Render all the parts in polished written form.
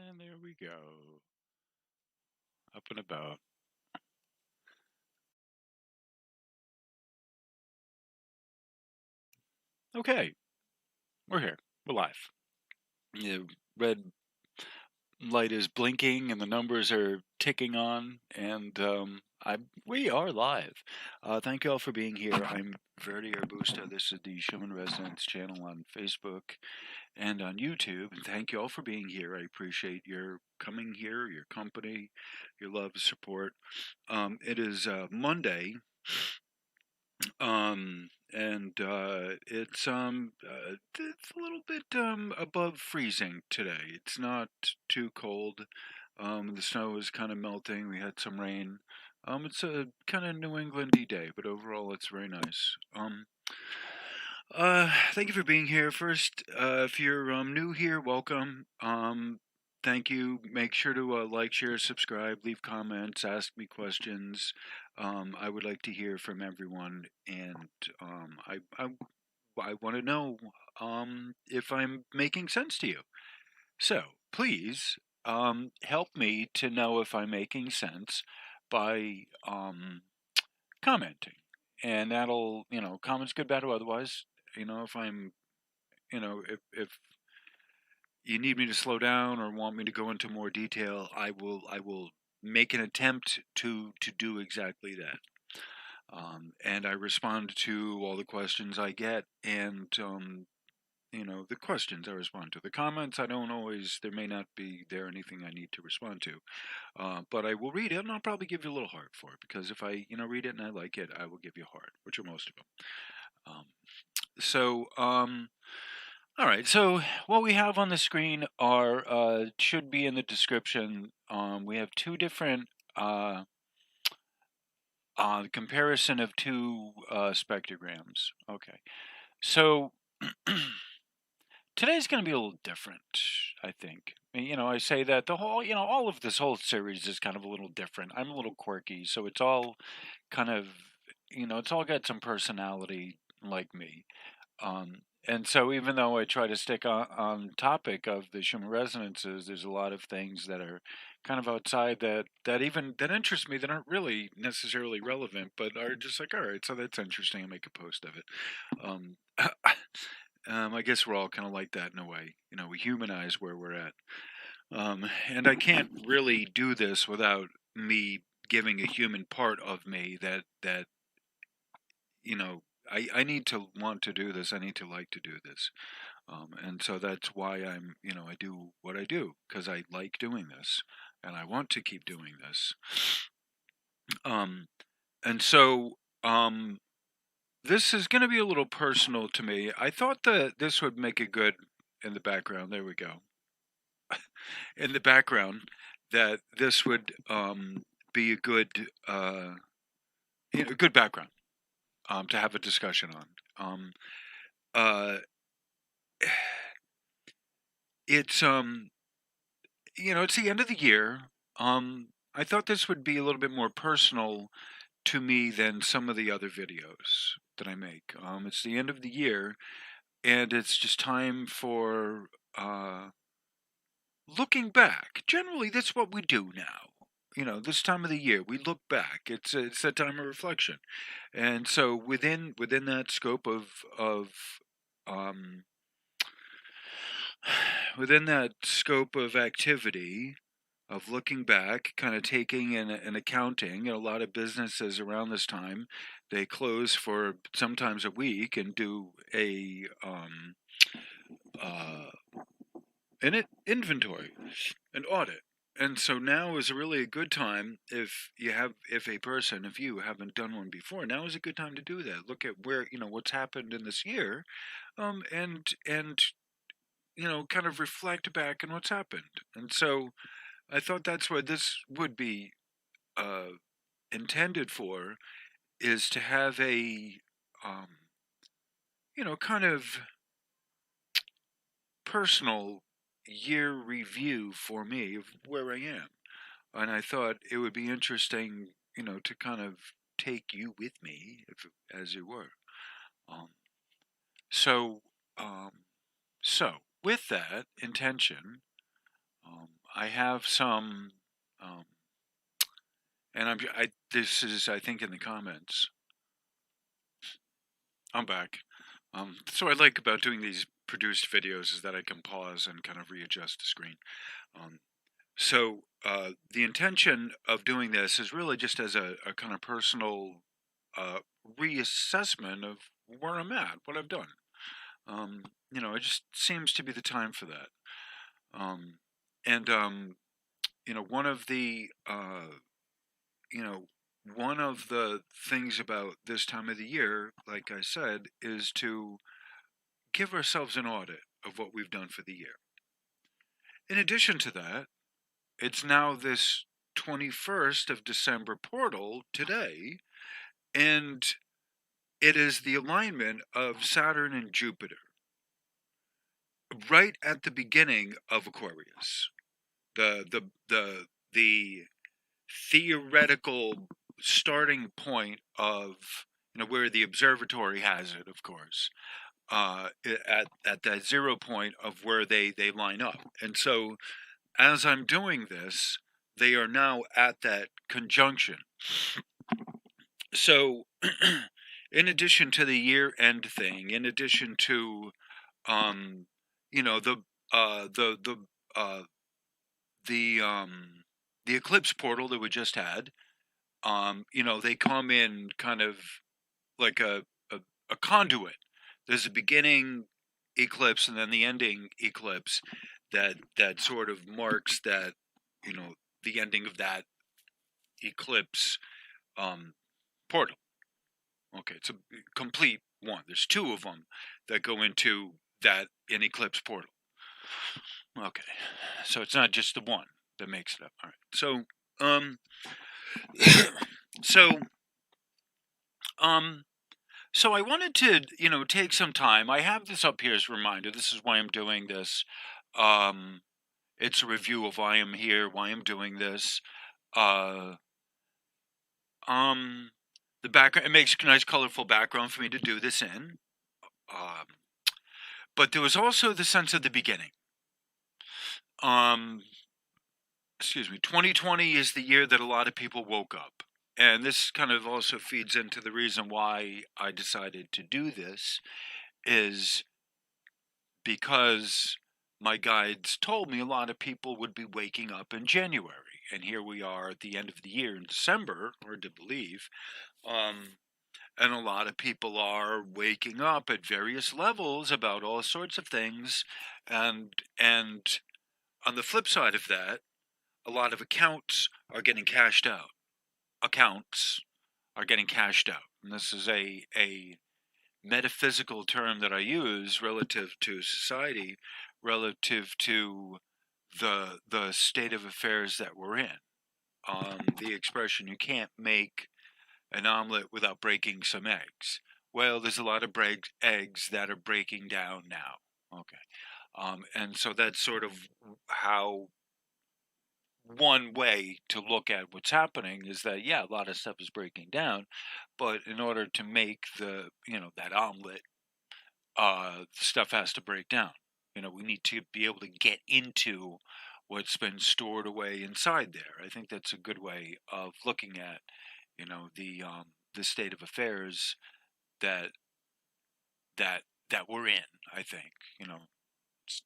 And there we go. Up and about. Okay, we're here. We're live. The red light is blinking and the numbers are ticking on, and we are live. Thank you all for being here. I'm Verdi Arbusta. This is the Schumann Resonance channel on Facebook and on YouTube. And thank you all for being here. I appreciate your coming here, your company, your love, support. It is Monday. And it's it's a little bit above freezing today. It's not too cold. The snow is kind of melting. We had some rain. It's a kind of New Englandy day, but overall it's very nice. Thank you for being here. First, if you're new here, welcome. Thank you. Make sure to like, share, subscribe, leave comments, ask me questions. I would like to hear from everyone, and I want to know if I'm making sense to you. So please help me to know if I'm making sense by commenting, and that'll comments good, bad, or otherwise. If I'm if you need me to slow down or want me to go into more detail, I will make an attempt to do exactly that. And I respond to all the questions I get, and the questions I respond to. The comments I don't always. There may not be there anything I need to respond to, but I will read it, and I'll probably give you a little heart for it, because if I read it and I like it, I will give you a heart, which are most of them. So all right, so what we have on the screen are should be in the description. We have two different comparison of two spectrograms. Okay, so today's going to be a little different, I think. I say that the whole, all of this whole series is kind of a little different. I'm a little quirky, so it's all kind of, it's all got some personality like me. And so even though I try to stick on topic of the Schumann resonances, there's a lot of things that are kind of outside that interest me, that aren't really necessarily relevant, but are just like, all right, so that's interesting. I'll make a post of it. I guess we're all kind of like that in a way. We humanize where we're at. And I can't really do this without me giving a human part of me that I need to want to do this. I need to like to do this. And so that's why I do what I do, because I like doing this and I want to keep doing this. And so this is going to be a little personal to me. I thought that this would make a good, in the background, there we go. In the background, that this would be a good, good background to have a discussion on. It's it's the end of the year. I thought this would be a little bit more personal to me than some of the other videos that I make. It's the end of the year, and it's just time for looking back. Generally, that's what we do now. This time of the year, we look back. It's that time of reflection, and so within that scope um, within that scope of activity, of looking back, kind of taking and accounting. A lot of businesses around this time, they close for sometimes a week and do an inventory, an audit. And so now is really a good time, if you haven't done one before, now is a good time to do that. Look at where, what's happened in this year, and kind of reflect back on what's happened. And so I thought that's what this would be intended for, is to have a, kind of personal year review for me of where I am. And I thought it would be interesting, to kind of take you with me, as it were. So, so with that intention, I have some, um, and this is, I think, in the comments. I'm back. So what I like about doing these produced videos is that I can pause and kind of readjust the screen. Um, the intention of doing this is really just as a kind of personal uh, reassessment of where I'm at, what I've done. It just seems to be the time for that. Um, and one of the you know one of the things about this time of the year, like I said, is to give ourselves an audit of what we've done for the year. In addition to that, it's now this 21st of December portal today, and it is the alignment of Saturn and Jupiter right at the beginning of Aquarius. The theoretical starting point of where the observatory has it, of course, at that 0 point of where they line up. And so as I'm doing this, they are now at that conjunction. So in addition to the year end thing, in addition to um you know the uh the the uh the the eclipse portal that we just had, they come in kind of like a conduit. There's a beginning eclipse and then the ending eclipse that sort of marks that, the ending of that eclipse portal. Okay, it's a complete one. There's two of them that go into that in eclipse portal. Okay, so it's not just the one that makes it up. All right, so so um so I wanted to, take some time. I have this up here as a reminder. This is why I'm doing this. Um, it's a review of why I'm here, why I'm doing this. Uh, um, the background, it makes a nice, colorful background for me to do this in. Um, but there was also the sense of the beginning. Um, 2020 is the year that a lot of people woke up. And this kind of also feeds into the reason why I decided to do this, is because my guides told me a lot of people would be waking up in January. And here we are at the end of the year in December, hard to believe. And a lot of people are waking up at various levels about all sorts of things. And on the flip side of that, a lot of accounts are getting cashed out. Accounts are getting cashed out. And this is a metaphysical term that I use relative to society, relative to the state of affairs that we're in. The expression, you can't make an omelet without breaking some eggs. Well, there's a lot of eggs that are breaking down now. Okay. And so that's sort of how one way to look at what's happening is that, yeah, a lot of stuff is breaking down, but in order to make that omelet, stuff has to break down. We need to be able to get into what's been stored away inside there. I think that's a good way of looking at, the state of affairs that that that we're in. I think,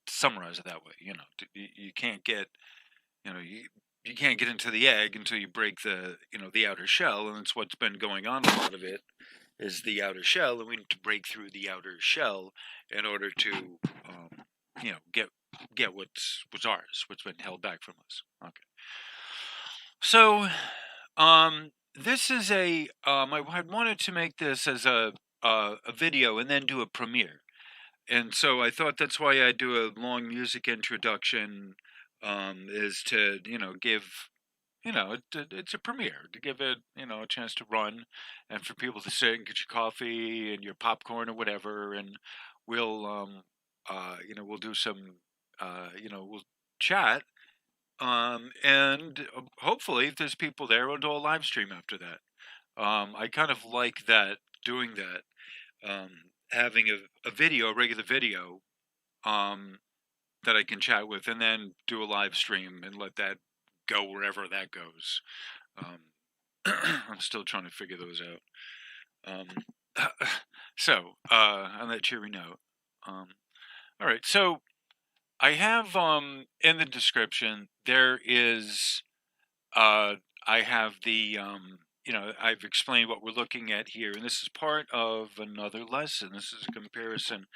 summarize it that way. You can't get, you can't get into the egg until you break the outer shell, and it's what's been going on. A lot of it is the outer shell, and we need to break through the outer shell in order to, get what's ours, what's been held back from us. Okay. So, this is I had wanted to make this as a video and then do a premiere, and so I thought that's why I do a long music introduction, is to give, it's a premiere, to give it, a chance to run, and for people to sit and get your coffee and your popcorn or whatever, and we'll we'll do some, we'll chat, and hopefully if there's people there, we'll do a live stream after that. I kind of like that, doing that, having a video, a regular video, um, that I can chat with, and then do a live stream and let that go wherever that goes. I'm still trying to figure those out. So, on that cheery note, all right. So I have in the description there is I have the I've explained what we're looking at here, and this is part of another lesson. This is a comparison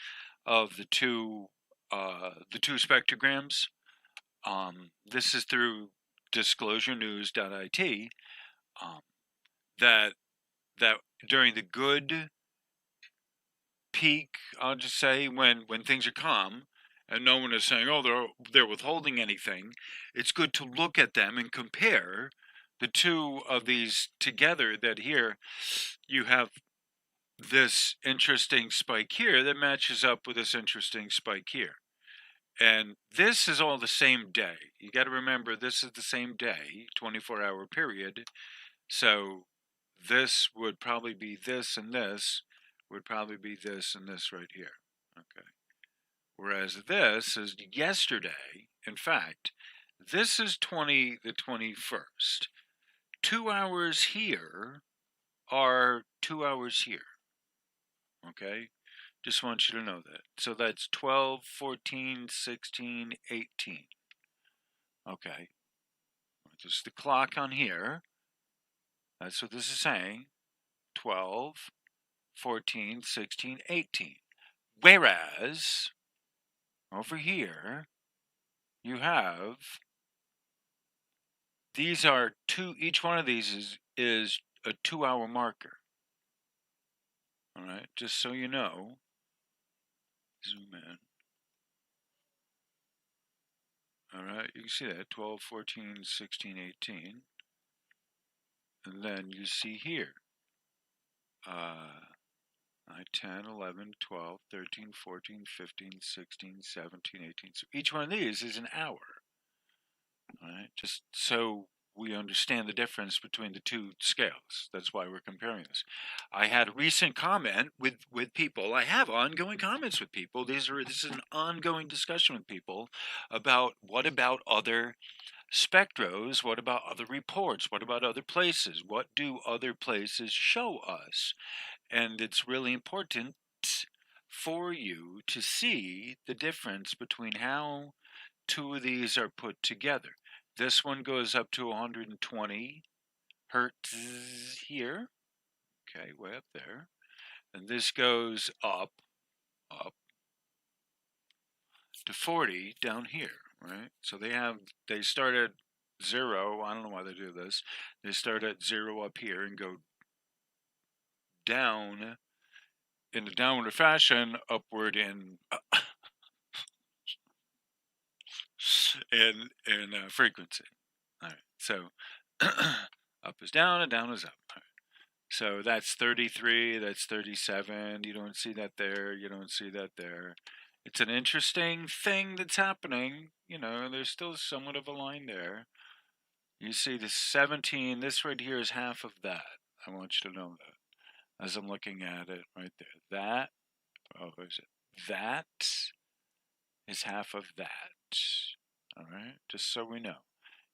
of the two spectrograms. This is through disclosurenews.it. That during the good peak, I'll just say when things are calm and no one is saying, oh, they're withholding anything, it's good to look at them and compare the two of these together. That here you have this interesting spike here that matches up with this interesting spike here. And this is all the same day. You got to remember, this is the same day, 24-hour period. So this would probably be this, and this would probably be this and this right here. Okay. Whereas this is yesterday. In fact, this is the 21st. 2 hours here are 2 hours here. Okay. Just want you to know that. So that's 12, 14, 16, 18. Okay. Just the clock on here. That's what this is saying. 12, 14, 16, 18. Whereas, over here, you have, these are each one of these is a 2 hour marker. All right, just so you know. Zoom in. All right, you can see that 12, 14, 16, 18. And then you see here 9, 10, 11, 12, 13, 14, 15, 16, 17, 18. So each one of these is an hour. All right, just so we understand the difference between the two scales. That's why we're comparing this. I had a recent comment with people. I have ongoing comments with people. This is an ongoing discussion with people about what about other spectros, what about other reports, what about other places, what do other places show us? And it's really important for you to see the difference between how two of these are put together. This one goes up to 120 hertz here, okay, way up there, and this goes up to 40 down here, right? So they start at 0. I don't know why they do this. They start at 0 up here and go down in a downward fashion, upward in frequency. All right, so up is down and down is up. All right. So that's 33, that's 37. You don't see that there, you don't see that there. It's an interesting thing that's happening. There's still somewhat of a line there. You see the 17, this right here is half of that. I want you to know that as I'm looking at it right there. That is half of that. All right, just so we know.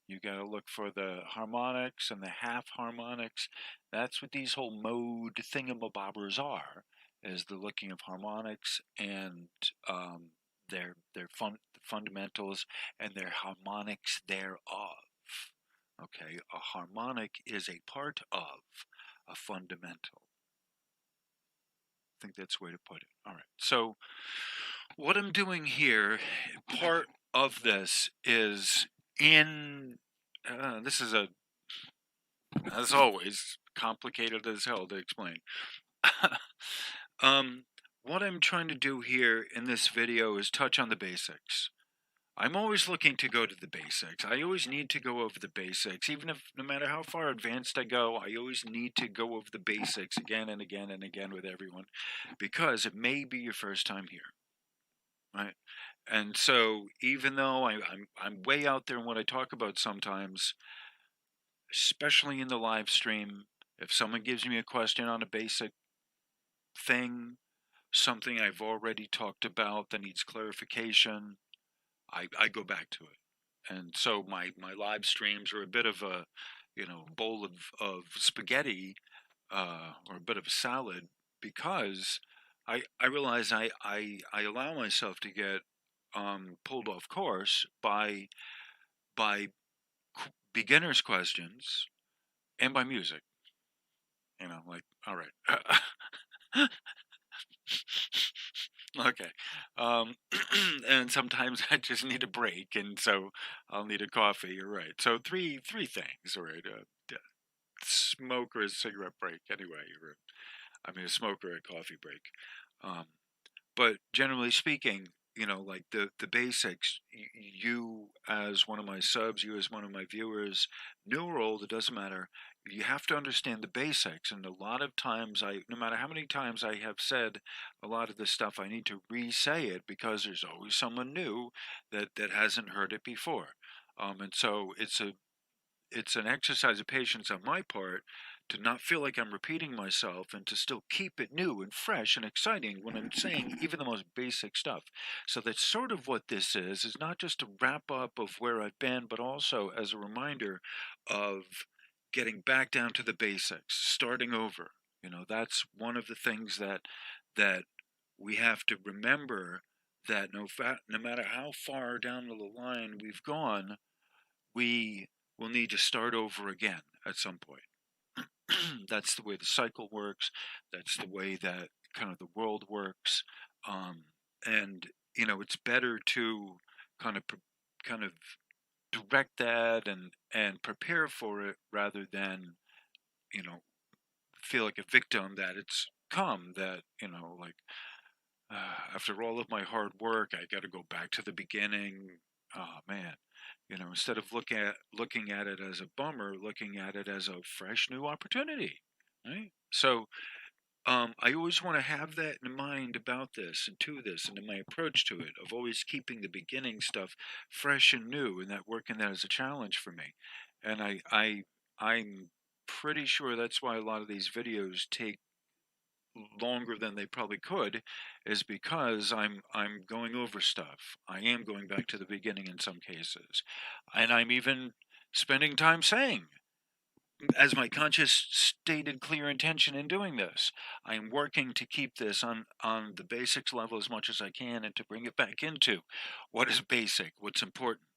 You got to look for the harmonics and the half harmonics. That's what these whole mode thingamabobbers are, is the looking of harmonics and their fundamentals and their harmonics thereof. Okay, a harmonic is a part of a fundamental. I think that's the way to put it. All right, so what I'm doing here, part of this is this is as always, complicated as hell to explain. What I'm trying to do here in this video is touch on the basics. I'm always looking to go to the basics. I always need to go over the basics. Even if, no matter how far advanced I go, I always need to go over the basics again and again and again with everyone, because it may be your first time here, right? And so even though I'm way out there in what I talk about sometimes, especially in the live stream, if someone gives me a question on a basic thing, something I've already talked about that needs clarification, I go back to it. And so my live streams are a bit of a, bowl of spaghetti, or a bit of a salad, because I realize I allow myself to get pulled off course by beginners questions and by music. Like, all right. Okay. And sometimes I just need a break, and so I'll need a coffee. You're right. So three things. All right. Smoke or a cigarette break. Anyway, a smoke or a coffee break. Um, but generally speaking, like the basics. You as one of my subs, you as one of my viewers, new or old, it doesn't matter. You have to understand the basics, and a lot of times, no matter how many times I have said a lot of this stuff, I need to re-say it because there's always someone new that hasn't heard it before. And so it's an exercise of patience on my part to not feel like I'm repeating myself and to still keep it new and fresh and exciting when I'm saying even the most basic stuff. So that's sort of what this is not just a wrap up of where I've been, but also as a reminder of getting back down to the basics, starting over. That's one of the things that we have to remember, that no matter how far down the line we've gone, we will need to start over again at some point. That's the way the cycle works. That's the way that kind of the world works. And it's better to kind of kind of direct that and prepare for it, rather than you know feel like a victim that it's come, that like, after all of my hard work, I got to go back to the beginning. Oh man, instead of looking at it as a bummer, looking at it as a fresh new opportunity, right? So I always want to have that in mind about this and to this, and in my approach to it, of always keeping the beginning stuff fresh and new, and that working that as a challenge for me. And I'm pretty sure that's why a lot of these videos take longer than they probably could, is because I'm going over stuff. I am going back to the beginning in some cases. And I'm even spending time saying, as my conscious stated clear intention in doing this, I am working to keep this on the basics level as much as I can, and to bring it back into what is basic, what's important.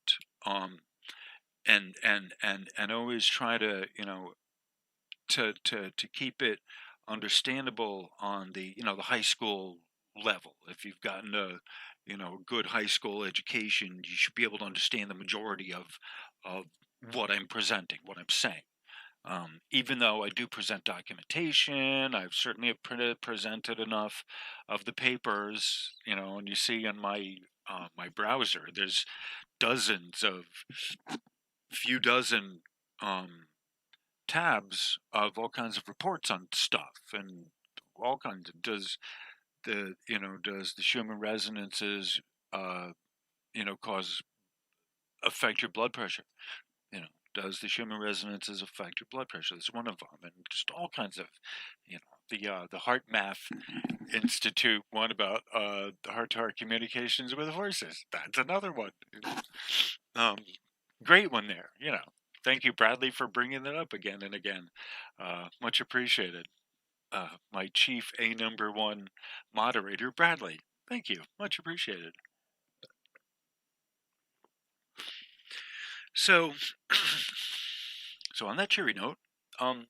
Um and always try to, to keep it understandable on the, the high school level. If you've gotten a, good high school education, you should be able to understand the majority of what I'm presenting, what I'm saying. Even though I do present documentation, I've certainly have presented enough of the papers, and you see on my my browser, there's dozens of few dozen tabs of all kinds of reports on stuff, and all kinds of, does the Schumann resonances cause affect your blood pressure? Does the Schumann resonances affect your blood pressure? That's one of them, and just all kinds of, the Heart Math Institute one about the heart-to-heart communications with horses. That's another one. Great one there. Thank you, Bradley, for bringing that up again and again. Much appreciated. My chief number one moderator, Bradley. Thank you. Much appreciated. So, so on that cheery note, all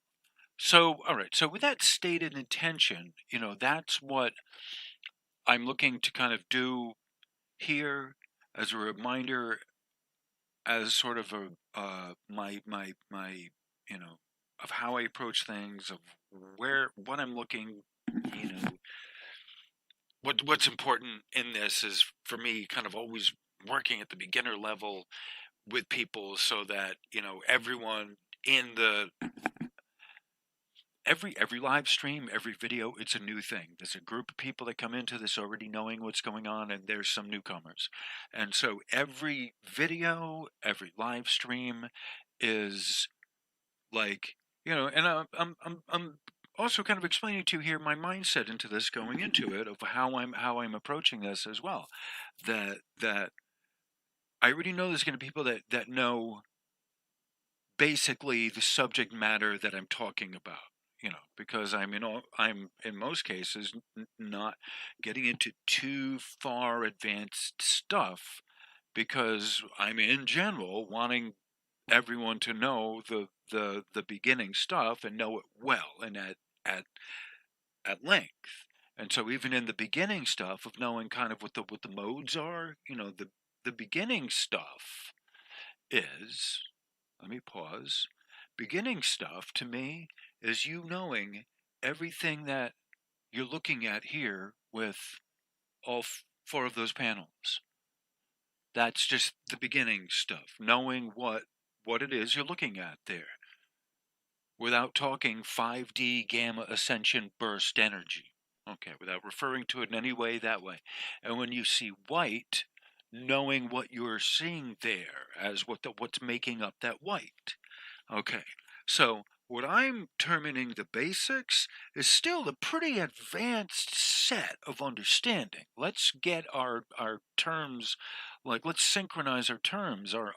right. So with that stated intention, that's what I'm looking to kind of do here, as a reminder, as sort of a my of how I approach things, of what I'm looking, what's important in this is, for me, kind of always working at the beginner level with people, so that everyone in the every live stream, every video, it's a new thing. There's a group of people that come into this already knowing what's going on, and there's some newcomers. And so every video, every live stream is like, and I'm also kind of explaining to you here my mindset into this, going into it, of how I'm approaching this as well. That I already know there's going to be people that know basically the subject matter that I'm talking about, because I'm in most cases not getting into too far advanced stuff, because I'm in general wanting everyone to know the beginning stuff and know it well and at at length. And so even in the beginning stuff of knowing kind of what the modes are, the beginning stuff is, let me pause. Beginning stuff to me is you knowing everything that you're looking at here with all four of those panels. That's just the beginning stuff, knowing what it is you're looking at there without talking 5D gamma ascension burst energy. Okay, without referring to it in any way that way. And when you see white, knowing what you're seeing there as what's making up that white. Okay, so what I'm terming the basics is still a pretty advanced set of understanding. Let's get our terms, like let's synchronize our terms, our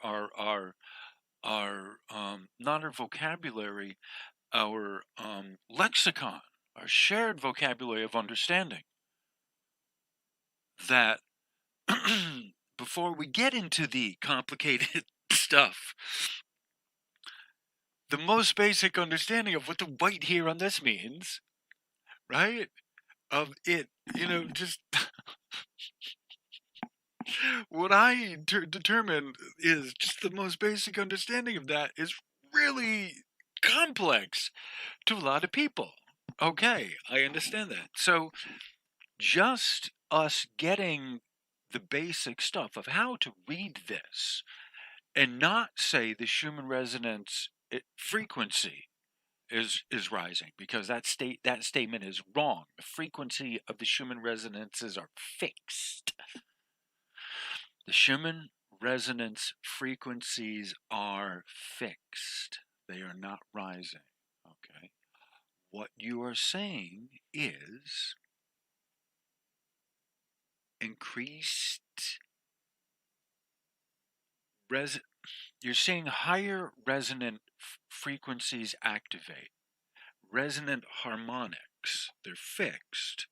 not our vocabulary, our lexicon, our shared vocabulary of understanding. That before we get into the complicated stuff, the most basic understanding of what the white here on this means, right? Of it, just what I determine is just the most basic understanding of that is really complex to a lot of people. Okay, I understand that. So just us getting the basic stuff of how to read this and not say the Schumann resonance frequency is rising, because that statement is wrong. The frequency of the Schumann resonances are fixed. The Schumann resonance frequencies are fixed. They are not rising. Okay. What you are saying is increased you're seeing higher resonant frequencies activate. Resonant harmonics, they're fixed.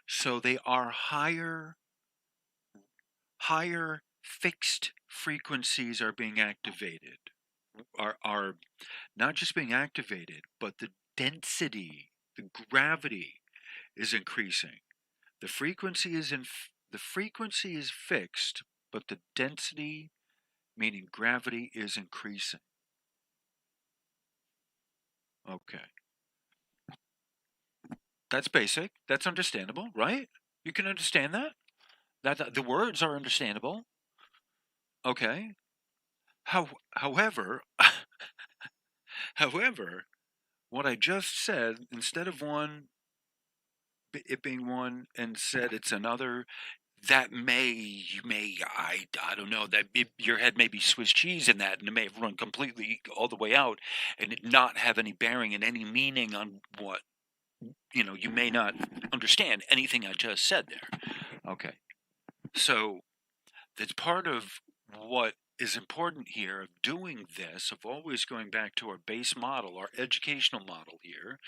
So they are higher fixed frequencies are being activated. Are not just being activated, but the density, the gravity is increasing. The frequency is fixed, but the density, meaning gravity, is increasing. Okay. That's basic. That's understandable, right? You can understand that? That the words are understandable. Okay. However, however, what I just said, instead of it being one, and said it's another, that I don't know, that your head may be Swiss cheese in that, and it may have run completely all the way out and it not have any bearing and any meaning on what, you may not understand anything I just said there. Okay. So that's part of what is important here of doing this, of always going back to our base model, our educational model here,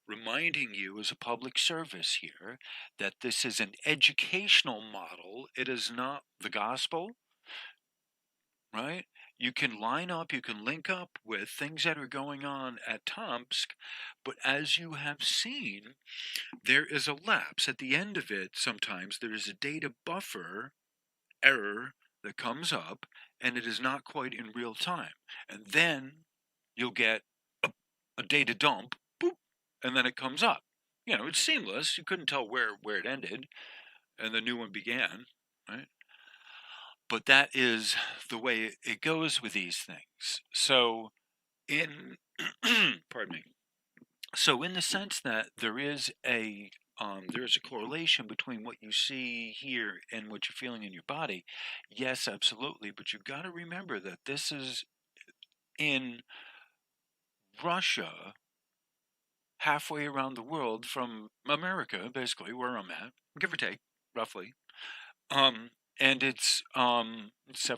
reminding you as a public service here that this is an educational model. It is not the gospel, right? You can line up, you can link up with things that are going on at Tomsk, but as you have seen, there is a lapse. At the end of it, sometimes there is a data buffer error that comes up, and it is not quite in real time. And then you'll get a data dump, boop, and then it comes up. It's seamless. You couldn't tell where it ended and the new one began, right? But that is the way it goes with these things. So in pardon me. So in the sense that there is a correlation between what you see here and what you're feeling in your body. Yes, absolutely. But you've got to remember that this is in Russia, halfway around the world from America, basically where I'm at, give or take, roughly. and it's 7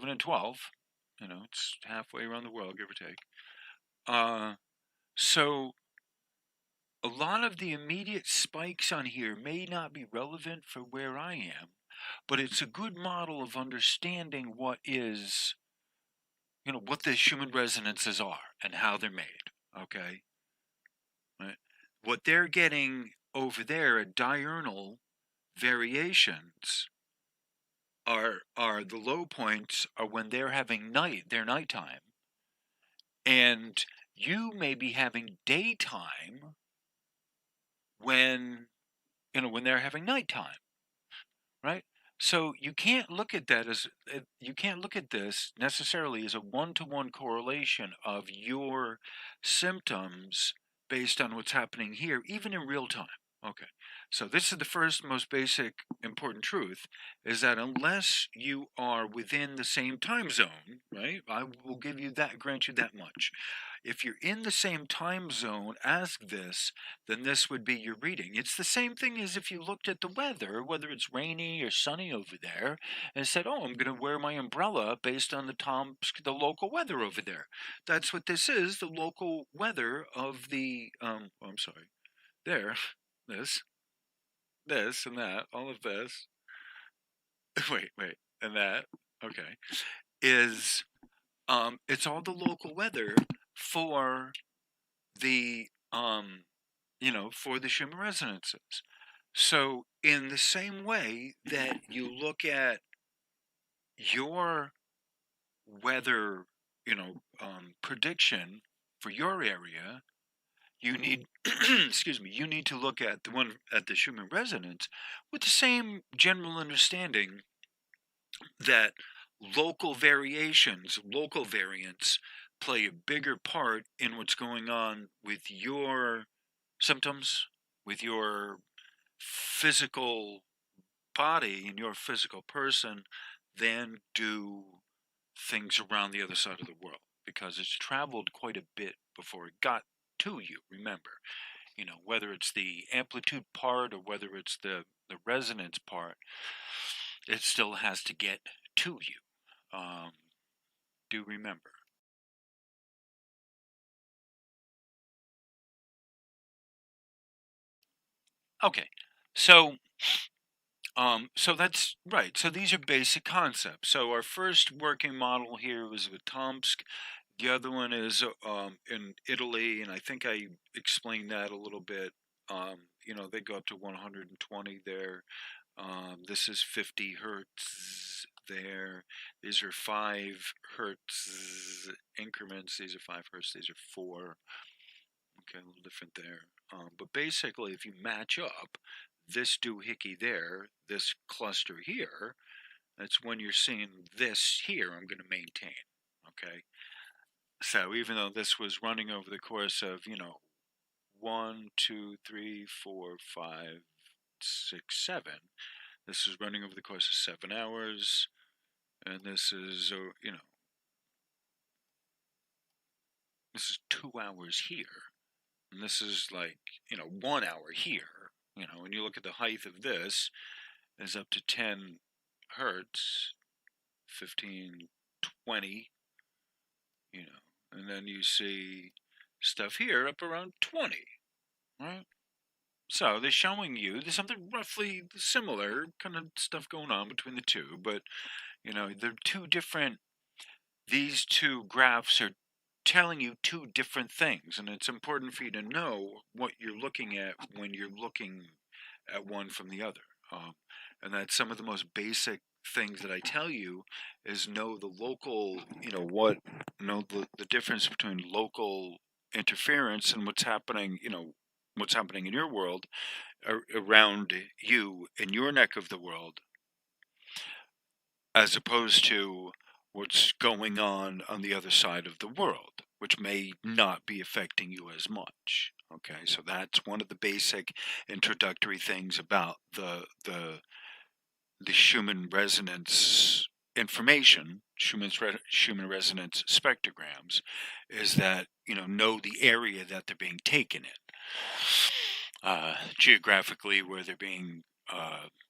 and 12. It's halfway around the world, give or take. So a lot of the immediate spikes on here may not be relevant for where I am, but it's a good model of understanding what the Schumann resonances are and how they're made. Okay, right? What they're getting over there at diurnal variations are the low points are when they're having their nighttime, and you may be having daytime when when they're having nighttime, right? So you can't look at this necessarily as a one-to-one correlation of your symptoms based on what's happening here, even in real time. Okay. So this is the first most basic important truth, is that unless you are within the same time zone, right? I will grant you that much. If you're in the same time zone as this, then this would be your reading. It's the same thing as if you looked at the weather, whether it's rainy or sunny over there, and said, "Oh, I'm going to wear my umbrella based on the local weather over there." That's what this is, the local weather of the I'm sorry. There. This, and that, all of this. Wait, and that. Okay. Is it's all the local weather for the for the Schumann resonances. So in the same way that you look at your weather, prediction for your area, you need excuse me, you need to look at the Schumann resonance with the same general understanding that local variants play a bigger part in what's going on with your symptoms, with your physical body and your physical person, than do things around the other side of the world, because it's traveled quite a bit before it got to you. Remember, whether it's the amplitude part or whether it's the resonance part, it still has to get to you. Do remember. Okay, so so that's right. So these are basic concepts. So our first working model here was with Tomsk. The other one is in Italy, and I think I explained that a little bit. They go up to 120 there. This is 50 hertz there. These are 5 hertz increments. These are 5 hertz. These are 4. Okay, a little different there. But basically, if you match up this doohickey there, this cluster here, that's when you're seeing this here, I'm going to maintain. Okay. So even though this was running over the course of, 1, 2, 3, 4, 5, 6, 7, this is running over the course of 7 hours, and this is, this is 2 hours here, and this is like, 1 hour here, when you look at the height of this, is up to 10 hertz, 15, 20, and then you see stuff here up around 20, right? So they're showing you there's something roughly similar kind of stuff going on between the two, but they're two different. These two graphs are telling you two different things, and it's important for you to know what you're looking at when you're looking at one from the other. And that's some of the most basic things that I tell you is know the local, know the difference between local interference and what's happening, what's happening in your world around you in your neck of the world, as opposed to what's going on the other side of the world, which may not be affecting you as much. Okay, so that's one of the basic introductory things about the Schumann resonance information, Schumann resonance spectrograms, is that know the area that they're being taken in, geographically where they're being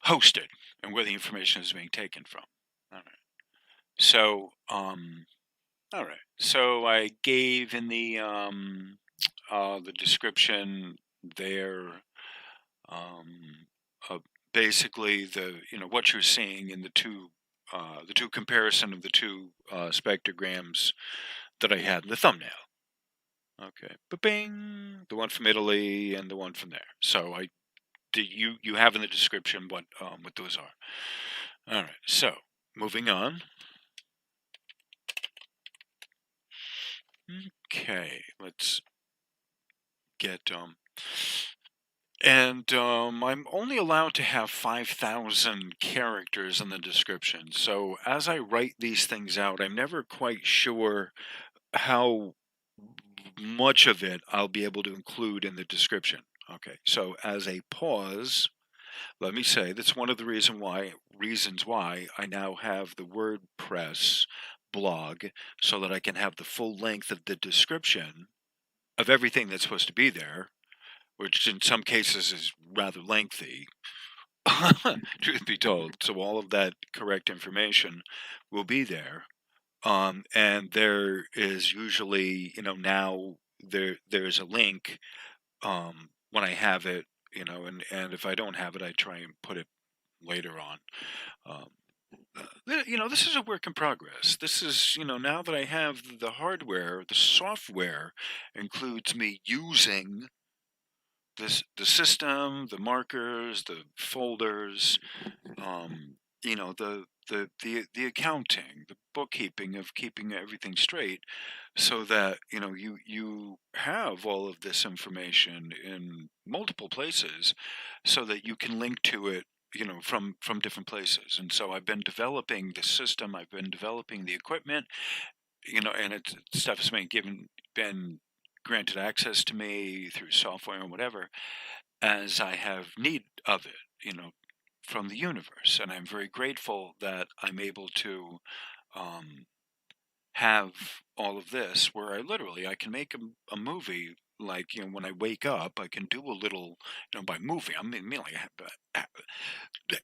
hosted and where the information is being taken from. So, all right. So I gave in the description there, um, uh, basically what you're seeing in the two comparison of the two spectrograms that I had in the thumbnail. Okay, ba-bing, the one from Italy and the one from there. So you have in the description what those are. All right. So moving on. Okay, let's get I'm only allowed to have 5,000 characters in the description. So as I write these things out, I'm never quite sure how much of it I'll be able to include in the description. Okay, so as a pause, let me say that's one of the reasons why I now have the WordPress blog, so that I can have the full length of the description of everything that's supposed to be there, which in some cases is rather lengthy, truth be told. So all of that correct information will be there. And there is usually, now there's a link when I have it, and if I don't have it, I try and put it later on. This is a work in progress. This is, now that I have the hardware, the software includes me using the system, the markers, the folders, the accounting, the bookkeeping of keeping everything straight, so that you have all of this information in multiple places, so that you can link to it, from different places. And so I've been developing the system, I've been developing the equipment, and stuff has been granted access to me through software and whatever, as I have need of it, from the universe. And I'm very grateful that I'm able to um, have all of this, where I can make a movie. Like, when I wake up, I can do a little, by movie, I mean like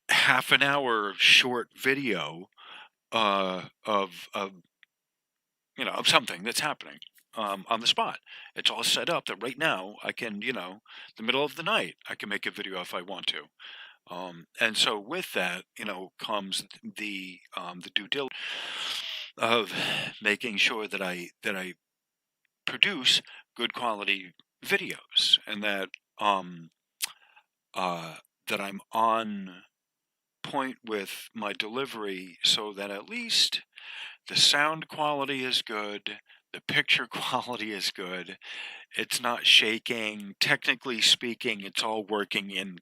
half an hour short video of of something that's happening on the spot. It's all set up that right now I can, the middle of the night, I can make a video if I want to. And so with that, comes the due diligence of making sure that I produce good quality videos, and um uh that I'm on point with my delivery, so that at least the sound quality is good, the picture quality is good, it's not shaking. Technically speaking, it's all working in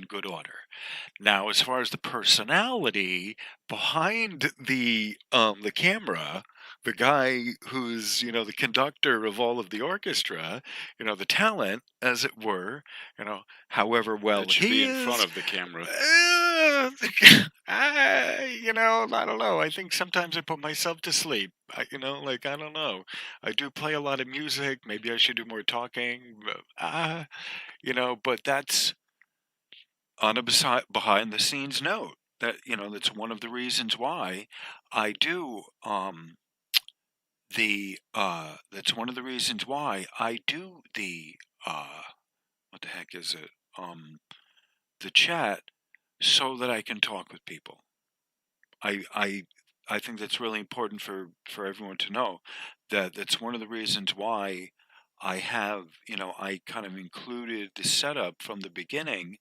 good order. Now, as far as the personality behind the camera, the guy who's, the conductor of all of the orchestra, the talent, as it were, however well That should he be in front is, of the camera. I don't know. I think sometimes I put myself to sleep. I don't know. I do play a lot of music. Maybe I should do more talking. But that's on a behind the scenes note. That's one of the reasons why I do that's one of the reasons why I do what the heck is it? The chat, so that I can talk with people. I I I think that's really important for everyone to know, that that's one of the reasons why I kind of included the setup from the beginning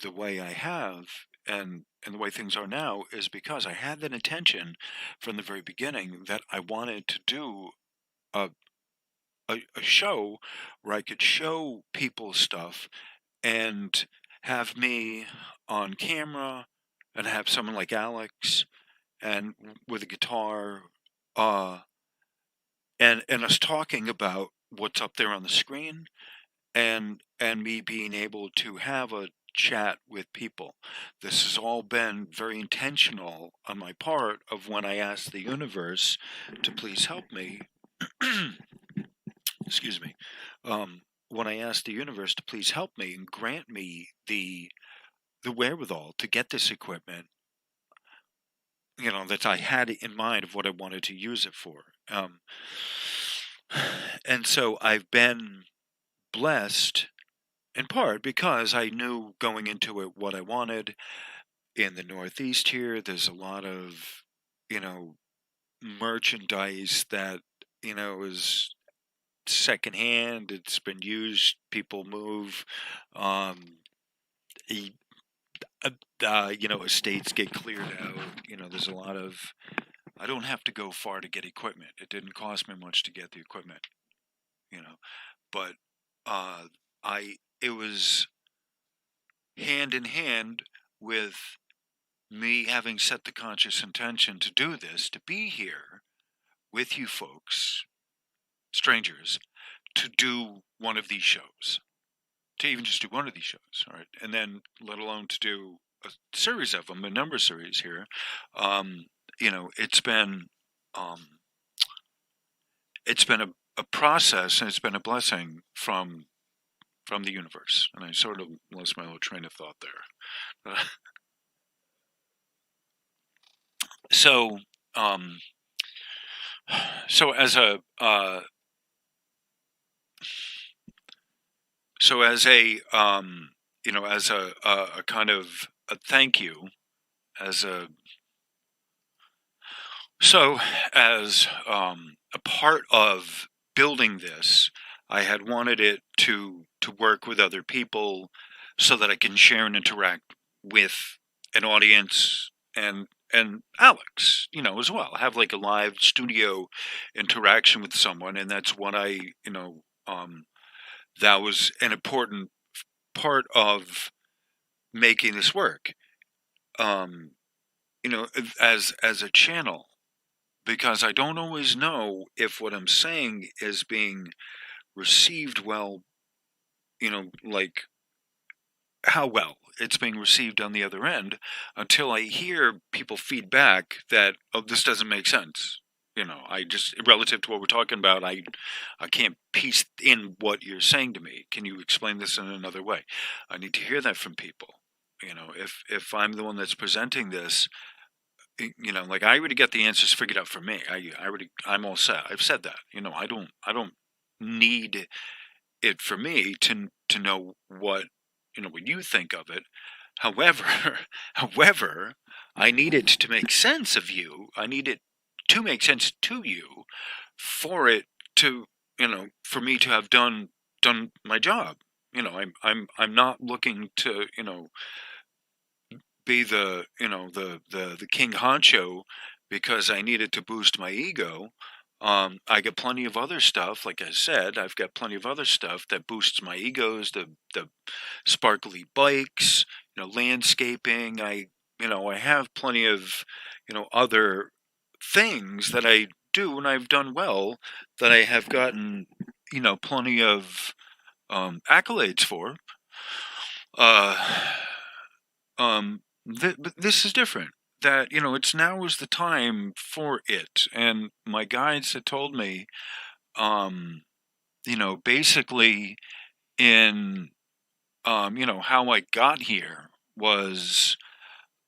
the way I have, and the way things are now, is because I had that intention from the very beginning, that I wanted to do a a show where I could show people stuff, and have me on camera, and have someone like Alex, and with a guitar, uh and us talking about what's up there on the screen, and me being able to have a chat with people. This has all been very intentional on my part, of when I asked the universe to please help me. Excuse me. When I asked the universe to please help me and grant me the wherewithal to get this equipment, that I had in mind of what I wanted to use it for. And so I've been blessed in part because I knew going into it what I wanted. In the Northeast here, there's a lot of, you know, merchandise that, is secondhand. It's been used. People move. Um, e- estates get cleared out. There's a lot of. I don't have to go far to get equipment. It didn't cost me much to get the equipment. But uh, it was hand in hand with me having set the conscious intention to do this, to be here with you folks, strangers, to do one of these shows, to even just do one of these shows, all right, and then let alone to do a series of them, a number of series here. It's been um, a process, and it's been a blessing from the universe. And I sort of lost my little train of thought there. So, um, so as a as a kind of a thank you, as a as a part of building this, I had wanted it to work with other people so that I can share and interact with an audience and Alex, as well. Have like a live studio interaction with someone, and that's what that was an important part of making this work. Um, as a channel, because I don't always know if what I'm saying is being received well, like how well it's being received on the other end, until I hear people feedback that, oh, this doesn't make sense. I just, relative to what we're talking about, I can't piece in what you're saying to me. Can you explain this in another way? I need to hear that from people. If I'm the one that's presenting this, like I already get the answers figured out for me. I'm all set. I've said that. I don't need it for me to know what what you think of it. However, however, I need it to make sense of you. I need it to make sense to you, for it to for me to have done my job. I'm not looking to be the the king honcho because I needed to boost my ego. I get plenty of other stuff. Like I said, I've got plenty of other stuff that boosts my egos. The sparkly bikes, landscaping. I have plenty of other things that I do, and I've done well, that I have gotten plenty of accolades for. Uh, but this is different. That it's now is the time for it, and my guides had told me, basically in how I got here was,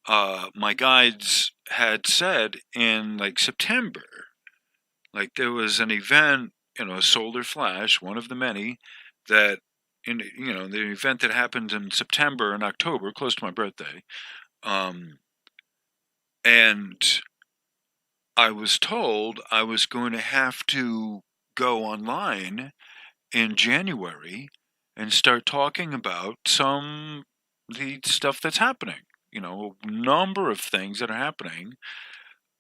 my guides had said in like September, like there was an event, a solar flash, one of the many, that in the event that happened in September and October, close to my birthday. And I was told I was going to have to go online in January and start talking about the stuff that's happening. A number of things that are happening.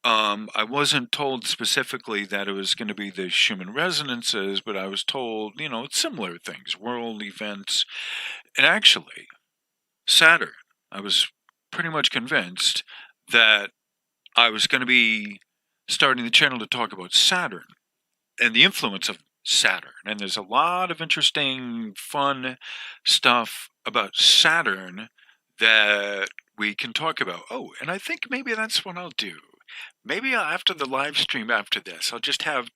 I wasn't told specifically that it was going to be the Schumann resonances, but I was told, it's similar things, world events. And actually, Saturn, I was pretty much convinced that I was going to be starting the channel to talk about Saturn and the influence of Saturn. And there's a lot of interesting, fun stuff about Saturn that we can talk about. Oh, and I think maybe that's what I'll do. Maybe after the live stream after this, I'll just have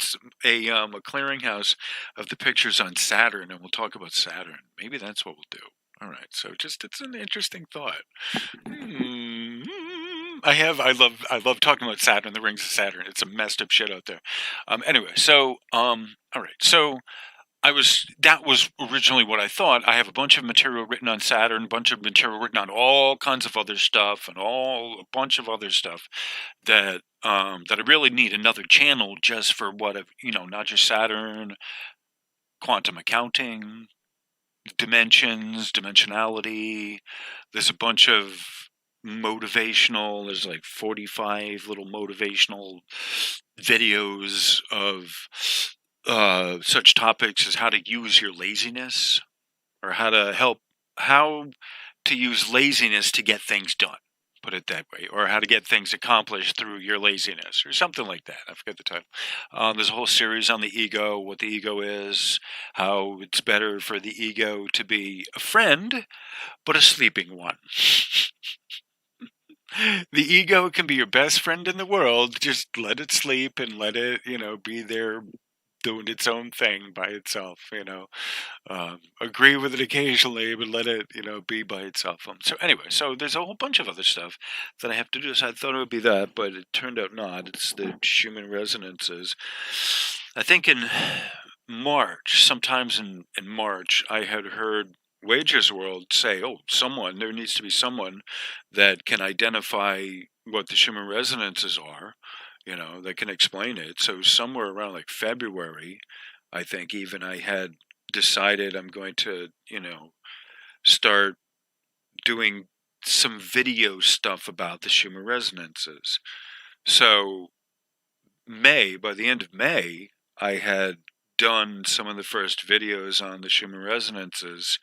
a clearinghouse of the pictures on Saturn, and we'll talk about Saturn. Maybe that's what we'll do. All right, so it's an interesting thought. I love talking about Saturn, the rings of Saturn. It's a messed up shit out there. Anyway, so all right. So that was originally what I thought. I have a bunch of material written on Saturn, a bunch of material written on all kinds of other stuff, and a bunch of other stuff that that I really need another channel just for not just Saturn, quantum accounting, dimensions, dimensionality. There's a bunch of there's like 45 little motivational videos of such topics as how to use your laziness, or how to use laziness to get things done, put it that way, or how to get things accomplished through your laziness, or something like that. I forget the title. There's a whole series on the ego, what the ego is, how it's better for the ego to be a friend, but a sleeping one. The ego can be your best friend in the world. Just let it sleep and let it, be there doing its own thing by itself, agree with it occasionally, but let it, be by itself. So anyway, so there's a whole bunch of other stuff that I have to do. So I thought it would be that, but it turned out not. It's the Schumann resonances. I think in March, sometimes in March, I had heard Wager's World say, oh, there needs to be someone that can identify what the Schumann resonances are, that can explain it. So somewhere around like February, I think even I had decided I'm going to, start doing some video stuff about the Schumann resonances. So by the end of May, I had done some of the first videos on the Schumann resonances.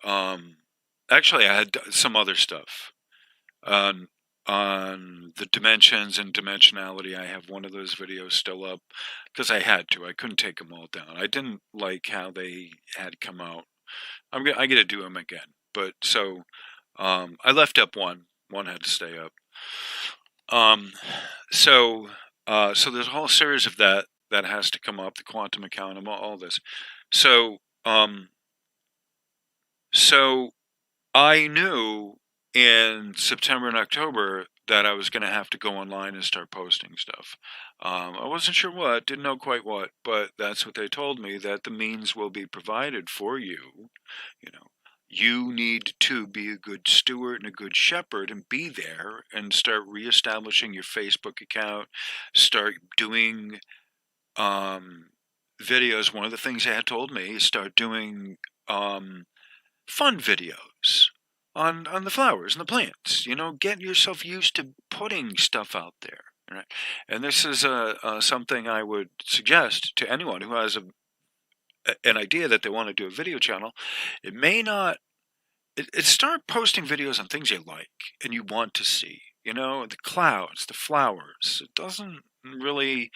Actually, I had some other stuff on the dimensions and dimensionality. I have one of those videos still up because I had to. I couldn't take them all down. I didn't like how they had come out. I got to do them again. But so I left up one. One had to stay up. So there's a whole series of that has to come up. The quantum account and all this. So I knew in September and October that I was going to have to go online and start posting stuff. I wasn't sure what, didn't know quite what, but that's what they told me, that the means will be provided for you. You need to be a good steward and a good shepherd and be there and start reestablishing your Facebook account, start doing videos. One of the things they had told me is start doing fun videos on the flowers and the plants. Get yourself used to putting stuff out there, right? And this is something I would suggest to anyone who has an idea that they want to do a video channel. It may not. Start posting videos on things you like and you want to see. The clouds, the flowers. It doesn't really,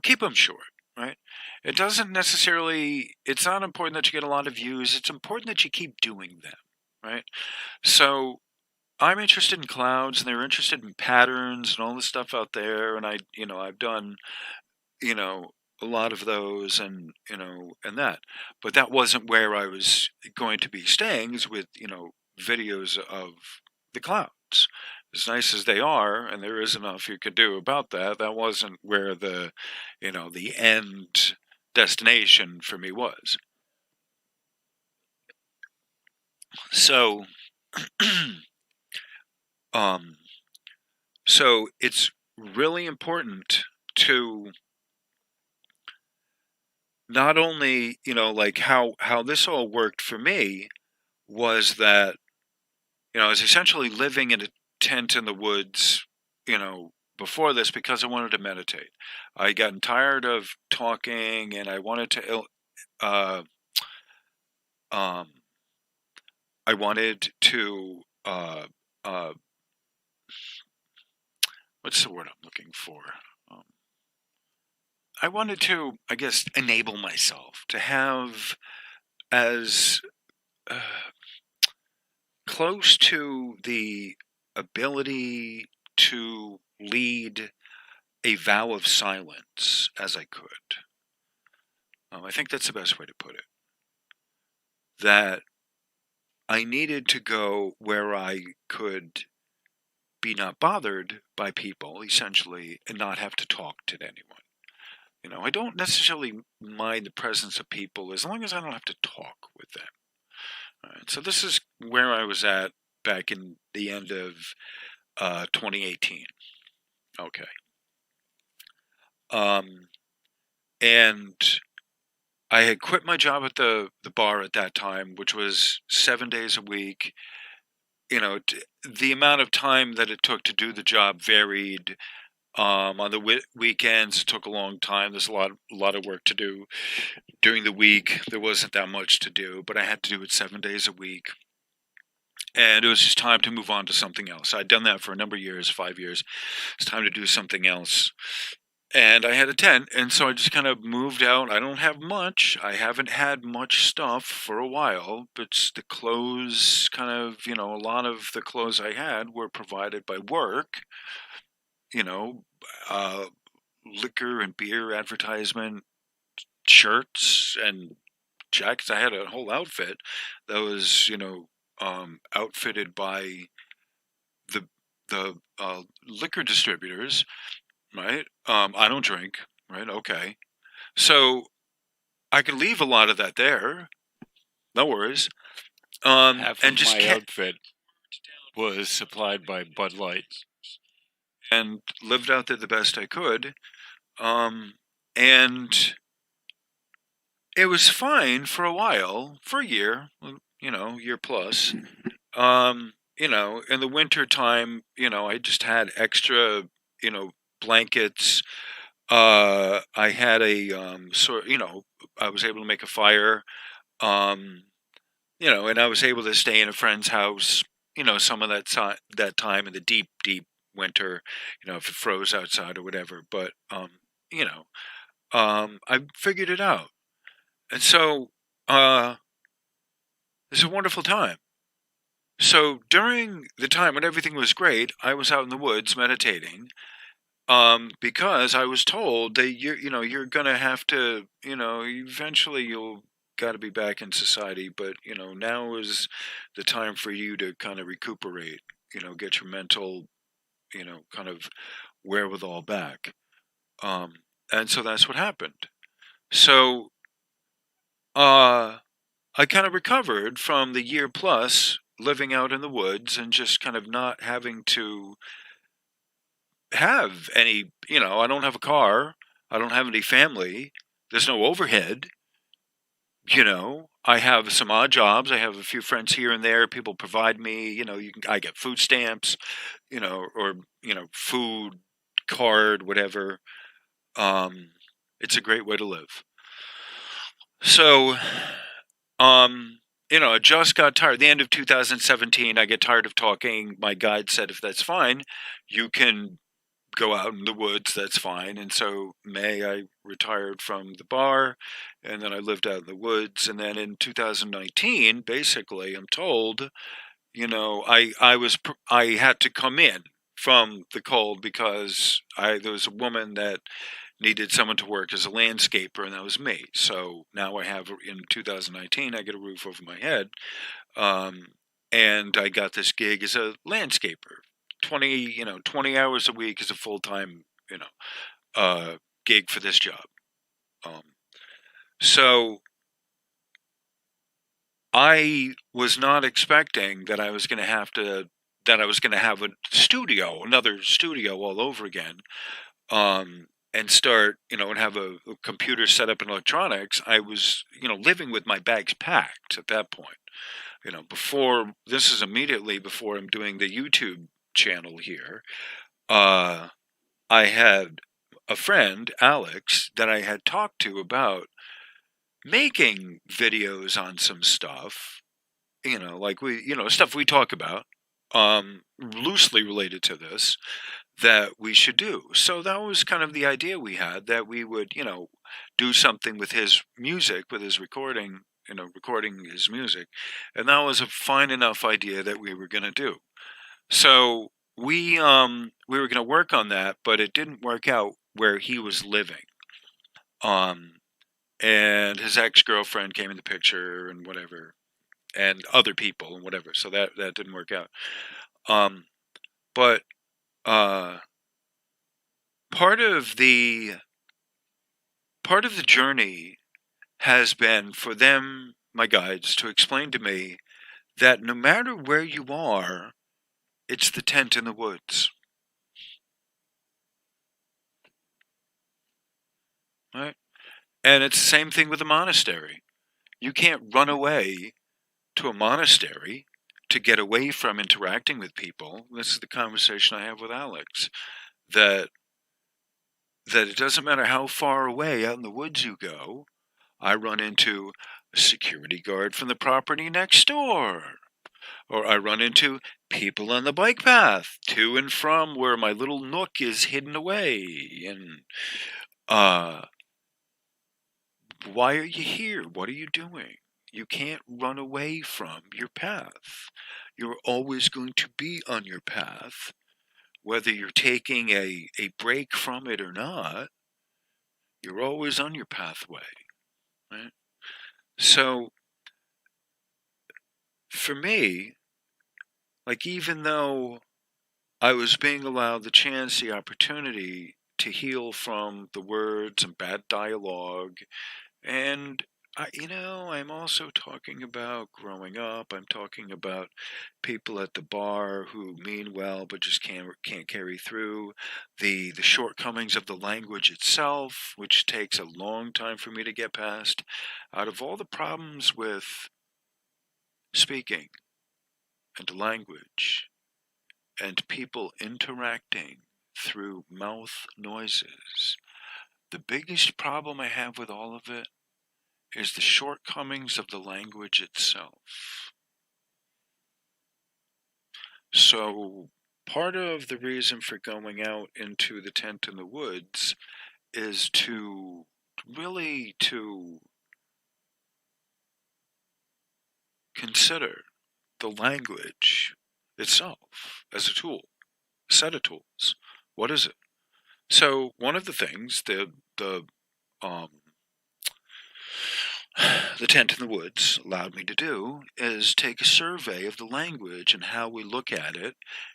keep them short, right? It doesn't necessarily. It's not important that you get a lot of views. It's important that you keep doing them, right? So I'm interested in clouds, and they're interested in patterns and all this stuff out there. And I've done, a lot of those, and that. But that wasn't where I was going to be staying. Is with videos of the clouds. As nice as they are, and there is enough you could do about that. That wasn't where the end destination for me was. So so it's really important to not only, like how this all worked for me was that, I was essentially living in a tent in the woods, before this, because I wanted to meditate. I gotten tired of talking, and I wanted to, uh, um, I wanted to, what's the word I'm looking for? I wanted to, I guess, enable myself to have as close to the ability to lead a vow of silence as I could. I think that's the best way to put it. That I needed to go where I could be not bothered by people, essentially, and not have to talk to anyone. I don't necessarily mind the presence of people as long as I don't have to talk with them. All right, so this is where I was at back in the end of 2018. Okay. And I had quit my job at the bar at that time, which was 7 days a week. The amount of time that it took to do the job varied. On the weekends, it took a long time. There's a lot of work to do. During the week, there wasn't that much to do, but I had to do it 7 days a week. And it was just time to move on to something else. I'd done that for a number of years, 5 years. It's time to do something else. And I had a tent, and so I just kind of moved out. I don't have much. I haven't had much stuff for a while, but the clothes a lot of the clothes I had were provided by work, uh, liquor and beer advertisement, shirts and jackets. I had a whole outfit that was, outfitted by the liquor distributors, right? I don't drink, right? Okay. So I could leave a lot of that there. No worries. Half and of just my outfit was supplied by Bud Light. And lived out there the best I could. And it was fine for a while, for a year, year plus. In the winter time, I just had extra, blankets. I had a I was able to make a fire. Um, and I was able to stay in a friend's house. Some of that time in the deep, deep winter. If it froze outside or whatever. But I figured it out, and so it's a wonderful time. So during the time when everything was great, I was out in the woods meditating, because I was told that you're gonna have to, eventually you'll got to be back in society, but now is the time for you to kind of recuperate, get your mental, kind of wherewithal back. Um, and so that's what happened. So I kind of recovered from the year plus living out in the woods and just kind of not having to have any, I don't have a car. I don't have any family. There's no overhead. I have some odd jobs. I have a few friends here and there. People provide me, I get food stamps, or, food card, whatever. It's a great way to live. So, I just got tired. At the end of 2017, I get tired of talking. My guide said, if that's fine, you can go out in the woods, that's fine. And so May, I retired from the bar, and then I lived out in the woods. And then in 2019, basically, I'm told, I had to come in from the cold because there was a woman that needed someone to work as a landscaper, and that was me. So now I have, in 2019, I get a roof over my head, and I got this gig as a landscaper. 20 hours a week is a full-time, gig for this job. So I was not expecting that I was going to have a studio, another studio all over again, and start, and have a computer set up in electronics. I was, living with my bags packed at that point. Before, this is immediately before I'm doing the YouTube channel here. I had a friend, Alex, that I had talked to about making videos on some stuff, like stuff we talk about, loosely related to this, that we should do. So that was kind of the idea we had, that we would, do something with his music, with his recording, recording his music. And that was a fine enough idea that we were going to do. So we were going to work on that, but it didn't work out where he was living. And his ex-girlfriend came in the picture and whatever, and other people and whatever. So that didn't work out. But part of the journey has been for them, my guides, to explain to me that no matter where you are, it's the tent in the woods. Right? And it's the same thing with a monastery. You can't run away to a monastery to get away from interacting with people. This is the conversation I have with Alex, that it doesn't matter how far away out in the woods you go. I run into a security guard from the property next door, or I run into people on the bike path to and from where my little nook is hidden away. And why are you here? What are you doing? You can't run away from your path. You're always going to be on your path, whether you're taking a break from it or not. You're always on your pathway, right? So for me, like, even though I was being allowed the chance, the opportunity to heal from the words and bad dialogue, and I'm also talking about growing up. I'm talking about people at the bar who mean well but just can't carry through. The shortcomings of the language itself, which takes a long time for me to get past. Out of all the problems with speaking and language and people interacting through mouth noises, the biggest problem I have with all of it is the shortcomings of the language itself. So part of the reason for going out into the tent in the woods is to really consider the language itself as a tool, a set of tools. What is it? So one of the things the tent in the woods allowed me to do is take a survey of the language and how we look at it.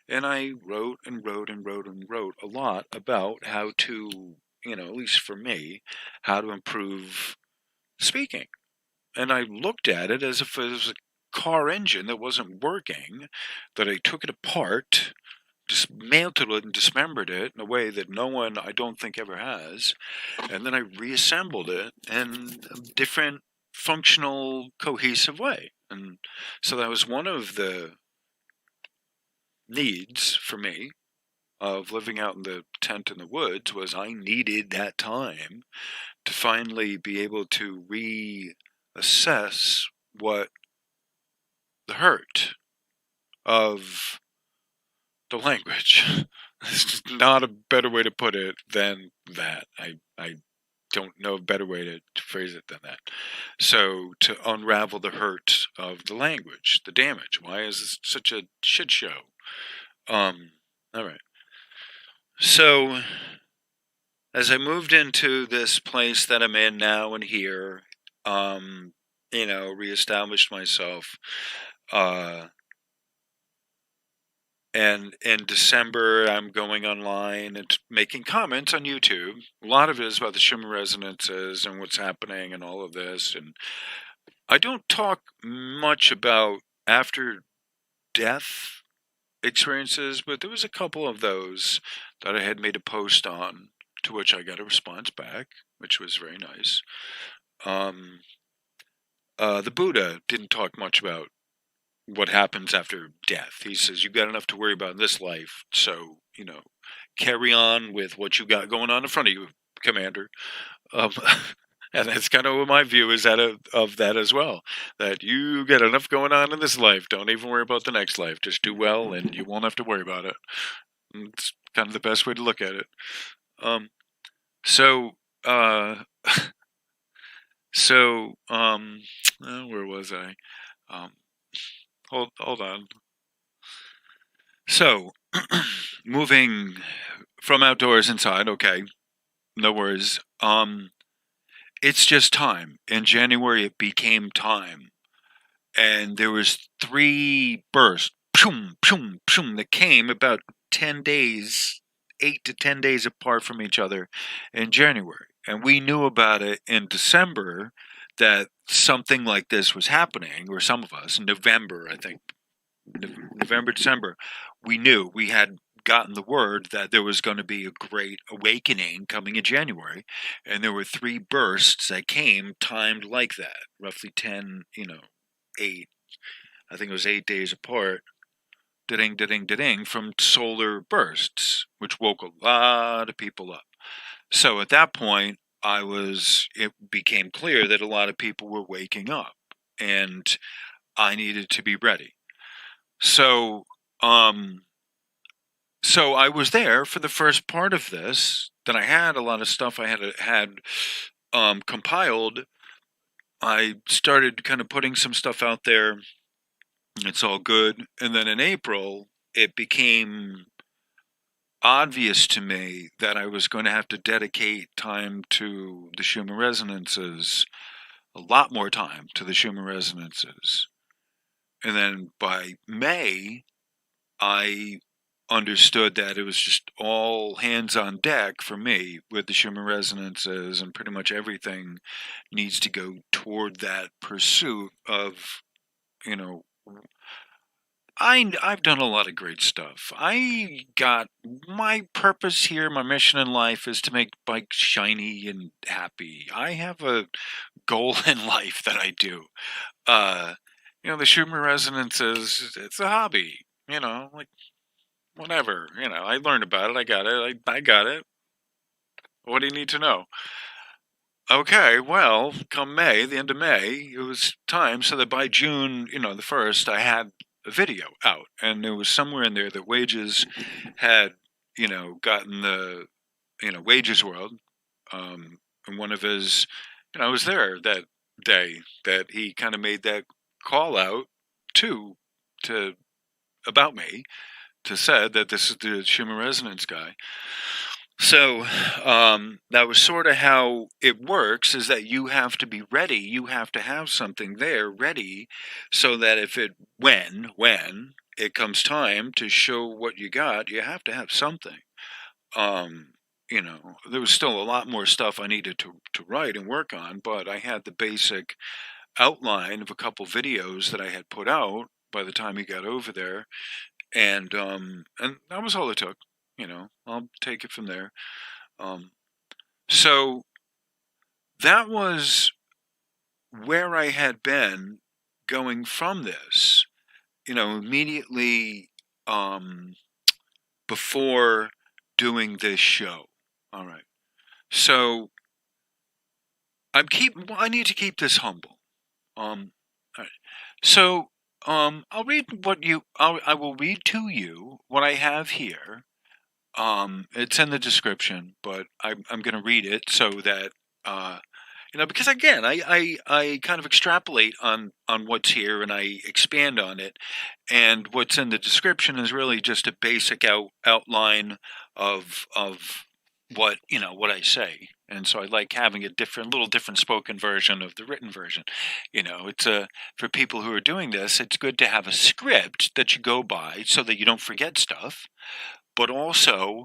And I wrote and wrote and wrote and wrote a lot about how to, at least for me, how to improve speaking. And I looked at it as if it was a car engine that wasn't working, that I took it apart, dismantled it and dismembered it in a way that no one, I don't think, ever has. And then I reassembled it in a different functional, cohesive way. And so that was one of the needs for me of living out in the tent in the woods, was I needed that time to finally be able to reassess what the hurt of the language. There's not a better way to put it than that. I don't know a better way to phrase it than that. So to unravel the hurt of the language, the damage. Why is this such a shit show? All right. So as I moved into this place that I'm in now and here, reestablished myself, and in December, I'm going online and making comments on YouTube. A lot of it is about the Schumann resonances and what's happening and all of this. And I don't talk much about after death experiences, but there was a couple of those that I had made a post on, to which I got a response back, which was very nice. The Buddha didn't talk much about what happens after death. He says, you've got enough to worry about in this life, so, carry on with what you got going on in front of you, Commander. And that's kind of what my view is of that as well, that you got enough going on in this life. Don't even worry about the next life. Just do well, and you won't have to worry about it. And it's kind of the best way to look at it. Where was I? Hold on. So, moving from outdoors inside, okay, no worries. It's just time. In January, it became time, and there was 3 bursts, that came about 10 days, 8 to 10 days apart from each other in January. And we knew about it in December that something like this was happening, or some of us, in November, I think, November, December, we knew we had gotten the word that there was going to be a great awakening coming in January. And there were 3 bursts that came timed like that, roughly 10, 8, I think it was 8 days apart. Da-ding, da-ding, da-ding, from solar bursts, which woke a lot of people up. So at that point, it became clear that a lot of people were waking up, and I needed to be ready. So, so I was there for the first part of this. Then I had a lot of stuff I had compiled. I started kind of putting some stuff out there. It's all good. And then in April, it became obvious to me that I was going to have to dedicate time to the Schumann resonances, a lot more time to the Schumann resonances. And then by May, I understood that it was just all hands on deck for me with the Schumann resonances, and pretty much everything needs to go toward that pursuit of, I've done a lot of great stuff. I got my purpose here, my mission in life is to make bikes shiny and happy. I have a goal in life that I do. The Schumann resonances, it's a hobby, like whatever, I learned about it. I got it. I got it. What do you need to know? Okay, well, come May, the end of May, it was time so that by June, the 1st, I had a video out, and there was somewhere in there that Wages had, gotten the, Wages World, and one of his, I was there that day that he kind of made that call out to about me, to said that this is the Schumann resonance guy. So that was sort of how it works, is that you have to be ready. You have to have something there ready so that when it comes time to show what you got, you have to have something. There was still a lot more stuff I needed to write and work on, but I had the basic outline of a couple videos that I had put out by the time he got over there. And that was all it took. I'll take it from there. So that was where I had been going from this, immediately before doing this show. All right. So I need to keep this humble. All right. So I'll read I will read to you what I have here. It's in the description, but I'm going to read it so that, because again, I kind of extrapolate on what's here and I expand on it. And what's in the description is really just a basic outline of what, what I say. And so I like having a little different spoken version of the written version. It's for people who are doing this, it's good to have a script that you go by so that you don't forget stuff. But also,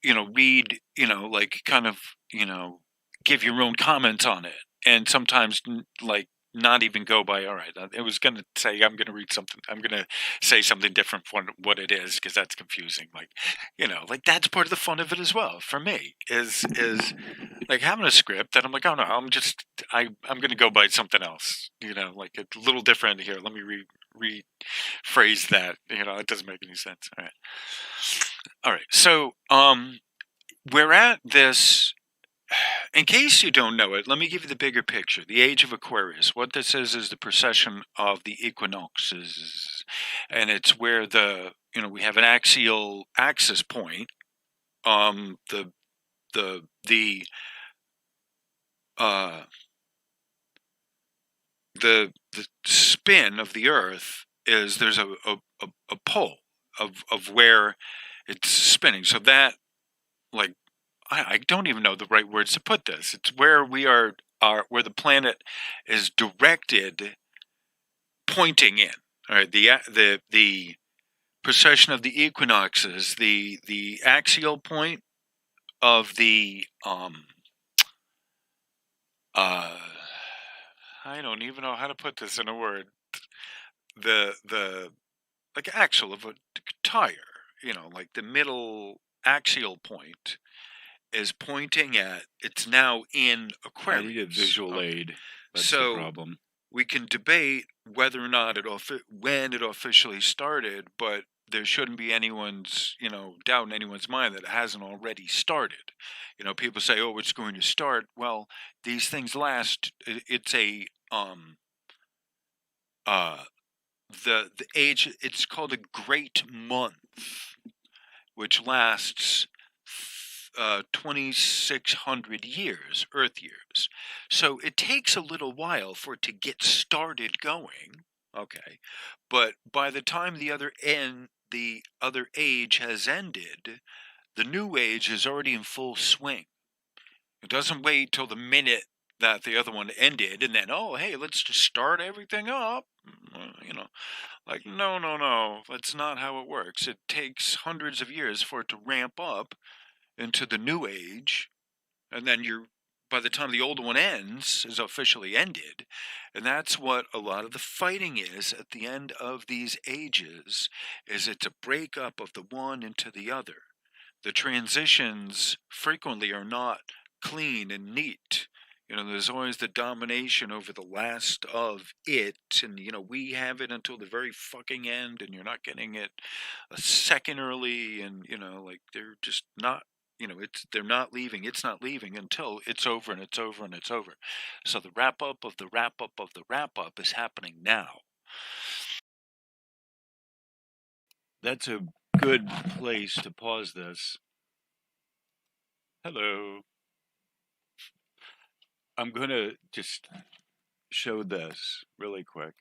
read, like kind of, give your own comments on it. And sometimes, like, not even go by, all right, I was going to say, I'm going to read something. I'm going to say something different from what it is, because that's confusing. Like, that's part of the fun of it as well. For me is like having a script that I'm like, oh no, I'm going to go by something else, like a little different here. Let me rephrase that. It doesn't make any sense. All right. So, we're at this, in case you don't know it, let me give you the bigger picture. The age of Aquarius. What this is the precession of the equinoxes. And it's where we have an axial axis point. The spin of the Earth is there's a pole of where it's spinning. So that, like, I don't even know the right words to put this. It's where we are where the planet is directed, pointing in. All right, the precession of the equinoxes, the axial point of the I don't even know how to put this in a word. The like axle of a tire, like the middle axial point is pointing at, it's now in Aquarius. I need a visual aid. That's so the problem. We can debate whether or not when it officially started, but there shouldn't be anyone's doubt in anyone's mind that it hasn't already started. People say, oh, it's going to start. Well, these things last. It's a the age, it's called a great month, which lasts 2,600 years, Earth years. So it takes a little while for it to get started going. Okay, but by the time the other age has ended, the new age is already in full swing. It doesn't wait till the minute that the other one ended and then, oh, hey, let's just start everything up. Like, no, that's not how it works. It takes hundreds of years for it to ramp up into the new age, and then by the time the old one is officially ended. And that's what a lot of the fighting is at the end of these ages, is it's a breakup of the one into the other. The transitions frequently are not clean and neat. There's always the domination over the last of it, and we have it until the very fucking end, and you're not getting it a second early, and like they're just not, they're not leaving. It's not leaving until it's over, and it's over, and it's over. So the wrap up of the wrap up of the wrap up is happening now. That's a good place to pause this. Hello. I'm going to just show this really quick.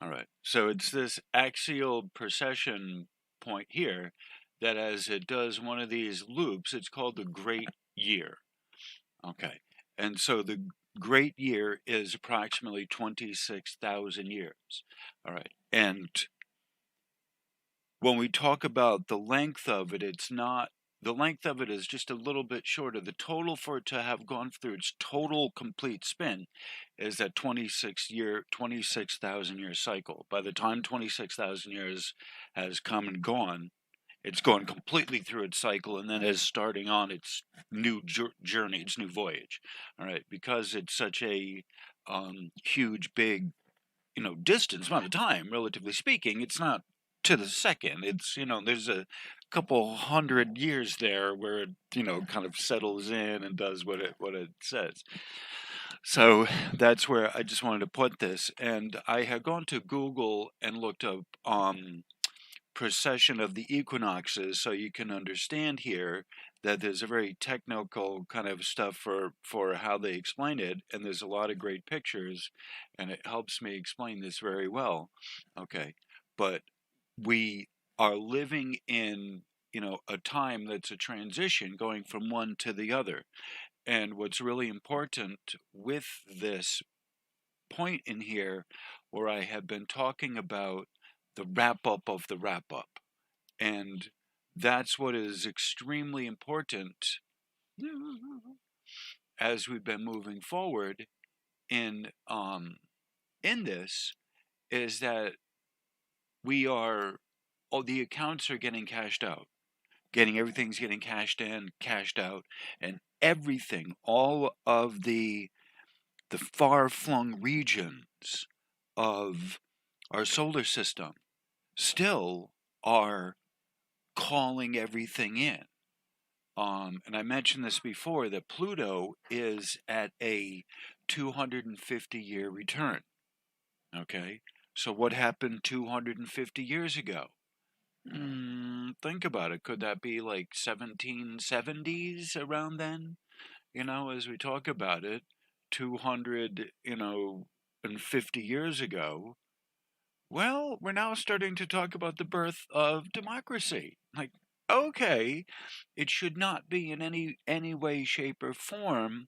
All right. So it's this axial precession point here that as it does one of these loops, it's called the great year. Okay. And so the great year is approximately 26,000 years. All right. And when we talk about the length of it, the length of it is just a little bit shorter. The total for it to have gone through its total complete spin is that 26,000 year cycle. By the time 26,000 years has come and gone, it's gone completely through its cycle and then is starting on its new journey, its new voyage. All right, because it's such a huge, big, distance amount of time, relatively speaking. It's not to the second. It's there's a couple hundred years there where it kind of settles in and does what it says. So that's where I just wanted to put this. And I had gone to Google and looked up precession of the equinoxes, so you can understand here that there's a very technical kind of stuff for how they explain it, and there's a lot of great pictures, and it helps me explain this very well. Okay, but we are living in a time that's a transition going from one to the other. And what's really important with this point in here, where I have been talking about the wrap up of the wrap up, and that's what is extremely important as we've been moving forward in this, is that all the accounts are getting cashed out. Everything's getting cashed in, cashed out, and everything, all of the far-flung regions of our solar system still are calling everything in. And I mentioned this before, that Pluto is at a 250-year return. Okay, so what happened 250 years ago? Think about it. Could that be like 1770s around then? As we talk about it, 250 years ago. Well, we're now starting to talk about the birth of democracy. Like, okay, it should not be in any way, shape, or form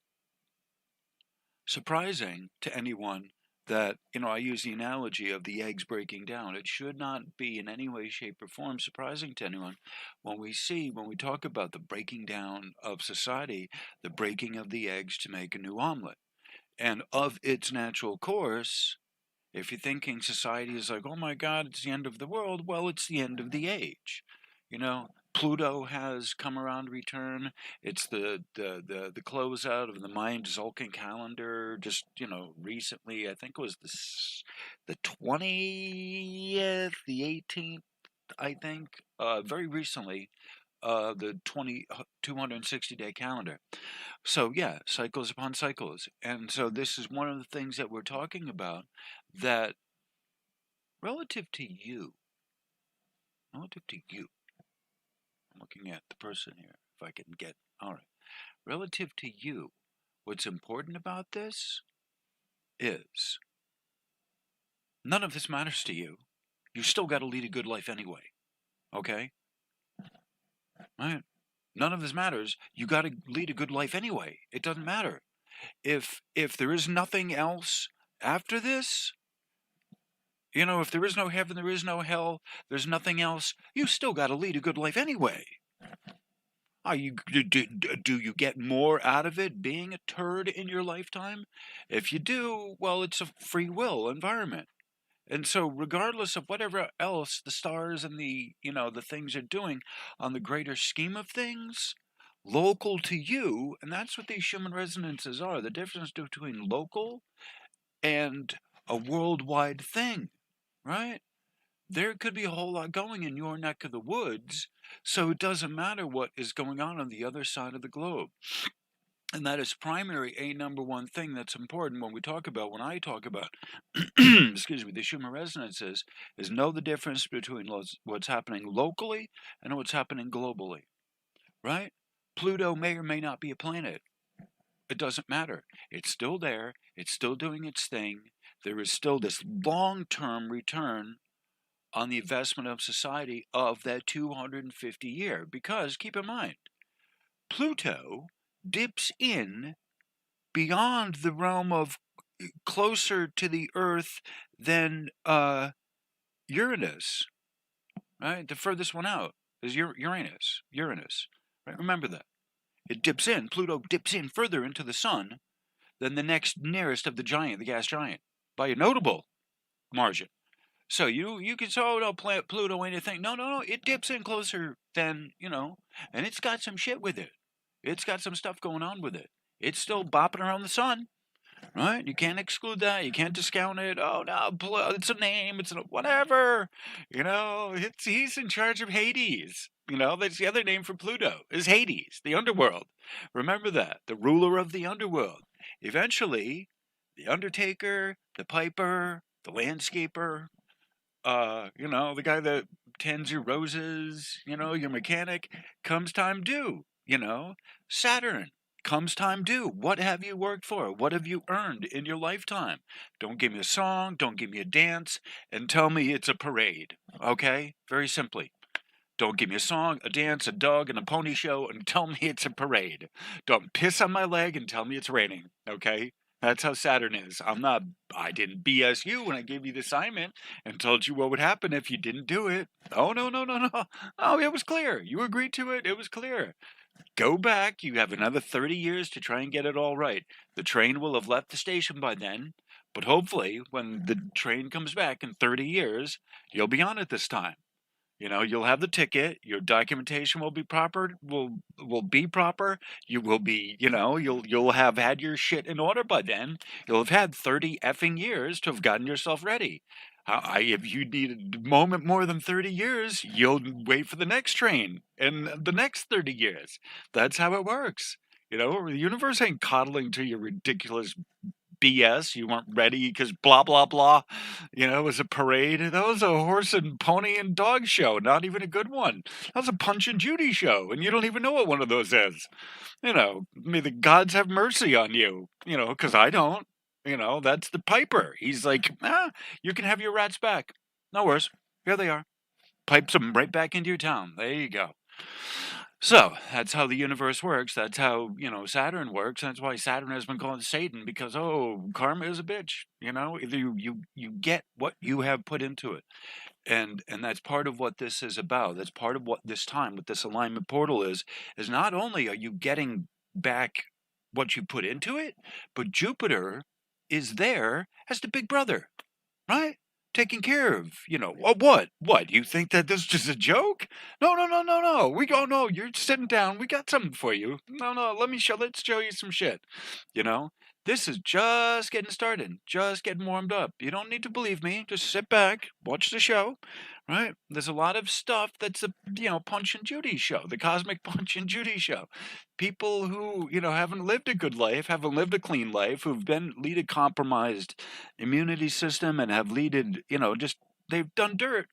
surprising to anyone that, I use the analogy of the eggs breaking down. It should not be in any way, shape, or form surprising to anyone when we talk about the breaking down of society, the breaking of the eggs to make a new omelet. And of its natural course, if you're thinking society is like, oh my God, it's the end of the world, well, it's the end of the age. Pluto has come around to return. It's the closeout of the Mayan Tzolk'in calendar. Just recently, I think it was the 20th, the 18th, I think. Very recently, the 260-day calendar. So yeah, cycles upon cycles, and so this is one of the things that we're talking about. That relative to you, relative to you. I'm looking at the person here, if I can get, all right. Relative to you, what's important about this is none of this matters to you. You still got to lead a good life anyway, okay? Right? None of this matters. You got to lead a good life anyway. It doesn't matter. If there is nothing else after this, if there is no heaven, there is no hell, there's nothing else, you still got to lead a good life anyway. Do you get more out of it being a turd in your lifetime? If you do, well, it's a free will environment. And so regardless of whatever else the stars and the things are doing on the greater scheme of things, local to you, and that's what these human resonances are, the difference between local and a worldwide thing, right? There could be a whole lot going in your neck of the woods, so it doesn't matter what is going on the other side of the globe. And that is primary, a number one thing that's important when I talk about, excuse me, the human resonances, is know the difference between what's happening locally and what's happening globally, right? Pluto may or may not be a planet. It doesn't matter. It's still there. It's still doing its thing. There is still this long-term return on the investment of society of that 250 year. Because keep in mind, Pluto dips in beyond the realm of closer to the Earth than Uranus, right? The furthest one out is Uranus. Right? Remember that. Pluto dips in further into the sun than the next nearest of the gas giant, by a notable margin. So you can say, oh, no, planet Pluto, anything. No, it dips in closer than, and it's got some shit with it. It's got some stuff going on with it. It's still bopping around the sun, right? You can't exclude that. You can't discount it. Oh, no, it's a name. It's whatever. He's in charge of Hades. That's the other name for Pluto, is Hades, the underworld. Remember that, the ruler of the underworld. Eventually, the undertaker, the piper, the landscaper, the guy that tends your roses, your mechanic, comes time due, Saturn, comes time due. What have you worked for? What have you earned in your lifetime? Don't give me a song, don't give me a dance, and tell me it's a parade, okay? Very simply. Don't give me a song, a dance, a dog, and a pony show, and tell me it's a parade. Don't piss on my leg and tell me it's raining, okay? That's how Saturn is. I didn't BS you when I gave you the assignment and told you what would happen if you didn't do it. Oh, no. Oh, it was clear. You agreed to it. It was clear. Go back. You have another 30 years to try and get it all right. The train will have left the station by then, but hopefully when the train comes back in 30 years, you'll be on it this time. You'll have the ticket. Your documentation will be proper. Will be proper. You will be. You'll have had your shit in order by then. You'll have had 30 effing years to have gotten yourself ready. If you need a moment more than 30 years, you'll wait for the next train and the next 30 years. That's how it works. The universe ain't coddling to your ridiculous BS. You weren't ready because blah, blah, blah. It was a parade. That was a horse and pony and dog show. Not even a good one. That was a Punch and Judy show. And you don't even know what one of those is. May the gods have mercy on you, because I don't. That's the piper. He's like, you can have your rats back. No worries. Here they are. Pipes them right back into your town. There you go. So that's how the universe works. That's how, Saturn works. That's why Saturn has been called Satan, because karma is a bitch. Either you get what you have put into it, and that's part of what this is about. That's part of what this time with this alignment portal is not only are you getting back what you put into it, but Jupiter is there as the big brother, right? Taking care of, what? You think that this is just a joke? No, no, no, no, no. We go, no, you're sitting down. We got something for you. No, no, let's show you some shit. You know, this is just getting started, just getting warmed up. You don't need to believe me. Just sit back, watch the show, right? There's a lot of stuff that's Punch and Judy show, the cosmic Punch and Judy show. People who, haven't lived a good life, haven't lived a clean life, who've lead a compromised immunity system and have leaded, just they've done dirt.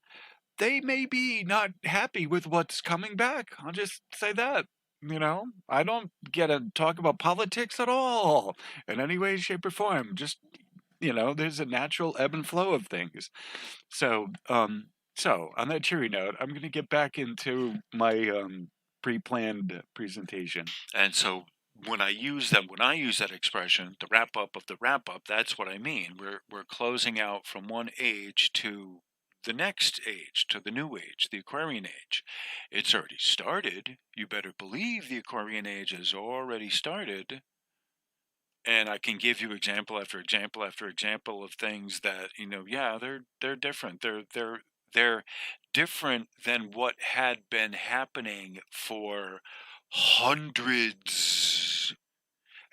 They may be not happy with what's coming back. I'll just say that. I don't get to talk about politics at all in any way, shape, or form. Just, there's a natural ebb and flow of things. So on that cheery note, I'm going to get back into my pre-planned presentation. And so when I use that expression, the wrap up of the wrap up, that's what I mean. We're closing out from one age to the next age, to the new age, the Aquarian age. It's already started. You better believe the Aquarian age has already started. And I can give you example after example after example of things that, yeah, they're different. They're different than what had been happening for hundreds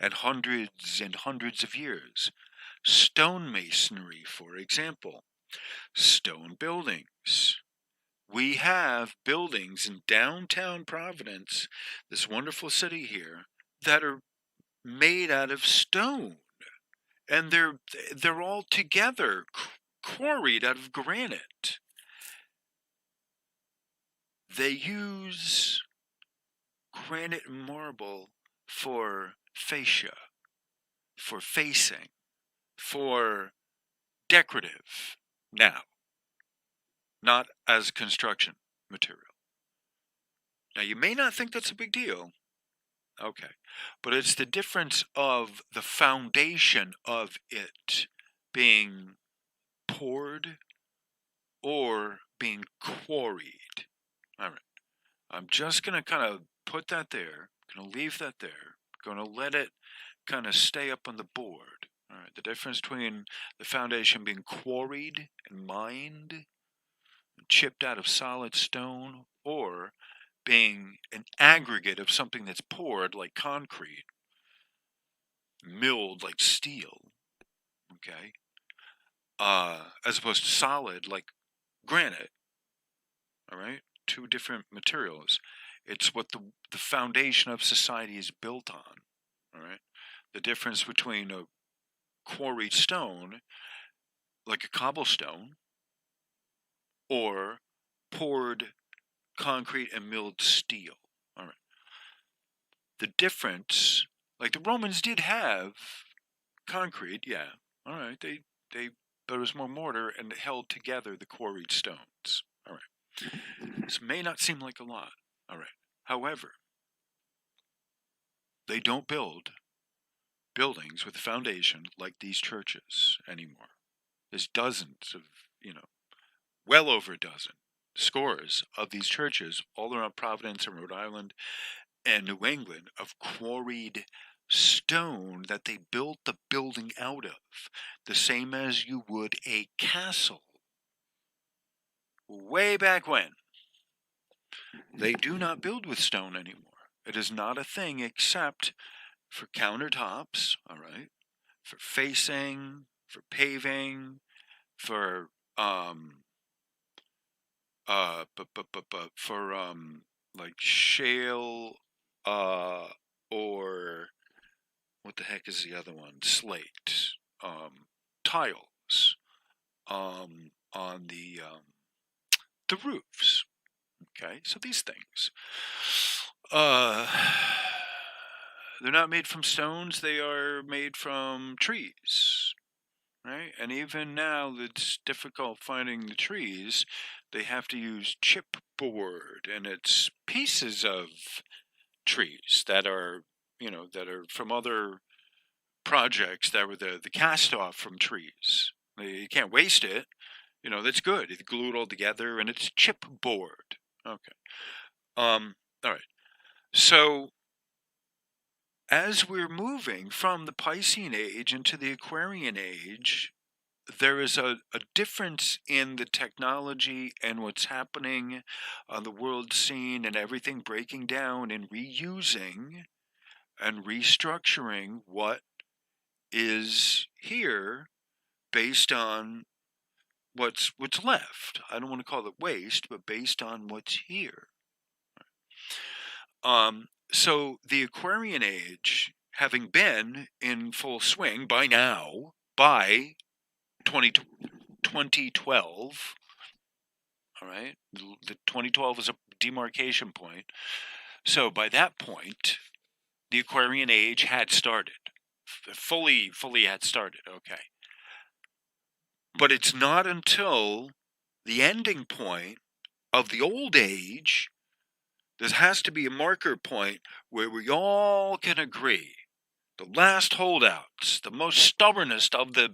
and hundreds and hundreds of years. Stonemasonry, for example, stone buildings. We have buildings in downtown Providence, this wonderful city here, that are made out of stone, and they're all together quarried out of granite. They use granite and marble for fascia, for facing, for decorative now, not as construction material. Now, you may not think that's a big deal. Okay. But it's the difference of the foundation of it being poured or being quarried. All right. I'm just going to kind of put that there, going to leave that there, going to let it kind of stay up on the board. All right. The difference between the foundation being quarried and mined, chipped out of solid stone, or being an aggregate of something that's poured like concrete, milled like steel, okay, as opposed to solid like granite. All right, two different materials. It's what the foundation of society is built on. All right, the difference between a quarried stone, like a cobblestone, or poured concrete and milled steel. All right. The difference, like the Romans did have concrete, yeah. All right, but it was more mortar and it held together the quarried stones. All right. This may not seem like a lot. All right. However, they don't build buildings with a foundation like these churches anymore. There's dozens of, well over a dozen, scores of these churches all around Providence and Rhode Island and New England of quarried stone that they built the building out of, the same as you would a castle. Way back when. They do not build with stone anymore. It is not a thing except for countertops, all right, for facing, for paving, for like shale, or what the heck is the other one? Slate, tiles, on the roofs. Okay, so these things, they're not made from stones. They are made from trees, right? And even now, it's difficult finding the trees they have to use chipboard, and it's pieces of trees that are, that are from other projects that were the cast off from trees. You can't waste it. That's good. You glue it all together, and it's chipboard. Okay. All right. So as we're moving from the Piscean age into the Aquarian age, there is a difference in the technology and what's happening on the world scene, and everything breaking down and reusing and restructuring what is here based on what's left. I don't want to call it waste, but based on what's here. So the Aquarian age, having been in full swing by now, by 2012, all right, the 2012 is a demarcation point. So by that point, the Aquarian age had started, fully had started. Okay. But it's not until the ending point of the old age, there has to be a marker point where we all can agree. The last holdouts, the most stubbornest of the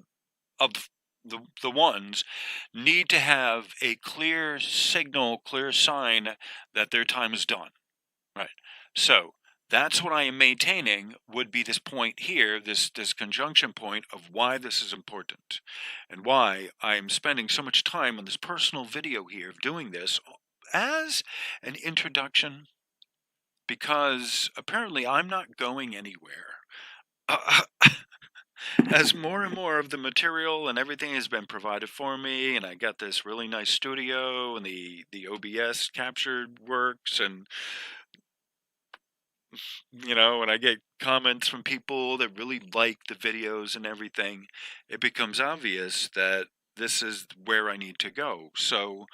ones, need to have a clear signal, clear sign that their time is done. Right. So that's what I am maintaining would be this point here, this conjunction point of why this is important, and why I am spending so much time on this personal video here of doing this as an introduction, because apparently I'm not going anywhere. As more and more of the material and everything has been provided for me, and I got this really nice studio, and the OBS captured works, and and I get comments from people that really like the videos and everything, it becomes obvious that this is where I need to go. So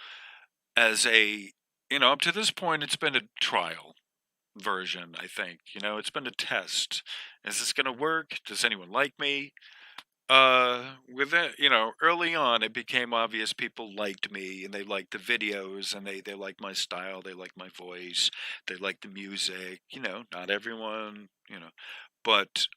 as up to this point, it's been a trial version, I think. It's been a test. Is this going to work? Does anyone like me? With that, early on, it became obvious people liked me, and they liked the videos, and they liked my style, they liked my voice, they liked the music. Not everyone, but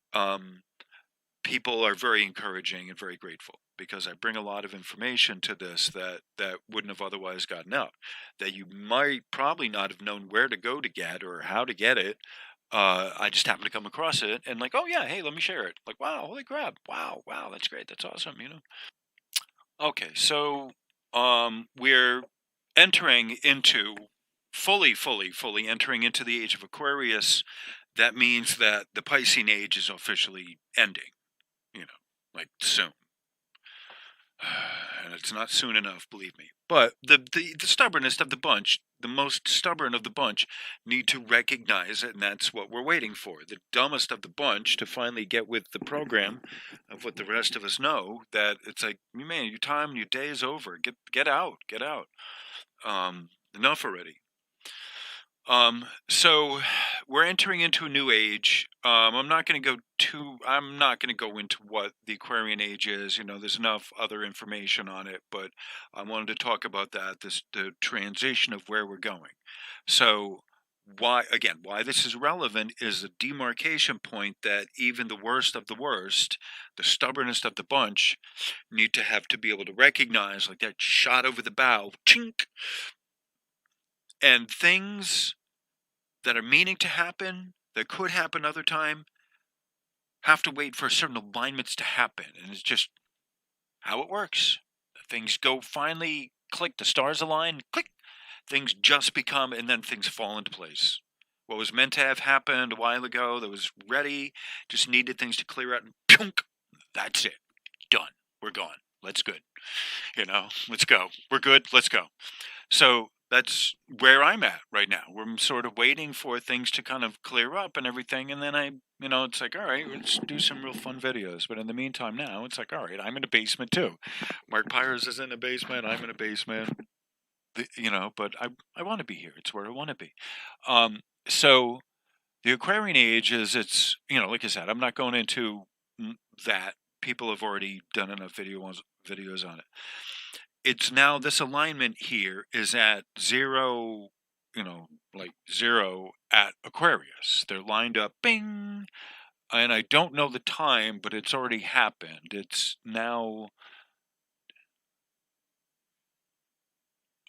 people are very encouraging and very grateful, because I bring a lot of information to this that wouldn't have otherwise gotten out, that you might probably not have known where to go to get or how to get it. I just happened to come across it, and like, oh yeah, hey, let me share it. Like, wow, holy crap, wow, that's great, that's awesome. Okay, so we're entering into fully entering into the age of Aquarius. That means that the Piscean age is officially ending. Like soon. And it's not soon enough, believe me. But the stubbornest of the bunch, the most stubborn of the bunch, need to recognize it, and that's what we're waiting for. The dumbest of the bunch to finally get with the program of what the rest of us know, that it's like, man, your time, your day is over. Get out. Enough already. So we're entering into a new age. I'm not going to go into what the Aquarian age is. There's enough other information on it, but I wanted to talk about that, the transition of where we're going. So why this is relevant is the demarcation point that even the worst of the worst, the stubbornest of the bunch, need to be able to recognize, like that shot over the bow, chink, and things that are meaning to happen, that could happen other time, have to wait for certain alignments to happen. And it's just how it works. Things go finally click, the stars align, click, things just become, and then things fall into place. What was meant to have happened a while ago, that was ready, just needed things to clear out, and punk, that's it. Done. We're gone. Let's good. Let's go. We're good. Let's go. So that's where I'm at right now. We're sort of waiting for things to kind of clear up and everything. And then it's like, all right, let's do some real fun videos. But in the meantime, now it's like, all right, I'm in a basement too. Mark Pyres is in a basement. I'm in a basement. But I want to be here. It's where I want to be. So the Aquarian age is, it's, like I said, I'm not going into that. People have already done enough videos on it. it's now this alignment here is at zero, like zero at Aquarius. They're lined up, bing, and I don't know the time, but it's already happened. It's now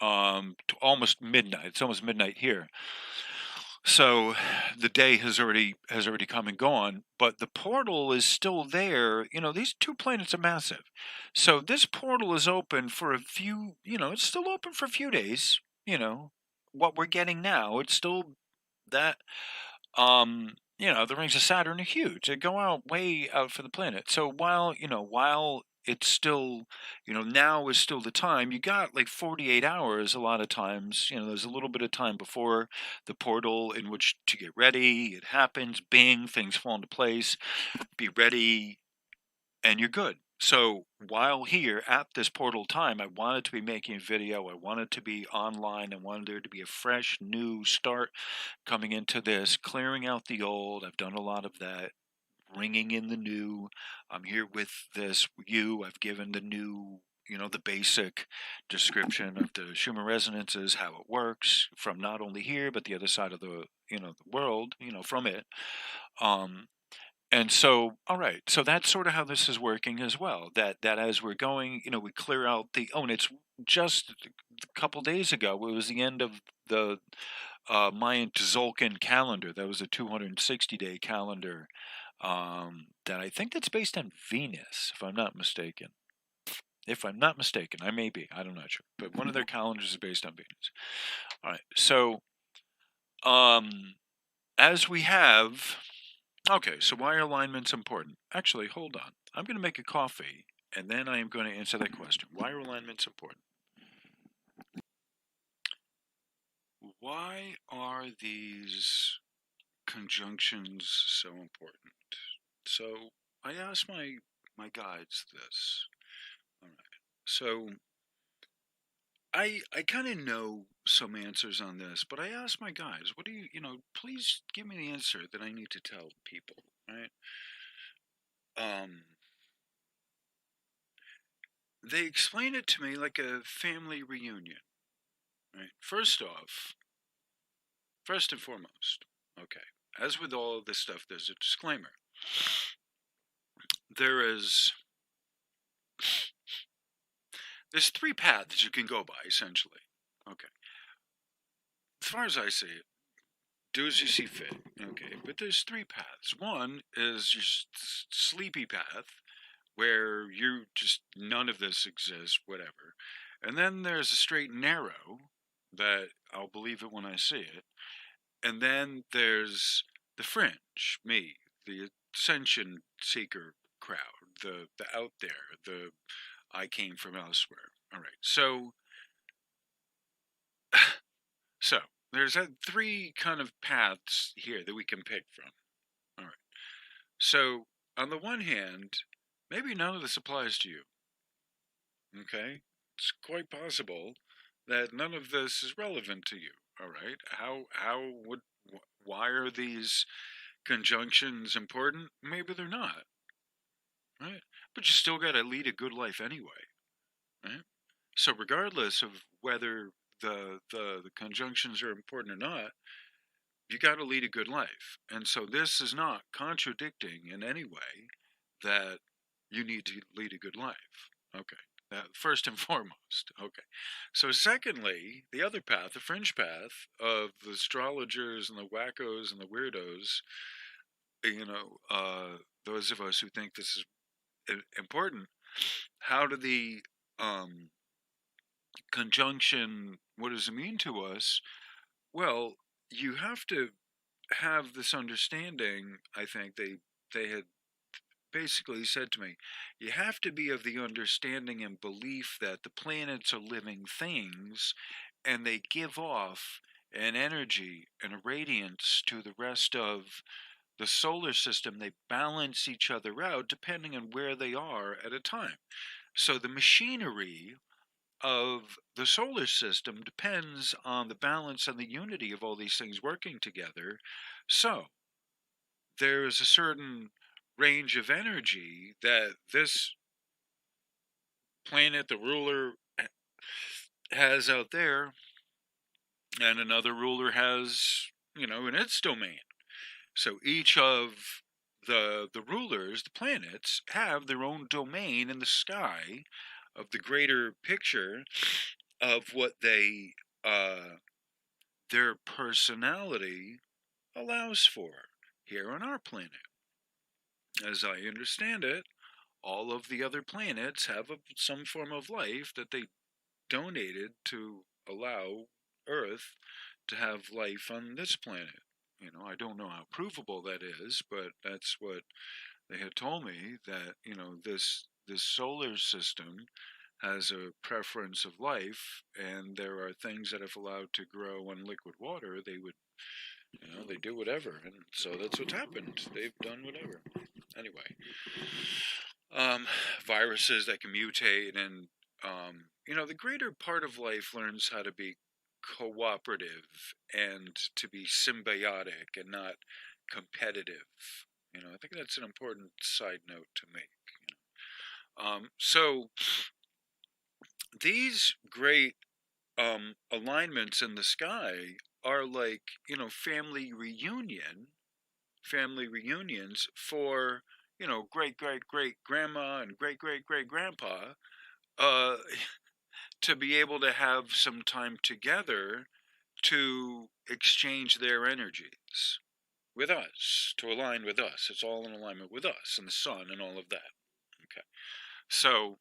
almost midnight. It's almost midnight here. So the day has already come and gone, but the portal is still there. These two planets are massive. So this portal is open for a few, it's still open for a few days. What we're getting now, it's still that the rings of Saturn are huge. They go out way out for the planet. So while it's still, now is still the time, you got like 48 hours a lot of times. There's a little bit of time before the portal in which to get ready. It happens, bing, things fall into place, be ready, and you're good. So while here at this portal time, I wanted to be making a video. I wanted to be online. I wanted there to be a fresh new start coming into this, clearing out the old. I've done a lot of that, bringing in the new. I'm here with this you. I've given the new, the basic description of the Schumann resonances, how it works from not only here but the other side of the the world, from it. And so, all right, so that's sort of how this is working as well. That as we're going, we clear out the. Oh, and it's just a couple days ago. It was the end of the Mayan Tzolk'in calendar. That was a 260-day calendar. That I think that's based on Venus, if I'm not mistaken. If I'm not mistaken, I may be. I'm not sure, but one of their calendars is based on Venus. All right, so as we have. Okay, so why are alignments important? Actually, hold on. I'm going to make a coffee, and then I am going to answer that question. Why are alignments important? Why are these conjunctions so important? So I asked my guides this. All right. So I kind of know some answers on this, but I asked my guides, what do please give me the answer that I need to tell people, right? They explain it to me like a family reunion, right? First and foremost, okay, as with all of this stuff, there's a disclaimer. There's three paths you can go by, essentially. Okay. As far as I see it, do as you see fit. Okay. But there's three paths. One is your sleepy path, where you just, none of this exists, whatever. And then there's a straight and narrow that I'll believe it when I see it. And then there's the fringe, me, the ascension seeker crowd, the out there, the I came from elsewhere. All right. So there's three kind of paths here that we can pick from. All right. So on the one hand, maybe none of this applies to you. Okay? It's quite possible that none of this is relevant to you. All right? Why are these conjunctions important? Maybe they're not. Right? But you still got to lead a good life anyway. Right? So regardless of whether the conjunctions are important or not, you got to lead a good life. And so this is not contradicting in any way that you need to lead a good life. Okay. First and foremost. Okay. So secondly, the other path, the fringe path of the astrologers and the wackos and the weirdos, those of us who think this is important, how do the conjunction, what does it mean to us? Well, you have to have this understanding. I think they had basically said to me, you have to be of the understanding and belief that the planets are living things, and they give off an energy and a radiance to the rest of the solar system. They balance each other out depending on where they are at a time. So the machinery of the solar system depends on the balance and the unity of all these things working together. So there is a certain range of energy that this planet, the ruler, has out there, and another ruler has, in its domain. So each of the rulers, the planets, have their own domain in the sky of the greater picture of what their personality allows for here on our planet. As I understand it, all of the other planets have some form of life that they donated to allow Earth to have life on this planet. I don't know how provable that is, but that's what they had told me, that, this solar system has a preference of life, and there are things that if allowed to grow on liquid water, they would, they do whatever. And so that's what's happened. They've done whatever. Anyway, viruses that can mutate, and the greater part of life learns how to be cooperative and to be symbiotic and not competitive. I think that's an important side note to make. So these great alignments in the sky are like, family reunions for, great grandma and great grandpa, uh, to be able to have some time together to exchange their energies with us, to align with us. It's all in alignment with us and the sun and all of that. Okay. So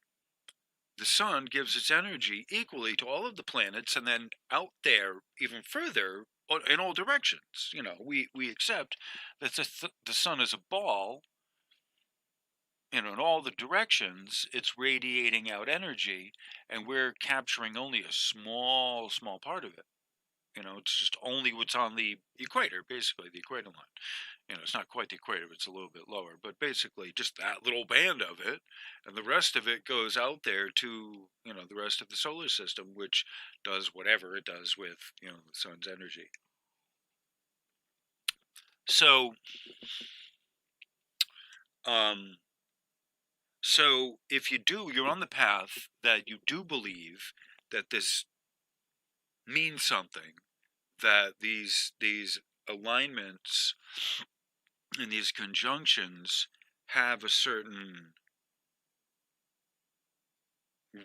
the sun gives its energy equally to all of the planets, and then out there even further in all directions. We accept that the sun is a ball, in all the directions. It's radiating out energy, and we're capturing only a small part of it. It's just only what's on the equator, basically the equator line. It's not quite the equator, it's a little bit lower, but basically just that little band of it, and the rest of it goes out there to, the rest of the solar system, which does whatever it does with, the sun's energy. So, so if you're on the path that you do believe that this means something, that these alignments and these conjunctions have a certain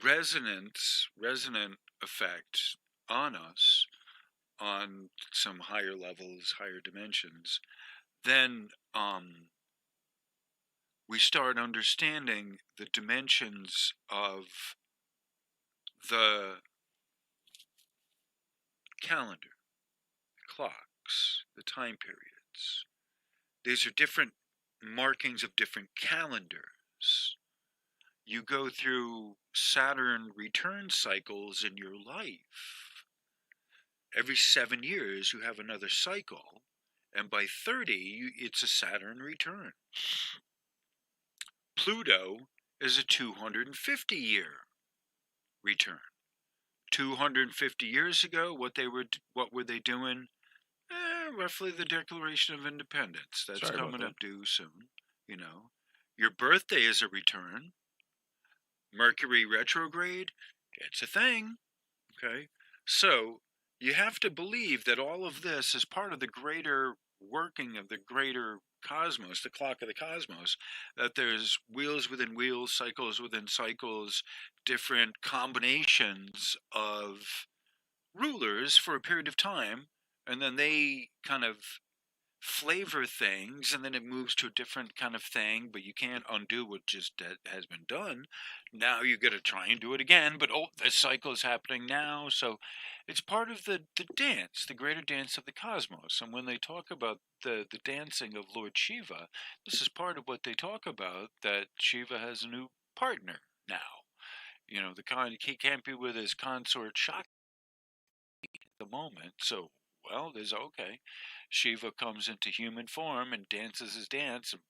resonant effect on us, on some higher levels, higher dimensions, then we start understanding the dimensions of the calendar, the clocks, the time periods. These are different markings of different calendars. You go through Saturn return cycles in your life. Every 7 years you have another cycle, and by 30 it's a Saturn return. Pluto is a 250-year return. 250 years ago, what were they doing? Roughly the Declaration of Independence. That's coming up due soon. Your birthday is a return. Mercury retrograde, it's a thing. Okay, so you have to believe that all of this is part of the greater working of the greater cosmos, the clock of the cosmos, that there's wheels within wheels, cycles within cycles, different combinations of rulers for a period of time, and then they kind of flavor things, and then it moves to a different kind of thing, but you can't undo what just has been done. Now you got to try and do it again, but this cycle is happening now. So it's part of the dance, the greater dance of the cosmos. And when they talk about the dancing of Lord Shiva, this is part of what they talk about, that Shiva has a new partner now. He can't be with his consort Shakti at the moment, so there's okay. Shiva comes into human form and dances his dance, and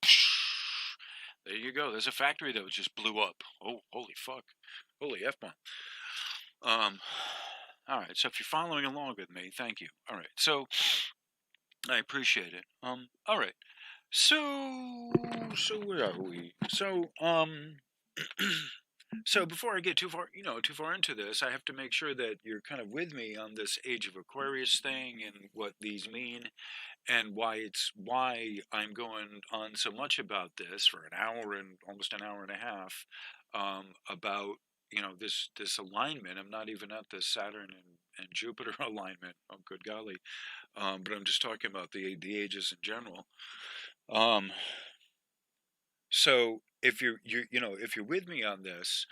there you go. There's a factory that just blew up. Oh, holy fuck. Holy F-bomb. All right, so if you're following along with me, thank you. All right, so I appreciate it. All right. So where are we? So, So before I get too far into this, I have to make sure that you're kind of with me on this Age of Aquarius thing and what these mean, and why I'm going on so much about this for an hour and almost an hour and a half, about this alignment. I'm not even at the Saturn and Jupiter alignment. Oh, good golly! But I'm just talking about the ages in general. Um, so if you're with me on this,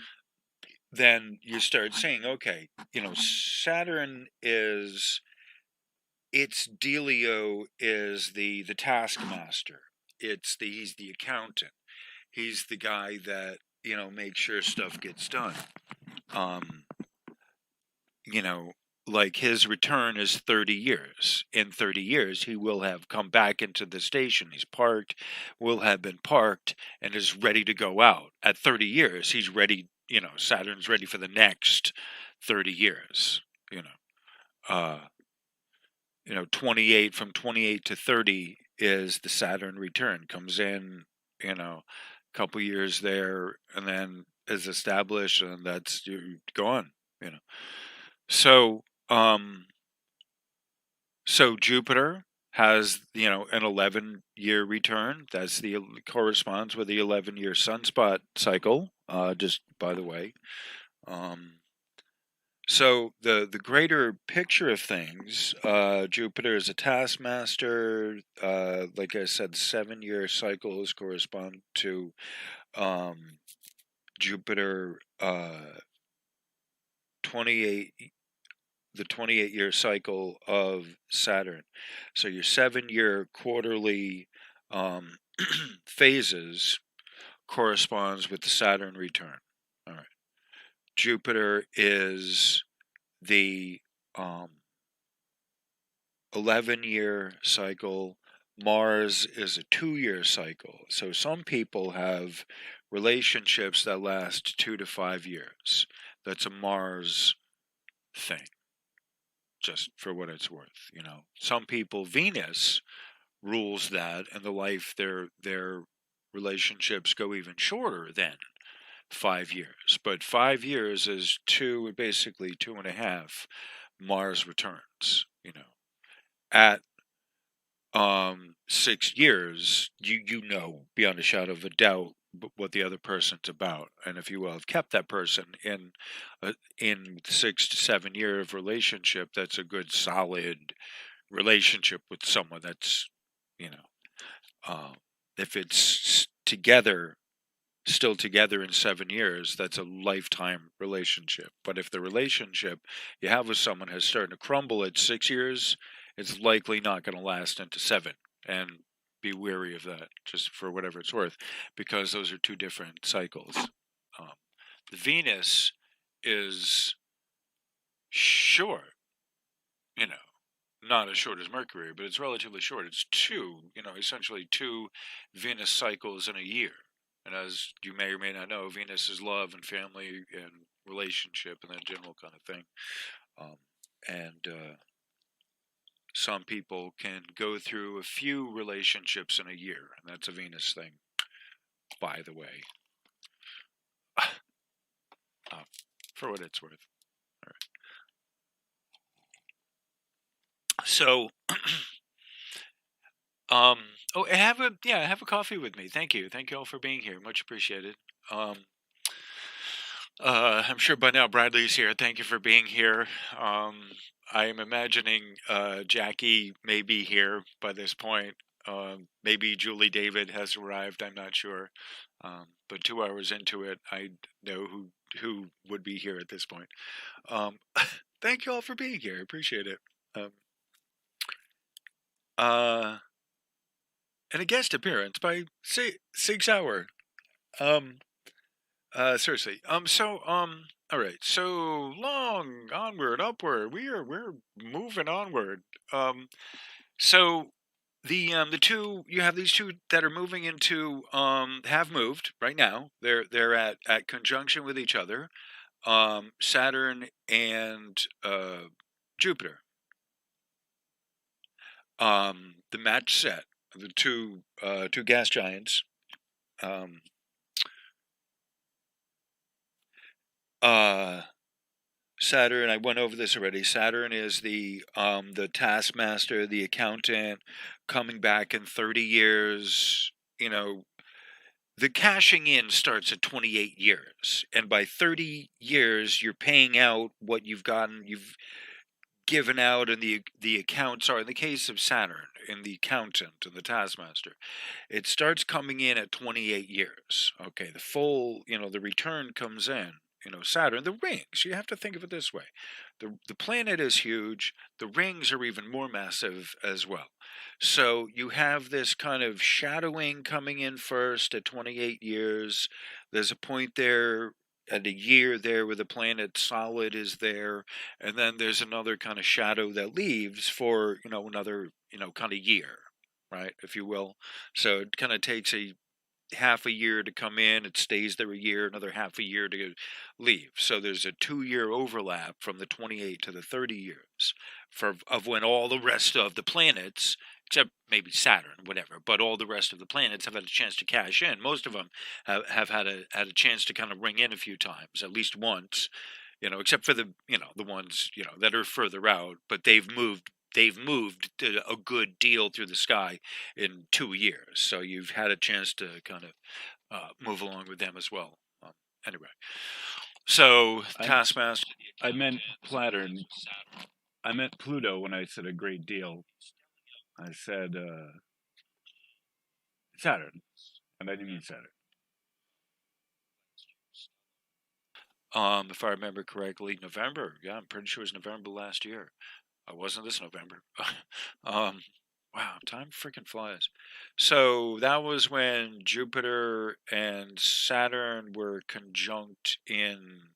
then you start saying, okay, Saturn is its dealio is the taskmaster. He's the accountant. He's the guy that makes sure stuff gets done. Um, you know, like his return is 30 years. In 30 years, he will have come back into the station. He's parked, will have been parked, and is ready to go out. At 30 years, he's ready. Saturn's ready for the next 30 years. You know, uh, 28 from 28 to 30 is the Saturn return. Comes in, a couple years there, and then is established, and that's you're gone. So, so Jupiter has, an 11-year return. That's corresponds with the 11-year sunspot cycle. Just by the way, so the greater picture of things, Jupiter is a taskmaster. Like I said, 7-year cycles correspond to Jupiter. 28 the 28-year cycle of Saturn. So your 7-year quarterly phases corresponds with the Saturn return. All right. Jupiter is the 11-year cycle. Mars is a 2-year cycle. So some people have relationships that last 2 to 5 years. That's a Mars thing. Just for what it's worth, some people, Venus rules that, and their relationships go even shorter than 5 years. But 5 years is basically 2.5 Mars returns. At 6 years, you know beyond a shadow of a doubt what the other person's about, and if you will have kept that person in 6 to 7 year of relationship, that's a good solid relationship with someone. That's if it's still together in 7 years, that's a lifetime relationship. But if the relationship you have with someone has started to crumble at 6 years, it's likely not going to last into 7. And be wary of that, just for whatever it's worth, because those are two different cycles. The Venus is short, not as short as Mercury, but it's relatively short. It's essentially 2 Venus cycles in a year. And as you may or may not know, Venus is love and family and relationship and that general kind of thing. And some people can go through a few relationships in a year, and that's a Venus thing, by the way. For what it's worth. All right. So, have a coffee with me. Thank you all for being here. Much appreciated. I'm sure by now Bradley's here. Thank you for being here. I am imagining Jackie may be here by this point. Maybe Julie David has arrived. I'm not sure. But 2 hours into it, I know who would be here at this point. Thank you all for being here. Appreciate it. And a guest appearance by Sig Sauer. Seriously. All right. So long, onward, upward. We're moving onward. So the two, you have these two that are moving into have moved right now. They're at conjunction with each other. Saturn and Jupiter. The match set, the two gas giants. Saturn, I went over this already. Saturn is the taskmaster, the accountant, coming back in 30 years. You know, the cashing in starts at 28 years, and by 30 years, you're paying out what you've given out, and the accounts are, in the case of Saturn, in the accountant and the taskmaster, it starts coming in at 28 years. Okay, the full, the return comes in. Saturn, the rings, you have to think of it this way. The planet is huge, the rings are even more massive as well. So you have this kind of shadowing coming in first at 28 years. There's a point there at a year there where the planet solid is there, and then there's another kind of shadow that leaves for another kind of year, right, if you will. So it kind of takes a half a year to come in, it stays there a year, another half a year to leave. So there's a 2-year overlap from the 28 to the 30 years of when all the rest of the planets, except maybe Saturn, whatever, but all the rest of the planets have had a chance to cash in. Most of them have had a chance to kind of ring in a few times, at least once, except for the the ones that are further out, but they've moved a good deal through the sky in 2 years. So you've had a chance to kind of move along with them as well. Anyway, so Taskmaster. I meant Saturn. I meant Pluto when I said a great deal. I said Saturn, and I didn't mean Saturn. If I remember correctly, November. Yeah, I'm pretty sure it was November last year. Wasn't this November? Wow, time freaking flies. So that was when Jupiter and Saturn were conjunct in.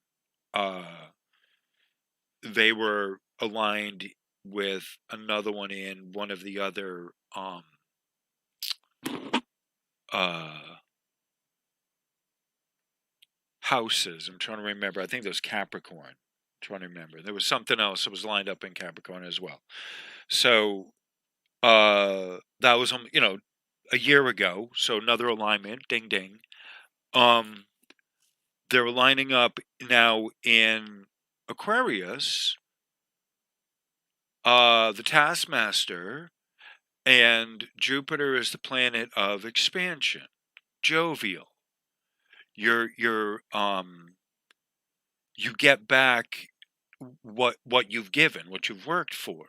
They were aligned with another one in one of the other houses. I'm trying to remember. I think that was Capricorn. I'm trying to remember. There was something else that was lined up in Capricorn as well. So that was a year ago. So another alignment. Ding ding. They're lining up now in Aquarius, the taskmaster, and Jupiter is the planet of expansion, jovial. You get back what you've given, what you've worked for.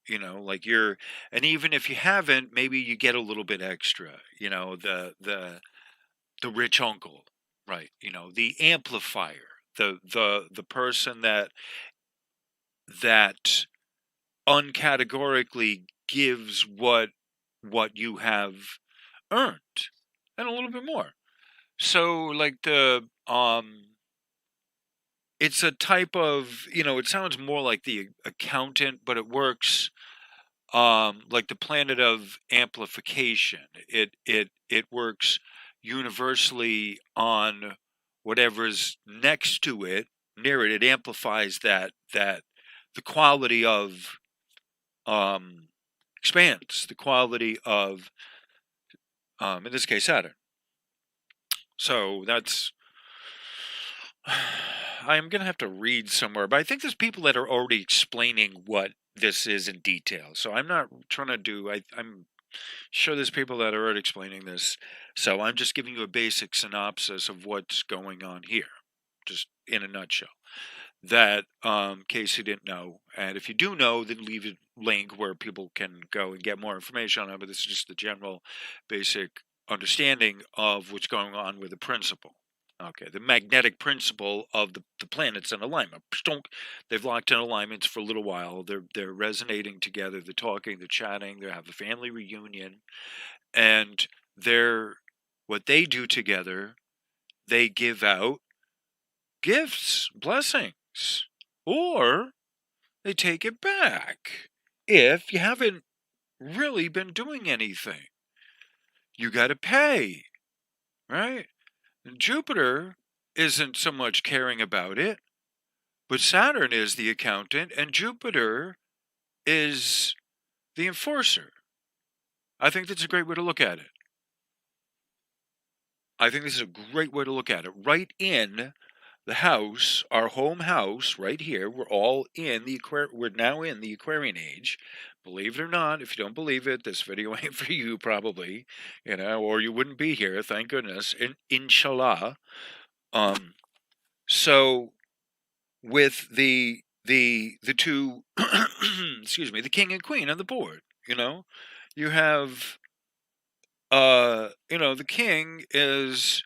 Like and even if you haven't, maybe you get a little bit extra. The rich uncle, right? The amplifier, the person that uncategorically gives what you have earned and a little bit more. So like it's a type of, it sounds more like the accountant, but it works like the planet of amplification. It works universally on whatever's next to it, near it. It amplifies that the quality of expands the quality of in this case Saturn. So that's I'm gonna have to read somewhere, but I think there's people that are already explaining what this is in detail. So I'm not trying to do. I'm sure there's people that are already explaining this. So I'm just giving you a basic synopsis of what's going on here, just in a nutshell. That in case you didn't know, and if you do know, then leave a link where people can go and get more information on it. But this is just the general, basic understanding of what's going on with the principle. Okay, the magnetic principle of the planets in alignment. They've locked in alignments for a little while. They're resonating together. They're talking. They're chatting. They have a family reunion, and what they do together. They give out gifts, blessings, or they take it back. If you haven't really been doing anything, you got to pay, right? And Jupiter isn't so much caring about it, but Saturn is the accountant and Jupiter is the enforcer. I think that's a great way to look at it. I think this is a great way to look at it. Right in the house, our home house, right here. We're all in the We're now in the Aquarian age. Believe it or not, if you don't believe it, this video ain't for you, probably, or you wouldn't be here. Thank goodness. Inshallah. So with the two, excuse me, the king and queen on the board, you have, the king is,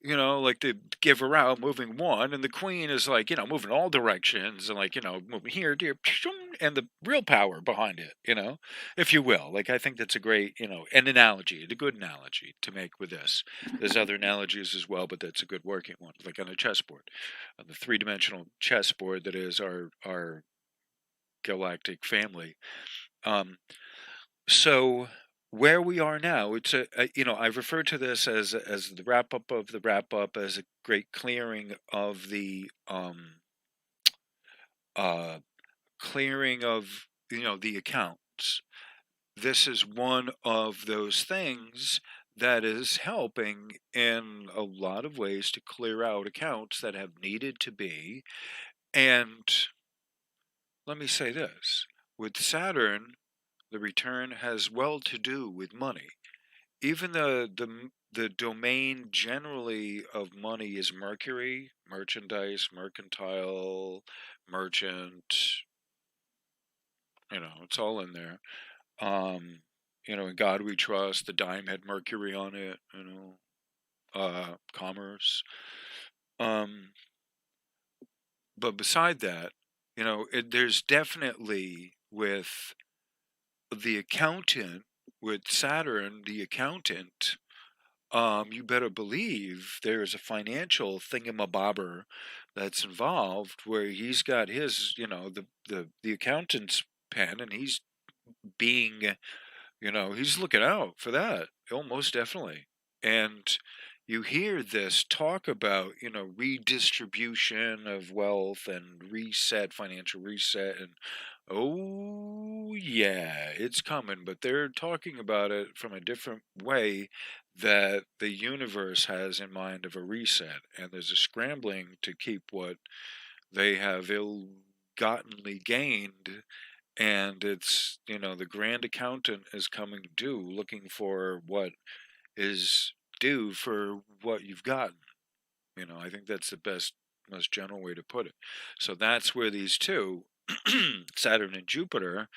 like the giver out, moving one, and the queen is like, moving all directions and like, moving here, dear, and the real power behind it, if you will. Like, I think that's a great, an analogy, a good analogy to make with this. There's other analogies as well, but that's a good working one, like on a chessboard, on the three-dimensional chessboard that is our galactic family. So where we are now, it's I've referred to this as the wrap up of the wrap up, as a great clearing of the clearing of the accounts. This is one of those things that is helping in a lot of ways to clear out accounts that have needed to be. And let me say this, with Saturn, the return has well to do with money. Even the domain generally of money is Mercury, merchandise, mercantile, merchant. It's all in there. In God we trust. The dime had Mercury on it. Commerce. But beside that, there's definitely with the accountant, with Saturn, the accountant, you better believe there's a financial thingamabobber that's involved, where he's got his, the accountant's pen, and he's being, he's looking out for that. Almost definitely. And you hear this talk about, redistribution of wealth and reset, financial reset, and oh yeah, it's coming, but they're talking about it from a different way that the universe has in mind of a reset, and there's a scrambling to keep what they have ill-gottenly gained, and it's, the grand accountant is coming due, looking for what is due for what you've gotten. I think that's the best, most general way to put it. So that's where these two, Saturn and Jupiter,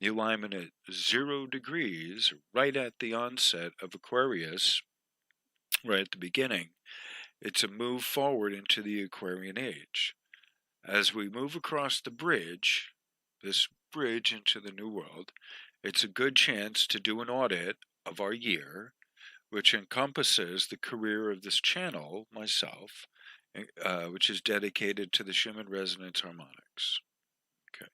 the alignment at 0 degrees, right at the onset of Aquarius, right at the beginning. It's a move forward into the Aquarian age. As we move across the bridge, this bridge into the new world, it's a good chance to do an audit of our year, which encompasses the career of this channel, myself, which is dedicated to the Schumann resonance harmonics. Okay.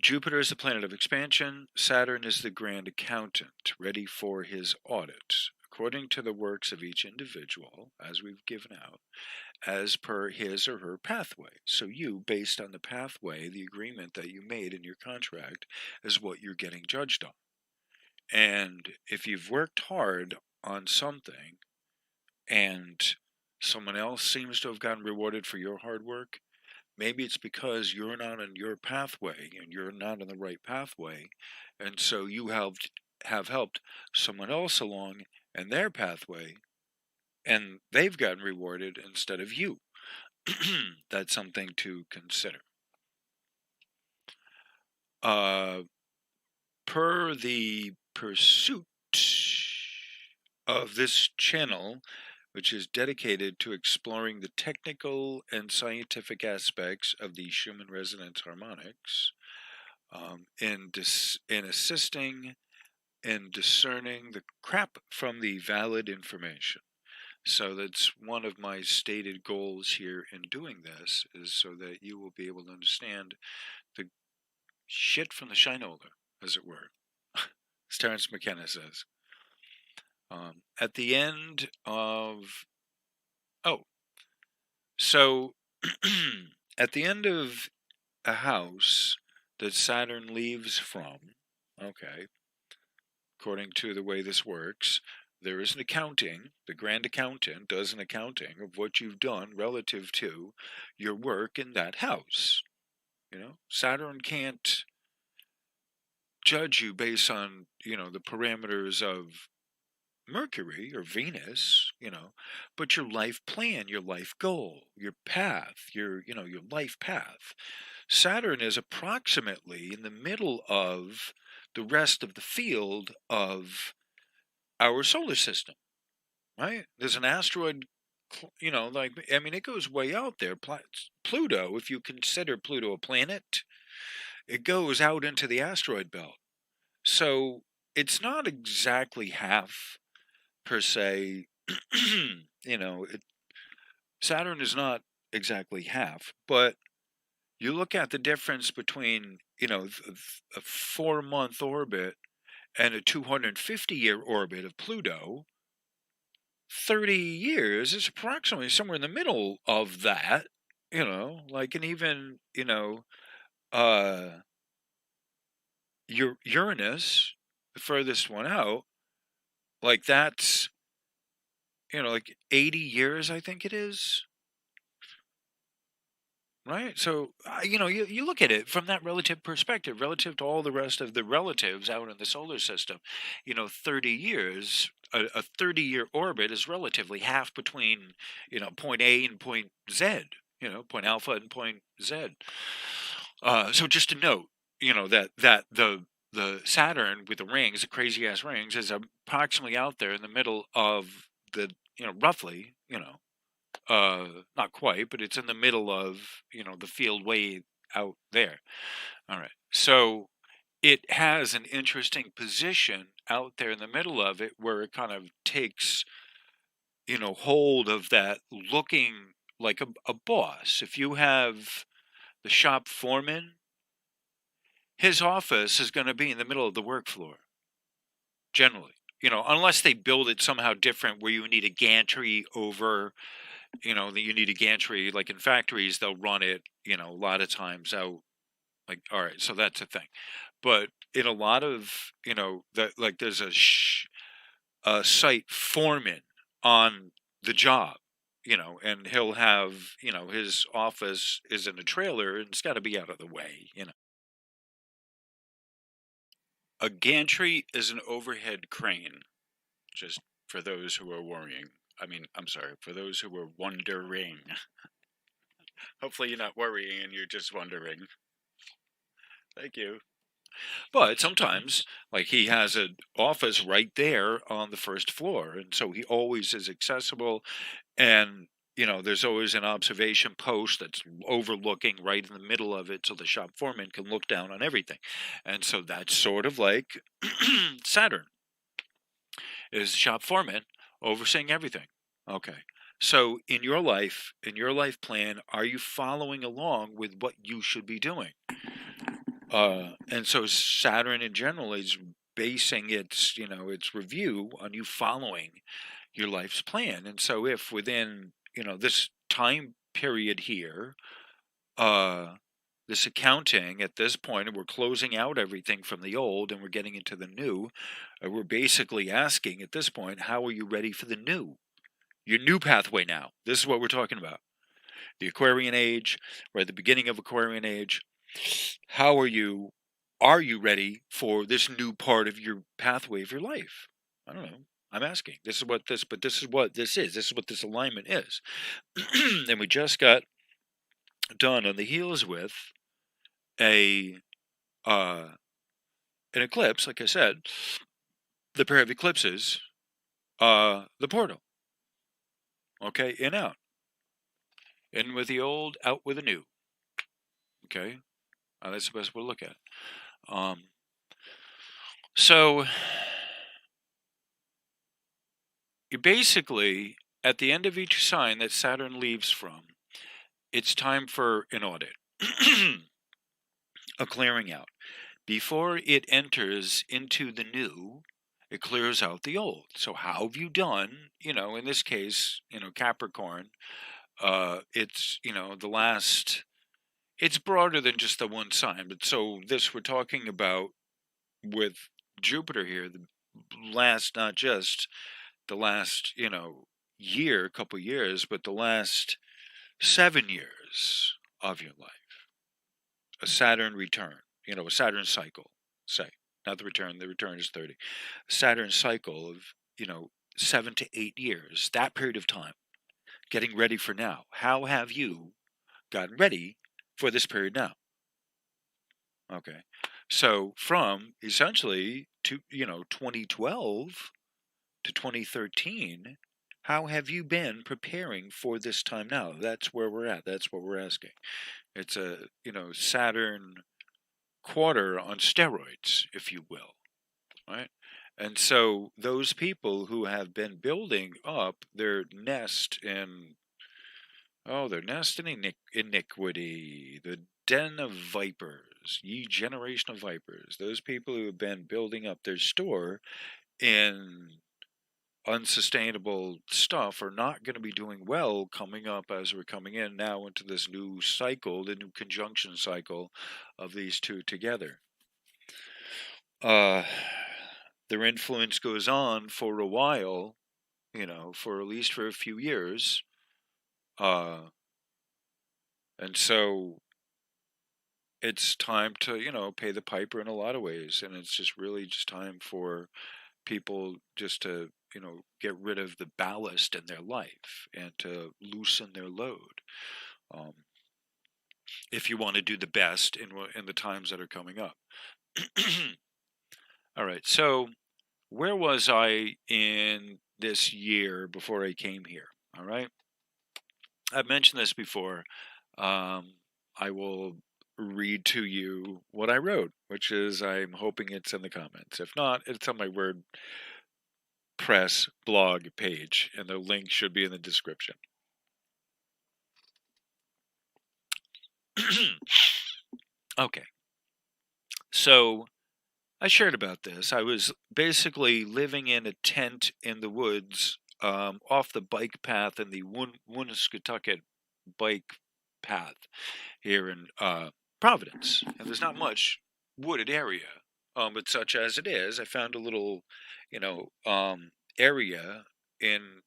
Jupiter is the planet of expansion. Saturn is the grand accountant, ready for his audit, according to the works of each individual, as we've given out, as per his or her pathway. So you, based on the pathway, the agreement that you made in your contract, is what you're getting judged on. And if you've worked hard on something and someone else seems to have gotten rewarded for your hard work, maybe it's because you're not on your pathway and you're not on the right pathway, and so you have helped someone else along in their pathway, and they've gotten rewarded instead of you. That's something to consider. Per the pursuit of this channel, which is dedicated to exploring the technical and scientific aspects of the Schumann resonance harmonics, in assisting in discerning the crap from the valid information. So that's one of my stated goals here in doing this, is so that you will be able to understand the shit from the shinola, as it were, as Terence McKenna says. At the end of so at the end of a house that Saturn leaves from, okay, according to the way this works, there is an accounting. The grand accountant does an accounting of what you've done relative to your work in that house. Saturn can't judge you based on, the parameters of Mercury or Venus, but your life plan, your life goal, your path, your life path. Saturn is approximately in the middle of the rest of the field of our solar system, right? There's an asteroid, it goes way out there. Pluto, if you consider Pluto a planet, it goes out into the asteroid belt. So it's not exactly half per se. Saturn is not exactly half, but you look at the difference between, a 4-month orbit and a 250-year orbit of Pluto. 30 years is approximately somewhere in the middle of that, and even, your Uranus, the furthest one out, like that's, like 80 years, I think it is. Right. So, you look at it from that relative perspective, relative to all the rest of the relatives out in the solar system. 30 years, a 30-year orbit is relatively half between, point A and point Z, point alpha and point Z. So just to note, that the Saturn with the rings, the crazy ass rings, is approximately out there in the middle of the, roughly, not quite, but it's in the middle of, the field way out there. All right. So it has an interesting position out there in the middle of it where it kind of takes, hold of that, looking like a boss. If you have the shop foreman, his office is going to be in the middle of the work floor, generally. Unless they build it somehow different where you need a gantry over, that you need a gantry, like in factories, they'll run it, a lot of times out. Like, all right, so that's a thing. But in a lot of, that, like there's a site foreman on the job, and he'll have, his office is in a trailer and it's got to be out of the way. A gantry is an overhead crane, just for those who are worrying. I'm sorry, for those who are wondering. Hopefully you're not worrying and you're just wondering. Thank you. But sometimes, like, he has an office right there on the first floor, and so he always is accessible. And there's always an observation post that's overlooking right in the middle of it, so the shop foreman can look down on everything. And so that's sort of like Saturn is shop foreman overseeing everything. Okay. So in your life plan, are you following along with what you should be doing? And so Saturn in general is basing its review on you following your life's plan. And so if within, this time period here, this accounting at this point, and we're closing out everything from the old and we're getting into the new, we're basically asking at this point, how are you ready for the new? Your new pathway now. This is what we're talking about. The Aquarian age, we're at the beginning of Aquarian age. How are you ready for this new part of your pathway of your life? I don't know. I'm asking. This is what this is. This is what this alignment is. And we just got done on the heels with an eclipse, like I said, the pair of eclipses, the portal. Okay, in, out. In with the old, out with the new. Okay, that's the best way to look at it. So you basically, at the end of each sign that Saturn leaves from, it's time for an audit, a clearing out. Before it enters into the new, it clears out the old. So how have you done, in this case, Capricorn, it's, the last, it's broader than just the one sign. But so this we're talking about with Jupiter here, the last, not just the last, year, couple years, but the last 7 years of your life. A Saturn return, a Saturn cycle, say. Not the return is 30. A Saturn cycle of, 7 to 8 years, that period of time, getting ready for now. How have you gotten ready for this period now? Okay. So from essentially to 2012 to 2013, how have you been preparing for this time now? That's where we're at. That's what we're asking. It's a Saturn quarter on steroids, if you will, right? And so those people who have been building up their nest in iniquity, the den of vipers, ye generation of vipers, those people who have been building up their store in unsustainable stuff are not going to be doing well coming up as we're coming in now into this new cycle, the new conjunction cycle of these two together. Their influence goes on for a while, for at least for a few years. And so it's time to, pay the piper in a lot of ways. And it's just really just time for people just to, get rid of the ballast in their life and to loosen their load. If you want to do the best in the times that are coming up. All right. So where was I in this year before I came here? All right. I've mentioned this before. I will read to you what I wrote, which is I'm hoping it's in the comments. If not, it's on my WordPress blog page, and the link should be in the description. Okay. So I shared about this. I was basically living in a tent in the woods off the bike path in the Woonasquatucket bike path here in Providence. And there's not much wooded area, but such as it is, I found a little, area in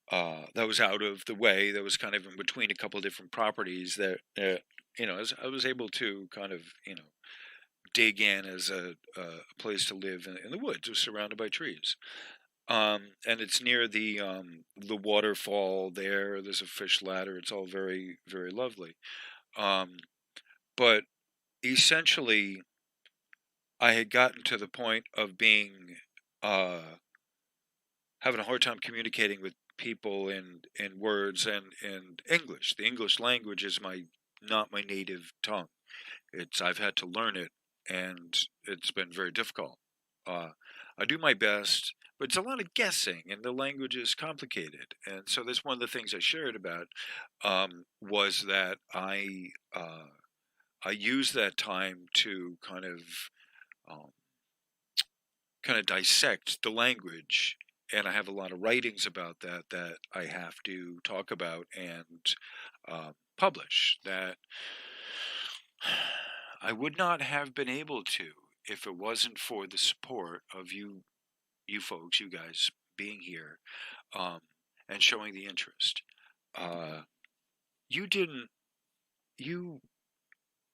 that was out of the way, that was kind of in between a couple of different properties that, I was able to kind of, dig in as a place to live in the woods. It was surrounded by trees. And it's near the waterfall there. There's a fish ladder. It's all very, very lovely. But essentially, I had gotten to the point of being having a hard time communicating with people in words and in English. The English language is not my native tongue. I've had to learn it, and it's been very difficult. I do my best, but it's a lot of guessing, and the language is complicated. And so that's one of the things I shared about was that I use that time to kind of dissect the language, and I have a lot of writings about that I have to talk about and publish that I would not have been able to if it wasn't for the support of you folks, you guys being here, and showing the interest.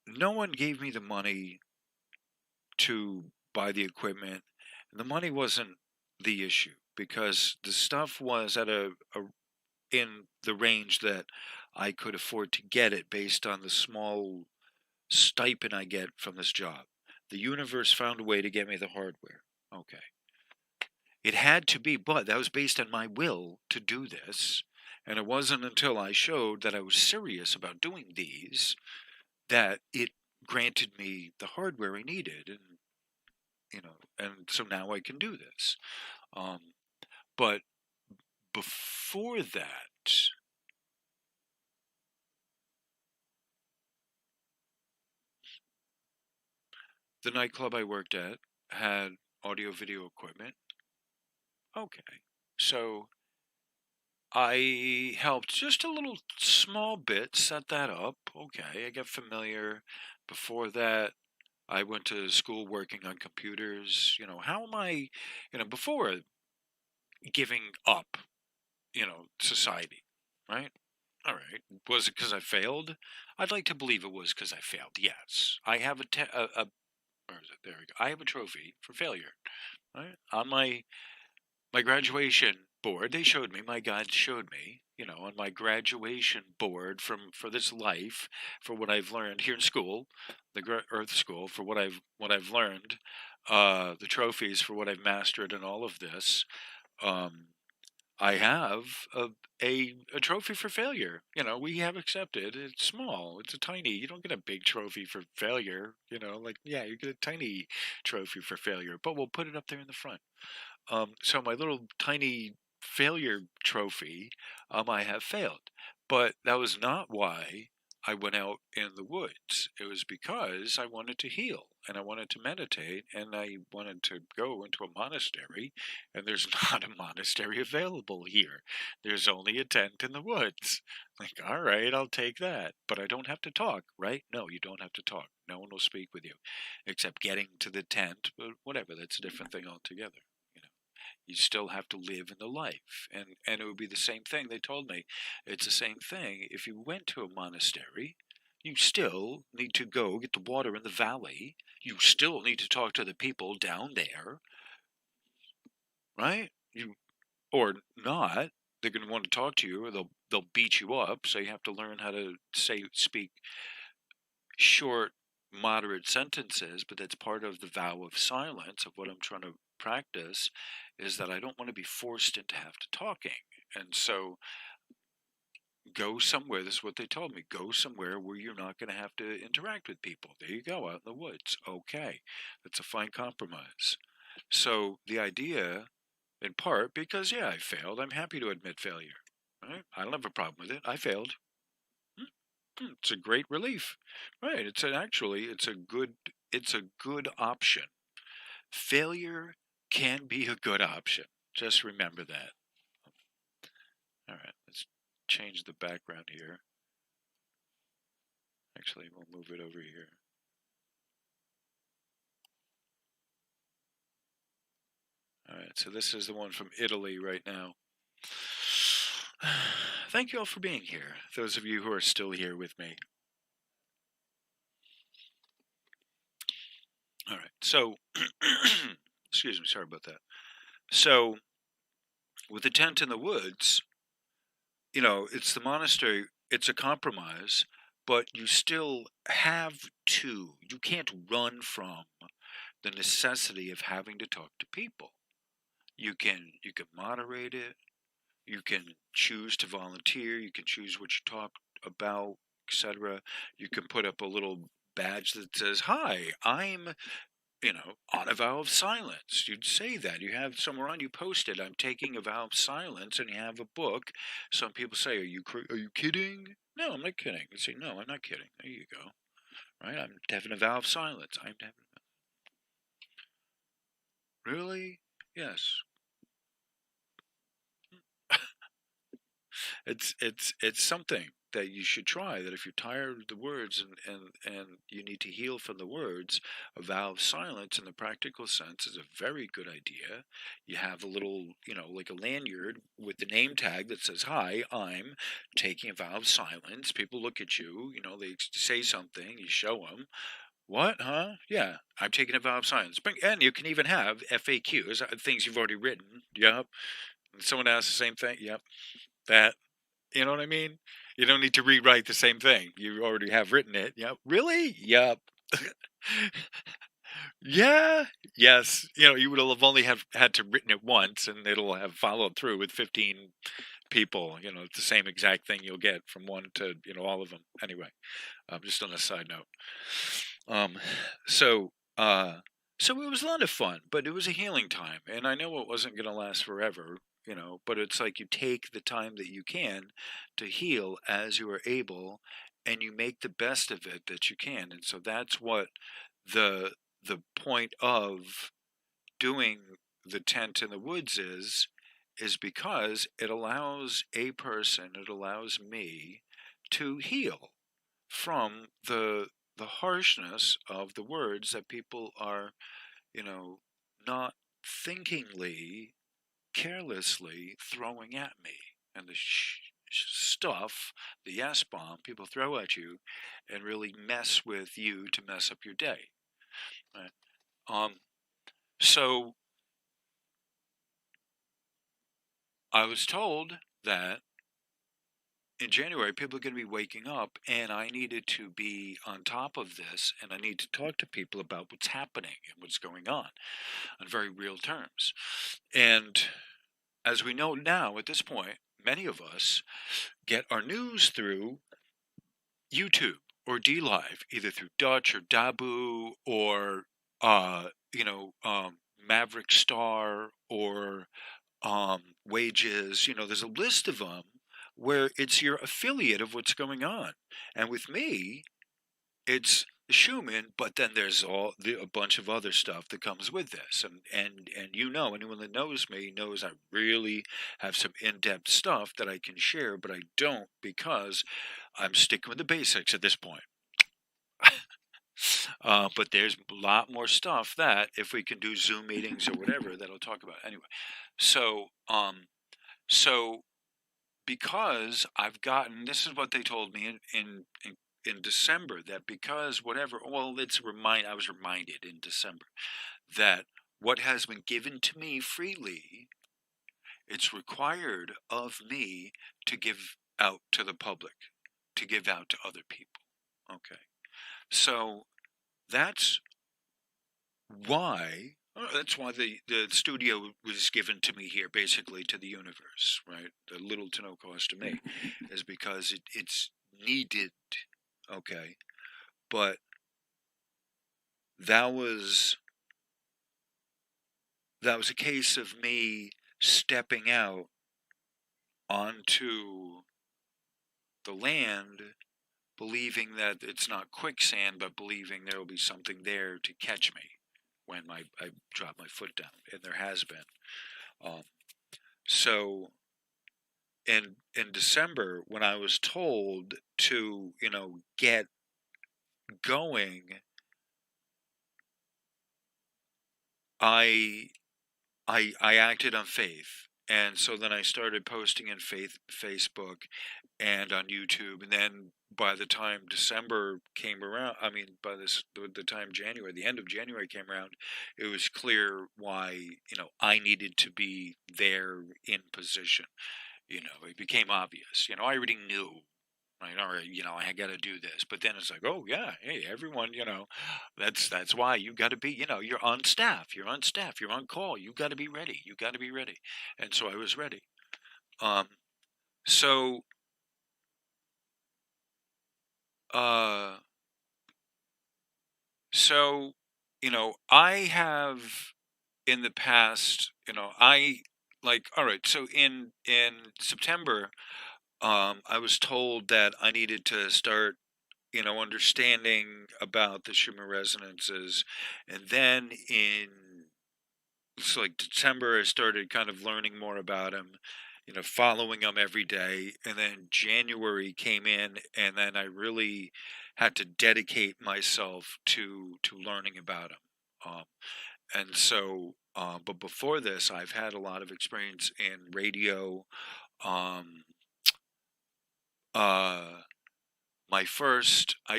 No one gave me the money to buy the equipment. The money wasn't the issue because the stuff was at in the range that I could afford to get it based on the small stipend I get from this job. The universe found a way to get me the hardware. Okay. It had to be, but that was based on my will to do this. And it wasn't until I showed that I was serious about doing these that it granted me the hardware I needed. And so now I can do this. But before that, the nightclub I worked at had audio-video equipment. Okay. So I helped just a little small bit set that up. Okay. I got familiar. Before that, I went to school working on computers. How am I, before giving up, society, right? All right. Was it because I failed? I'd like to believe it was because I failed. Yes, I have where is it? There we go. I have a trophy for failure. Right on my graduation board. They showed me. My guides showed me. On my graduation board for this life, for what I've learned here in school, the Earth School, for what I've learned, the trophies for what I've mastered and all of this. Um, I have a trophy for failure. We have accepted. It's small. It's a tiny. You don't get a big trophy for failure. Like, yeah, you get a tiny trophy for failure, but we'll put it up there in the front. So my little tiny failure trophy, I have failed, but that was not why I went out in the woods. It was because I wanted to heal and I wanted to meditate and I wanted to go into a monastery, and there's not a monastery available here. There's only a tent in the woods. Like, all right, I'll take that, but I don't have to talk, right? No, you don't have to talk. No one will speak with you except getting to the tent, but whatever, that's a different thing altogether. You know you still have to live in the life, and it would be the same thing. They told me it's the same thing. If you went to a monastery, you still need to go get the water in the valley. You still need to talk to the people down there, right? You or not. They're going to want to talk to you, or they'll beat you up. So you have to learn how to speak short, moderate sentences, but that's part of the vow of silence of what I'm trying to practice, is that I don't want to be forced into have to talking. And so go somewhere, this is what they told me, go somewhere where you're not going to have to interact with people. There you go, out in the woods. Okay, that's a fine compromise. So the idea, in part, because yeah, I failed, I'm happy to admit failure. Right? I don't have a problem with it. I failed. It's a great relief, right? It's a good option. Failure can be a good option. Just remember that. All right, let's change the background here. Actually, we'll move it over here. All right, so this is the one from Italy right now. Thank you all for being here, those of you who are still here with me. All right, so, excuse me, sorry about that. So, with the tent in the woods, it's the monastery, it's a compromise, but you still you can't run from the necessity of having to talk to people. You can moderate it, you can choose to volunteer, you can choose what you talk about, etc. You can put up a little badge that says, "Hi, I'm on a vow of silence." You'd say that. You have somewhere on, you post it, "I'm taking a vow of silence," and you have a book. Some people say, are you kidding? No, I'm not kidding. You say, no, I'm not kidding. There you go. Right? I'm having a vow of silence. I'm having. Really? Yes. It's something that you should try. That if you're tired of the words and you need to heal from the words, a vow of silence in the practical sense is a very good idea. You have a little, like a lanyard with the name tag that says, "Hi, I'm taking a vow of silence." People look at you, they say something, you show them. What? Huh? Yeah, I'm taking a vow of silence. And you can even have FAQs, things you've already written. Yep. And someone asks the same thing. Yep. That. You know what I mean? You don't need to rewrite the same thing. You already have written it. Yep. Really? Yep. Yeah. Yes. You would have only have had to written it once, and it'll have followed through with 15 people. It's the same exact thing you'll get from one to all of them. Anyway, just on a side note. Um, so so it was a lot of fun, but it was a healing time, and I know it wasn't going to last forever. But it's like you take the time that you can to heal as you are able, and you make the best of it that you can. And so that's what the the point of doing the tent in the woods is because it allows it allows me to heal from the harshness of the words that people are, not thinkingly, carelessly throwing at me, and the stuff, the S bomb people throw at you, and really mess with you to mess up your day. Right? So I was told that in January, people are going to be waking up, and I needed to be on top of this, and I need to talk to people about what's happening and what's going on very real terms. And as we know now, at this point, many of us get our news through YouTube or DLive, either through Dutch or Dabu or, Maverick Star or Wages. There's a list of them where it's your affiliate of what's going on. And with me, it's Schumann, but then there's a bunch of other stuff that comes with this. And anyone that knows me knows I really have some in-depth stuff that I can share, but I don't because I'm sticking with the basics at this point. But there's a lot more stuff that if we can do Zoom meetings or whatever, that I'll talk about anyway. So because I've gotten, this is what they told me in December, that because whatever, well, I was reminded in December that what has been given to me freely, it's required of me to give out to the public, to give out to other people. Okay. So that's why the studio was given to me here, basically to the universe, right? The little to no cost to me, is because it's needed. Okay, but that was a case of me stepping out onto the land, believing that it's not quicksand, but believing there will be something there to catch me when I drop my foot down, and there has been. So in December, when I was told to, get going, I acted on faith. And so then I started posting in Facebook and on YouTube. And then by the time December came around, by the time January, the end of January came around, it was clear why, I needed to be there in position. It became obvious. I already knew. Right, all right, I got to do this. But then it's like, oh yeah, hey, everyone, that's why you got to be, you're on staff, you're on staff, you're on call, you got to be ready, you got to be ready. And so I was ready. So, uh, so, I have in the past, all right. So in September, I was told that I needed to start, understanding about the Schumann resonances. And then it's like December, I started kind of learning more about them, following them every day. And then January came in, and then I really had to dedicate myself to learning about them. And so, but before this, I've had a lot of experience in radio. Um, uh, I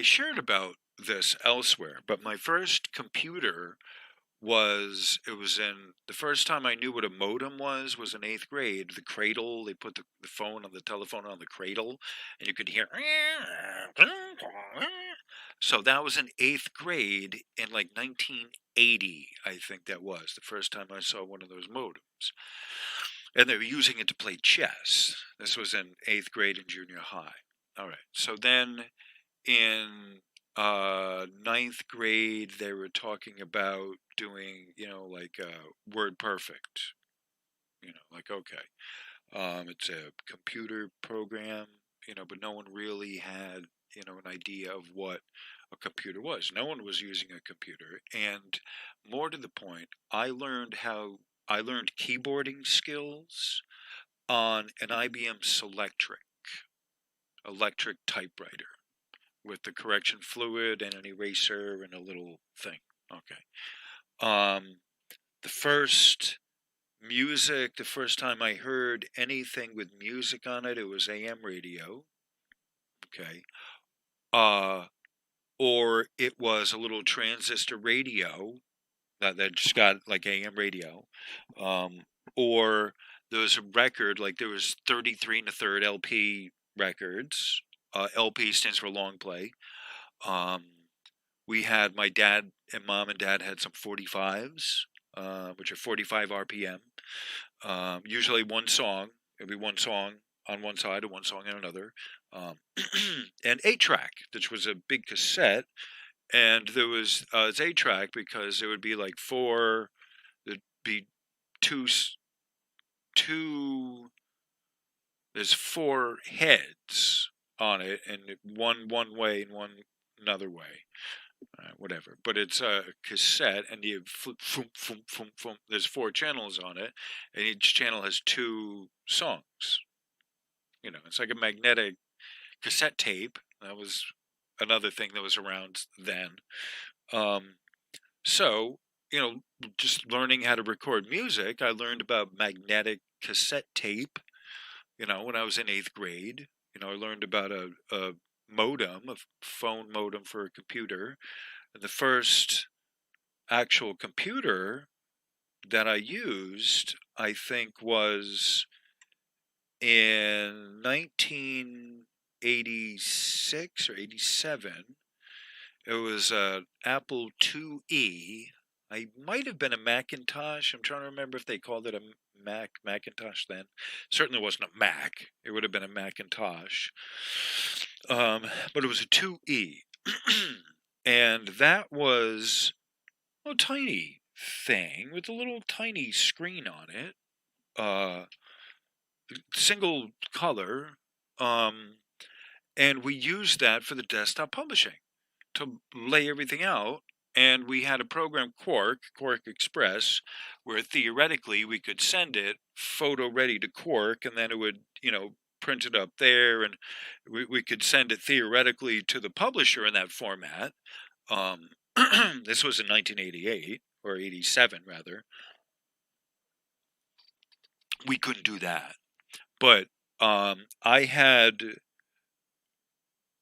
shared about this elsewhere, but my first computer it was in, the first time I knew what a modem was in eighth grade. The cradle, they put the phone on the telephone on the cradle, and you could hear. So that was in eighth grade in like 1980, I think that was the first time I saw one of those modems. And they were using it to play chess. This was in eighth grade in junior high. All right. So then in ninth grade, they were talking about doing, like word perfect. Like, okay, it's a computer program, but no one really had, an idea of what a computer was. No one was using a computer. And more to the point, I learned keyboarding skills on an IBM Selectric electric typewriter. with the correction fluid and an eraser and a little thing. Okay. The first the first time I heard anything with music on it, it was AM radio. Okay. Or it was a little transistor radio that just got like AM radio. Or there was a record, like there was 33 and a third LP records. LP stands for long play. Um, we had my dad and mom and dad had some 45s, which are 45 RPM. Usually one song. It'd be one song on one side and one song on another. Um, and 8-track, which was a big cassette. And there was it's 8-track because it would be like four. There'd be two. There's four heads on it, and one way and one another way. Whatever, but it's a cassette, and you there's 4 channels on it, and each channel has 2 songs. It's like a magnetic cassette tape. That was another thing that was around then. So, just learning how to record music, I learned about magnetic cassette tape, when I was in 8th grade. I learned about a modem, a phone modem for a computer. And the first actual computer that I used, I think, was in 1986 or 87. It was an Apple IIe. I might have been a Macintosh. I'm trying to remember if they called it a Macintosh then. Certainly wasn't a Mac. It would have been a Macintosh. But it was a 2E. And that was a tiny thing with a little tiny screen on it. Single color. And we used that for the desktop publishing to lay everything out. And we had a program, Quark Express, where theoretically we could send it photo ready to Quark, and then it would, print it up there, and we could send it theoretically to the publisher in that format. This was in 1988 or 87 rather. We couldn't do that, but I had.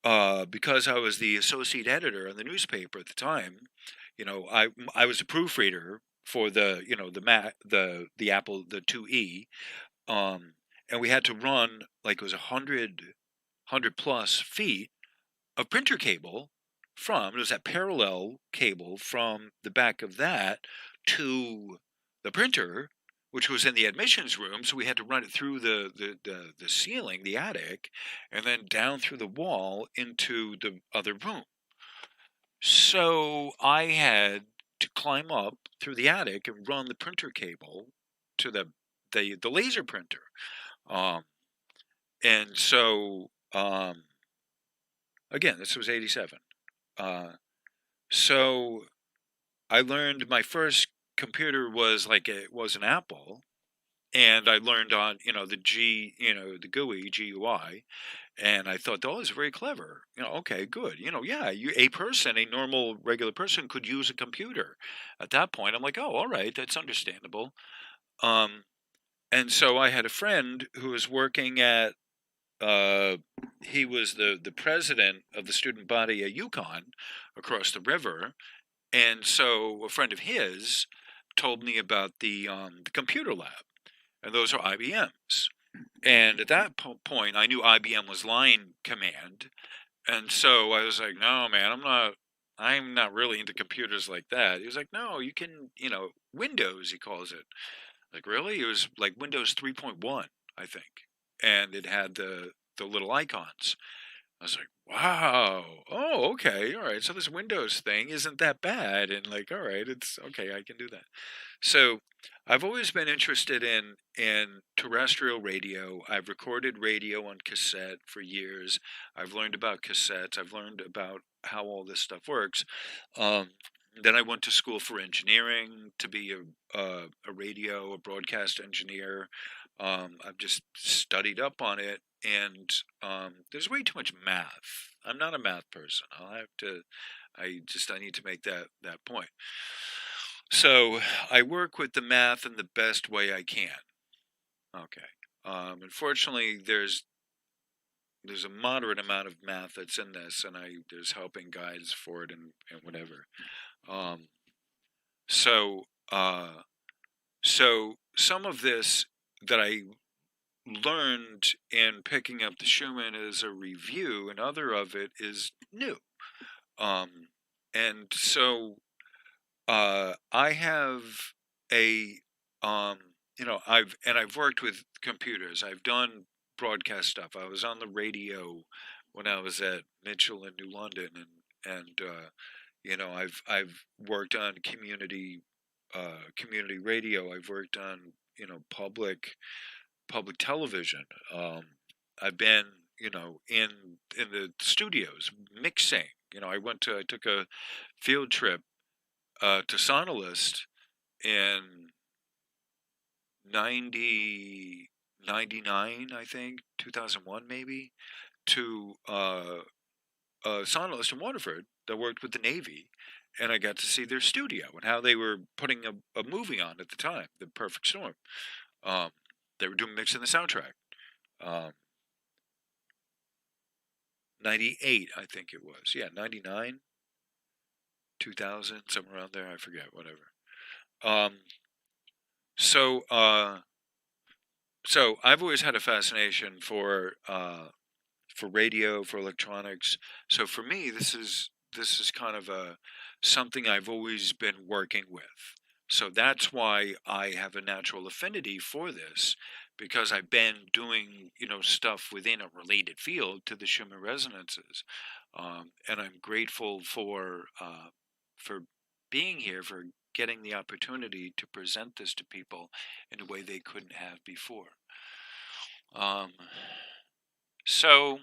Because I was the associate editor on the newspaper at the time, I was a proofreader for the the Apple the 2E, and we had to run like it was 100 plus feet of printer cable it was that parallel cable from the back of that to the printer, which was in the admissions room. So we had to run it through the ceiling, the attic, and then down through the wall into the other room. So I had to climb up through the attic and run the printer cable to the laser printer. And so, again, this was 87. So I learned my first computer was an Apple, and I learned on the the GUI, and I thought, oh, it's very clever. Okay, good. Yeah, a normal regular person could use a computer. At that point, I'm like, oh, all right, that's understandable. And so I had a friend who was working at. He was the president of the student body at UConn across the river. And so a friend of his told me about the computer lab, and those are IBMs. And at that point, I knew IBM was line command, and so I was like, "No, man, I'm not really into computers like that." He was like, "No, you can, Windows," he calls it. Like, really? It was like Windows 3.1, I think, and it had the little icons. I was like, wow. Oh, okay. All right. So this Windows thing isn't that bad. And like, all right, it's okay. I can do that. So I've always been interested in terrestrial radio. I've recorded radio on cassette for years. I've learned about cassettes. I've learned about how all this stuff works. Then I went to school for engineering to be a radio, a broadcast engineer. I've just studied up on it, and there's way too much math. I'm not a math person. I'll have to. I need to make that point. So I work with the math in the best way I can. Okay. Unfortunately, there's a moderate amount of math that's in this, and there's helping guides for it and whatever. Um, so uh, so some of this that I learned in picking up the Schumann is a review, and other of it is new. Um, and so I have a I've worked with computers. I've done broadcast stuff. I was on the radio when I was at Mitchell in New London, and I've worked on community radio. I've worked on public television. I've been in the studios mixing. I took a field trip to Sonolist in 99, I think, 2001 maybe, to Sonolist in Waterford that worked with the Navy, and I got to see their studio and how they were putting a movie on at the time, The Perfect Storm. Um, they were doing mixing the soundtrack. Um, 98, I think it was. Yeah, 99, 2000, somewhere around there. I forget, whatever. Um, so, so I've always had a fascination for radio, for electronics. So for me, this is kind of a something I've always been working with. So that's why I have a natural affinity for this, because I've been doing stuff within a related field to the Schumann resonances, and I'm grateful for being here, for getting the opportunity to present this to people in a way they couldn't have before. Um, so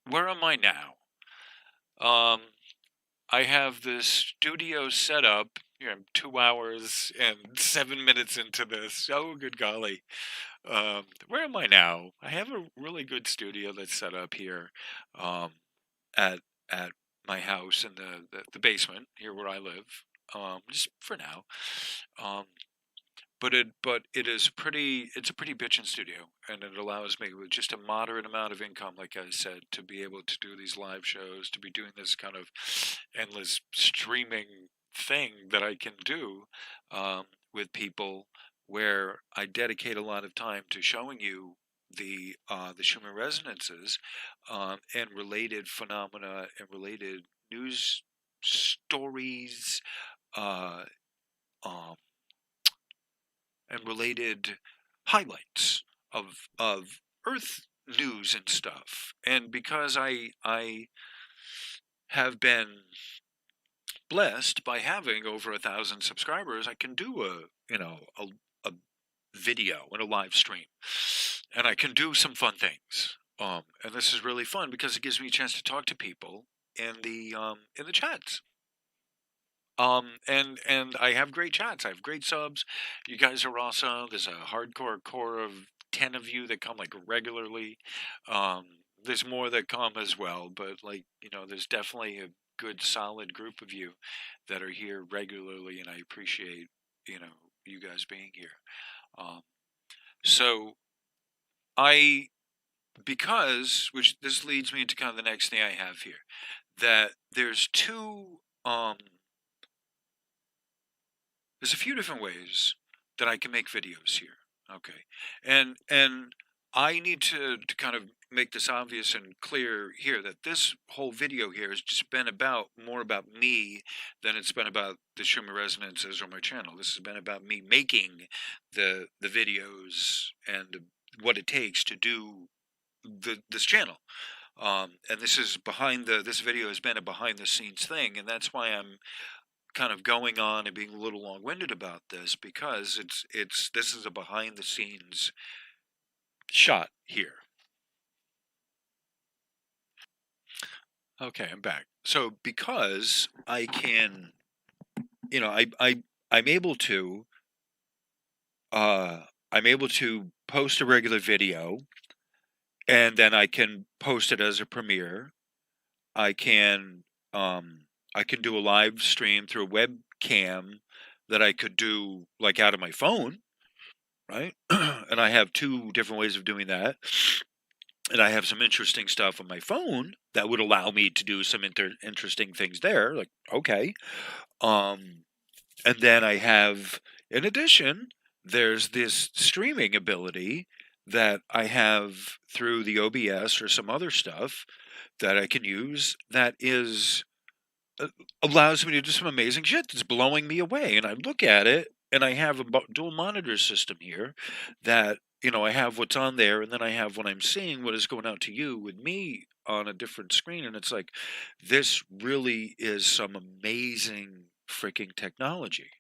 where am I now? Um, I have this studio set up. Here I'm 2 hours and 7 minutes into this. Oh, good golly. Where am I now? I have a really good studio that's set up here um, at at my house in the basement here where I live. Just for now. Um, but it's a pretty bitchin' studio, and it allows me with just a moderate amount of income, like I said, to be able to do these live shows, to be doing this kind of endless streaming thing that I can do with people, where I dedicate a lot of time to showing you the Schumann resonances and related phenomena and related news stories. Uh, um, and related highlights of Earth news and stuff. And because I have been blessed by having over 1,000 subscribers, I can do a video and a live stream, and I can do some fun things. And this is really fun because it gives me a chance to talk to people in the chats. And I have great chats. I have great subs. You guys are awesome. There's a hardcore core of 10 of you that come like regularly. Um, there's more that come as well, but there's definitely a good solid group of you that are here regularly, and I appreciate you guys being here. Um, so I because which this leads me into kind of the next thing I have here, that there's a few different ways that I can make videos here. Okay. And I need to kind of make this obvious and clear here that this whole video here has just been more about me than it's been about the Schumann resonances or my channel. This has been about me making the videos and what it takes to do this channel. And this video has been a behind the scenes thing, and that's why I'm kind of going on and being a little long-winded about this, because this is a behind the scenes shot here. Okay, I'm back. So because I can, I'm able to I'm able to post a regular video, and then I can post it as a premiere. I can um, I can do a live stream through a webcam that I could do like out of my phone, right? And I have two different ways of doing that. And I have some interesting stuff on my phone that would allow me to do some interesting things there. Like, okay. Um, and then I have, in addition, there's this streaming ability that I have through the OBS or some other stuff that I can use that is uh, allows me to do some amazing shit that's blowing me away. And I look at it, and I have a dual monitor system here that, I have what's on there, and then I have what I'm seeing, what is going out to you with me on a different screen. And it's like, this really is some amazing freaking technology.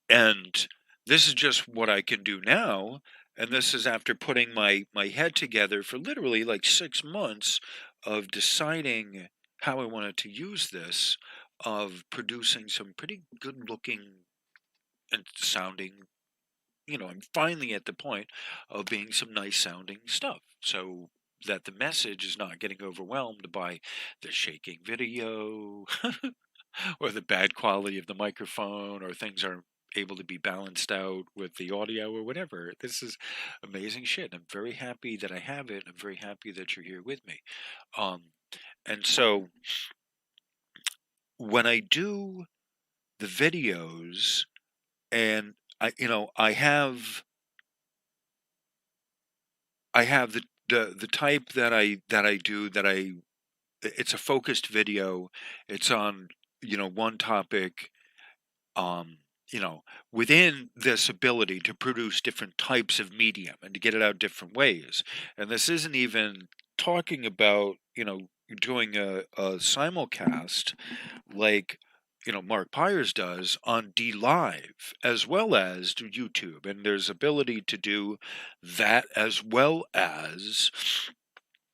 And this is just what I can do now. And this is after putting my head together for literally like 6 months of deciding how I wanted to use this, of producing some pretty good looking and sounding, I'm finally at the point of being some nice sounding stuff. So that the message is not getting overwhelmed by the shaking video or the bad quality of the microphone, or things aren't able to be balanced out with the audio or whatever. This is amazing shit. I'm very happy that I have it. I'm very happy that you're here with me. Um, and so when I do the videos, and I have the type that I do, it's a focused video. It's on, one topic, um, you know, within this ability to produce different types of medium and to get it out different ways. And this isn't even talking about, doing a simulcast like, Mark Pyers does on D Live, as well as to YouTube. And there's ability to do that as well as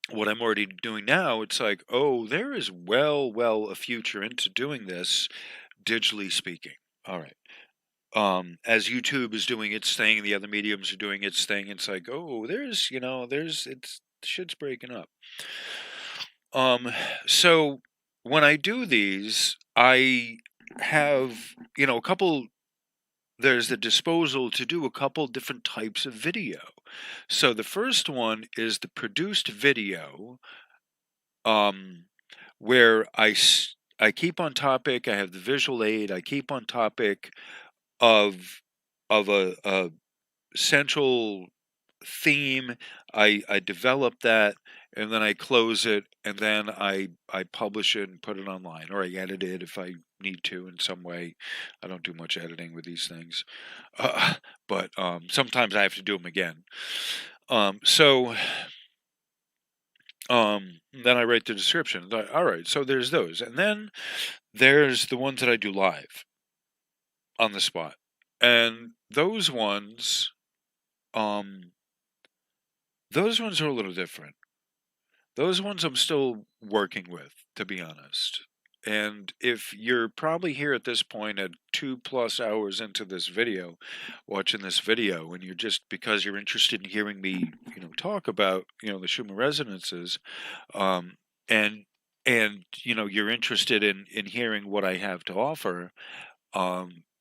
what I'm already doing now. It's like, oh, there is well a future into doing this digitally speaking. All right. As YouTube is doing its thing and the other mediums are doing its thing, it's like, oh, it's shit's breaking up. So when I do these, I have, a couple, there's the disposal to do a couple different types of video. So the first one is the produced video, where I keep on topic. I have the visual aid. I keep on topic of a central theme. I develop that, and then I close it, and then I publish it and put it online, or I edit it if I need to in some way. I don't do much editing with these things, but sometimes I have to do them again. So then I write the description. All right, so there's those, and then there's the ones that I do live on the spot, and um, those ones are a little different. Those ones I'm still working with, to be honest. And if you're probably here at this point at 2+ hours into this video, watching this video, and you're just because you're interested in hearing me, talk about, the Schumann resonances, um, and you're interested in hearing what I have to offer,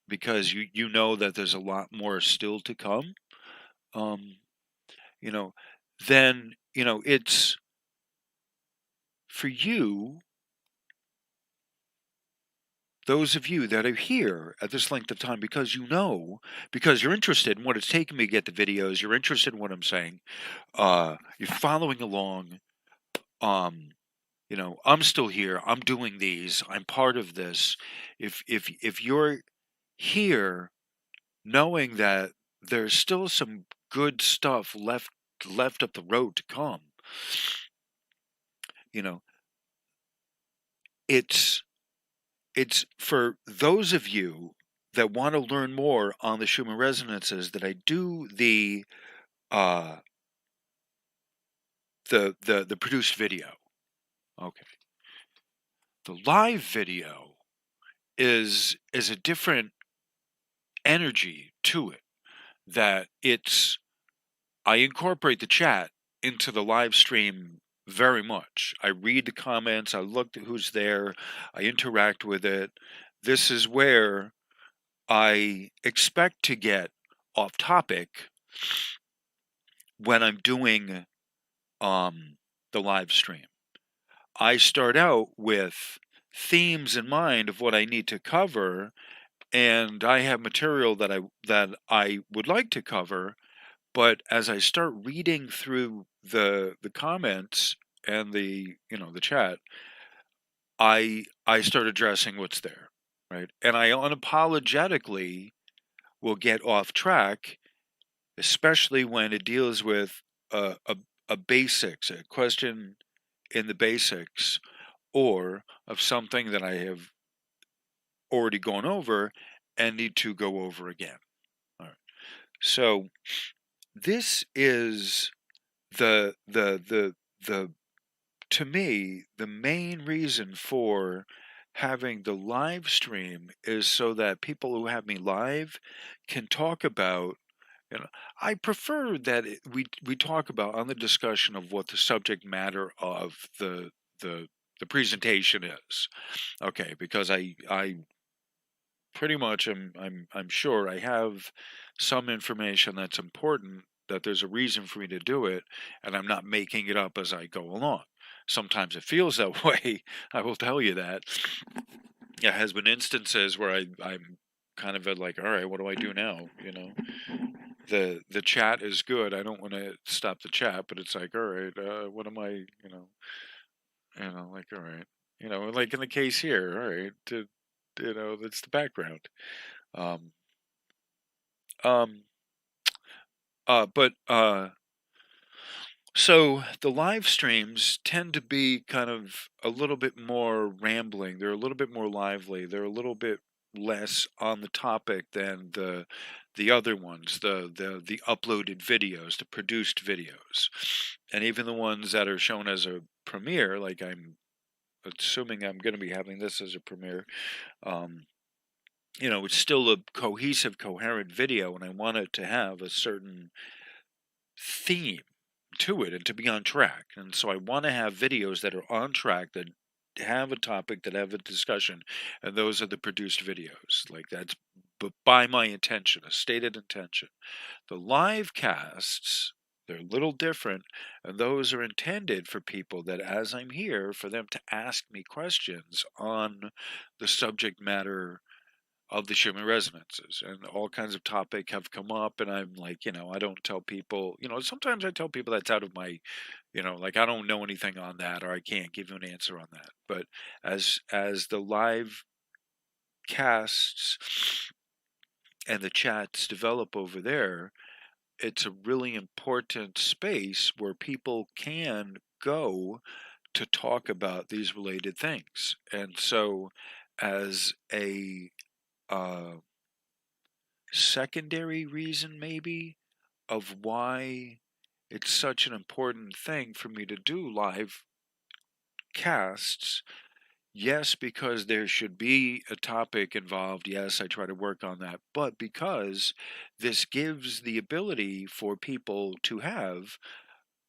because you know that there's a lot more still to come, um, you know, then it's for you, those of you that are here at this length of time, because because you're interested in what it's taken me to get the videos, you're interested in what I'm saying, you're following along. I'm still here. I'm doing these. I'm part of this. If you're here, knowing that there's still some good stuff left up the road to come, you know, it's it's for those of you that want to learn more on the Schumann resonances that I do uh the produced video. Okay. The live video is a different energy to it. that I incorporate the chat into the live stream very much. I read the comments, I look at who's there, I interact with it. This is where I expect to get off topic when I'm doing the live stream. I start out with themes in mind of what I need to cover, and I have material that I would like to cover. But as I start reading through the comments and the chat, I start addressing what's there, right? And I unapologetically will get off track, especially when it deals with a basics, a question in the basics, or of something that I have already gone over and need to go over again. All right. So this is the to me, the main reason for having the live stream is so that people who have me live can talk about, I prefer that we talk about on the discussion of what the subject matter of the the presentation is. Okay, because I pretty much I'm sure I have some information that's important, that there's a reason for me to do it, and I'm not making it up as I go along. Sometimes it feels that way. I will tell you that. There has been instances where I'm kind of like, all right, what do I do now? The chat is good. I don't want to stop the chat, but it's like, all right, what am I, like, all right, like in the case here, all right, that's the background. Um, um, but So the live streams tend to be kind of a little bit more rambling. They're a little bit more lively. They're a little bit less on the topic than the other ones, the uploaded videos, the produced videos. And even the ones that are shown as a premiere, like I'm assuming I'm going to be having this as a premiere, um, it's still a cohesive, coherent video, and I want it to have a certain theme to it and to be on track. And so I want to have videos that are on track, that have a topic, that have a discussion, and those are the produced videos. Like that's by my intention, a stated intention. The live casts, they're a little different, and those are intended for people that, as I'm here, for them to ask me questions on the subject matter of the Schumann resonances, and all kinds of topic have come up, and I'm like, I don't tell people, sometimes I tell people that's out of my, like I don't know anything on that, or I can't give you an answer on that. But as the live casts and the chats develop over there, it's a really important space where people can go to talk about these related things. And so as a secondary reason maybe of why it's such an important thing for me to do live casts. Yes, because there should be a topic involved. Yes, I try to work on that. But because this gives the ability for people to have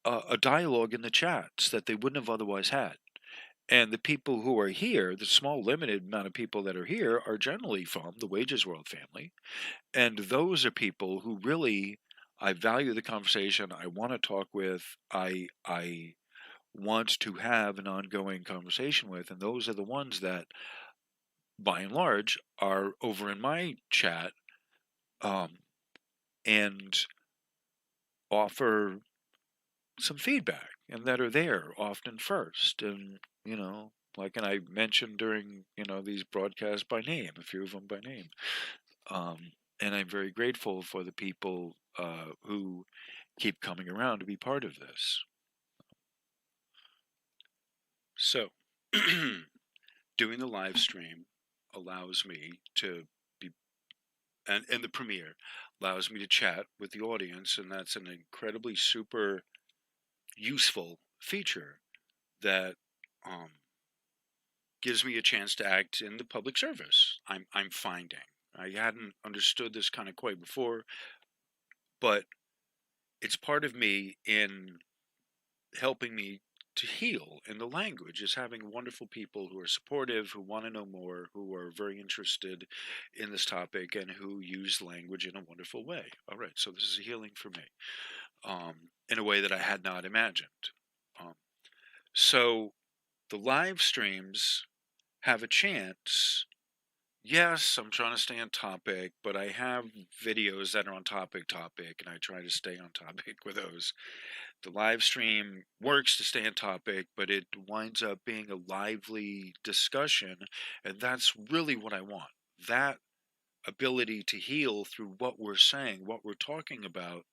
a dialogue in the chats that they wouldn't have otherwise had. And the people who are here, the small limited amount of people that are here, are generally from the Wages World family. And those are people who really, I value the conversation. I want to talk with. I want to have an ongoing conversation with, and those are the ones that, by and large, are over in my chat, um, and offer some feedback, and that are there often first. And like, and I mentioned during these broadcasts by name, a few of them by name. And I'm very grateful for the people who keep coming around to be part of this. So, doing the live stream allows me to be, and the premiere allows me to chat with the audience, and that's an incredibly super useful feature that gives me a chance to act in the public service. I'm finding I hadn't understood this kind of quite before, but it's part of me in helping me to heal in the language, is having wonderful people who are supportive, who want to know more, who are very interested in this topic, and who use language in a wonderful way. All right, so this is a healing for me, in a way that I had not imagined. Um, so the live streams have a chance. Yes, I'm trying to stay on topic, but I have videos that are on topic, and I try to stay on topic with those. The live stream works to stay on topic, but it winds up being a lively discussion, and that's really what I want. That ability to heal through what we're saying, what we're talking about,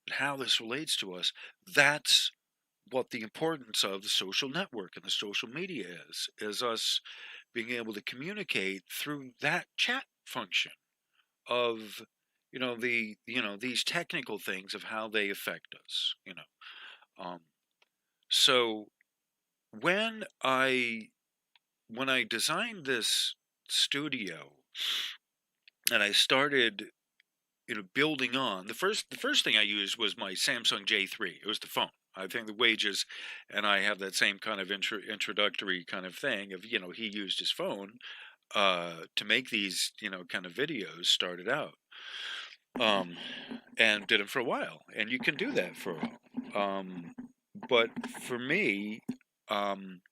and how this relates to us. That's what the importance of the social network and the social media is us being able to communicate through that chat function of these technical things of how they affect us. So when I designed this studio and I started building on, the first thing I used was my Samsung J3. It was the phone. I think the wages, and I have that same kind of introductory kind of thing of he used his phone to make these kind of videos, started out, and did them for a while, and you can do that for a while. But for me, um,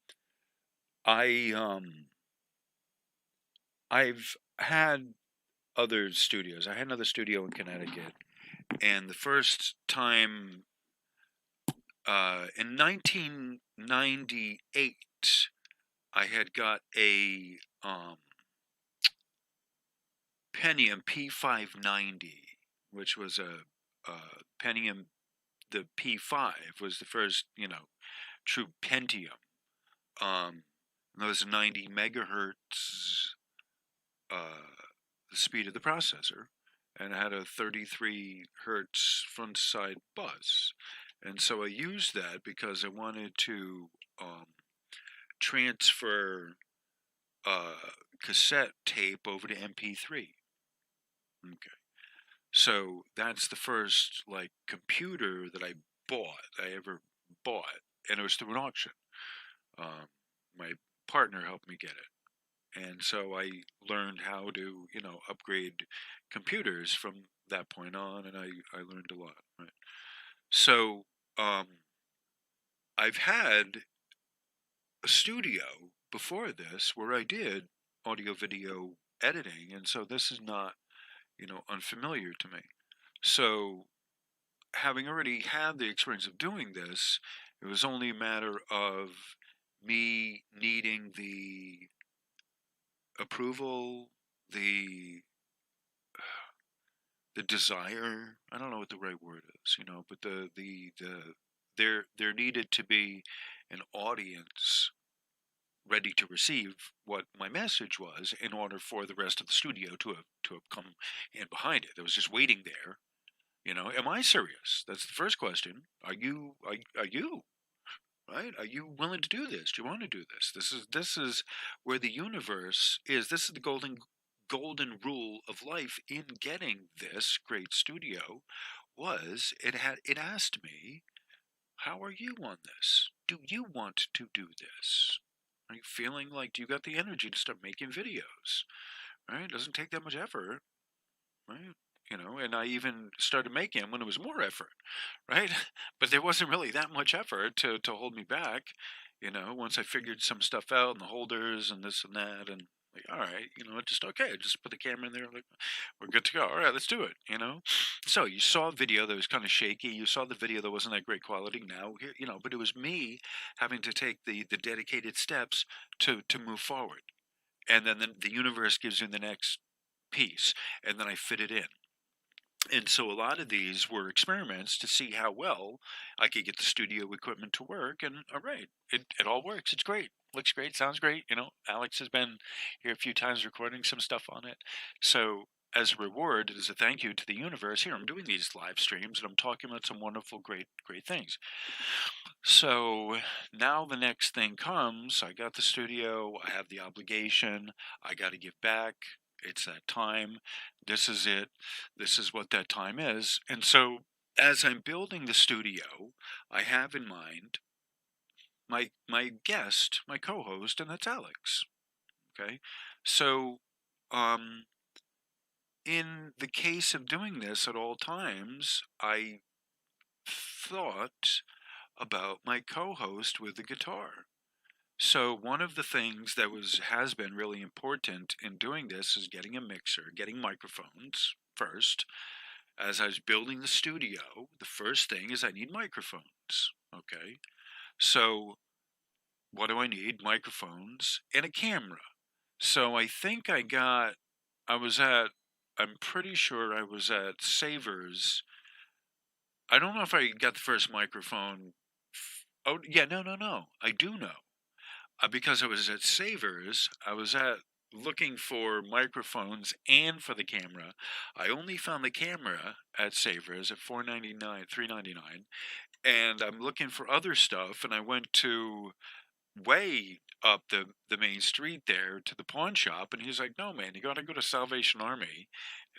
I I've had other studios. I had another studio in Connecticut, and the first time in 1998, I had got a Pentium P590, which was a Pentium. The P5 was the first, true Pentium. Those 90 megahertz, the speed of the processor, and it had a 33 hertz front side bus. And so I used that because I wanted to transfer cassette tape over to MP3. Okay. So that's the first computer that I ever bought, and it was through an auction. My partner helped me get it, and so I learned how to upgrade computers from that point on, and I learned a lot. Right. So I've had a studio before this where I did audio video editing, and so this is not unfamiliar to me. So having already had the experience of doing this, it was only a matter of me needing the approval, the desire. I don't know what the right word is, but there needed to be an audience ready to receive what my message was in order for the rest of the studio to have come in behind it. It was just waiting there. Am I serious? That's the first question. Are you right? Are you willing to do this? Do you want to do this? This is where the universe is. This is the golden rule of life in getting this great studio. It asked me, how are you on this? Do you want to do this? Are you feeling like, do you got the energy to start making videos? Right? It doesn't take that much effort, right? And I even started making them when it was more effort, right? But there wasn't really that much effort to hold me back, once I figured some stuff out and the holders and this and that, and all right, just okay, just put the camera in there, we're good to go. All right, let's do it. So you saw a video that was kind of shaky. You saw the video that wasn't that great quality. Now here, but it was me having to take the dedicated steps to move forward, and then the universe gives you the next piece, and then I fit it in. And so a lot of these were experiments to see how well I could get the studio equipment to work. And all right, it all works. It's great. Looks great. Sounds great. Alex has been here a few times recording some stuff on it. So as a reward, as a thank you to the universe, here I'm doing these live streams and I'm talking about some wonderful, great things. So now the next thing comes. I got the studio. I have the obligation. I got to give back. It's that time. This is it. This is what that time is. And so as I'm building the studio, I have in mind my guest, my co-host, and that's Alex. Okay. So um in the case of doing this at all times, I thought about my co-host with the guitar. So one of the things that has been really important in doing this is getting a mixer, getting microphones first. As I was building the studio, the first thing is I need microphones. Okay. So what do I need? Microphones and a camera. So I think I'm pretty sure I was at Savers. I don't know if I got the first microphone. Oh, yeah, no. I do know. Because I was at Savers, I was at looking for microphones and for the camera. I only found the camera at Savers at $4.99, $3.99, and I'm looking for other stuff. And I went to way up the main street there to the pawn shop, and he's like, "No, man, you got to go to Salvation Army."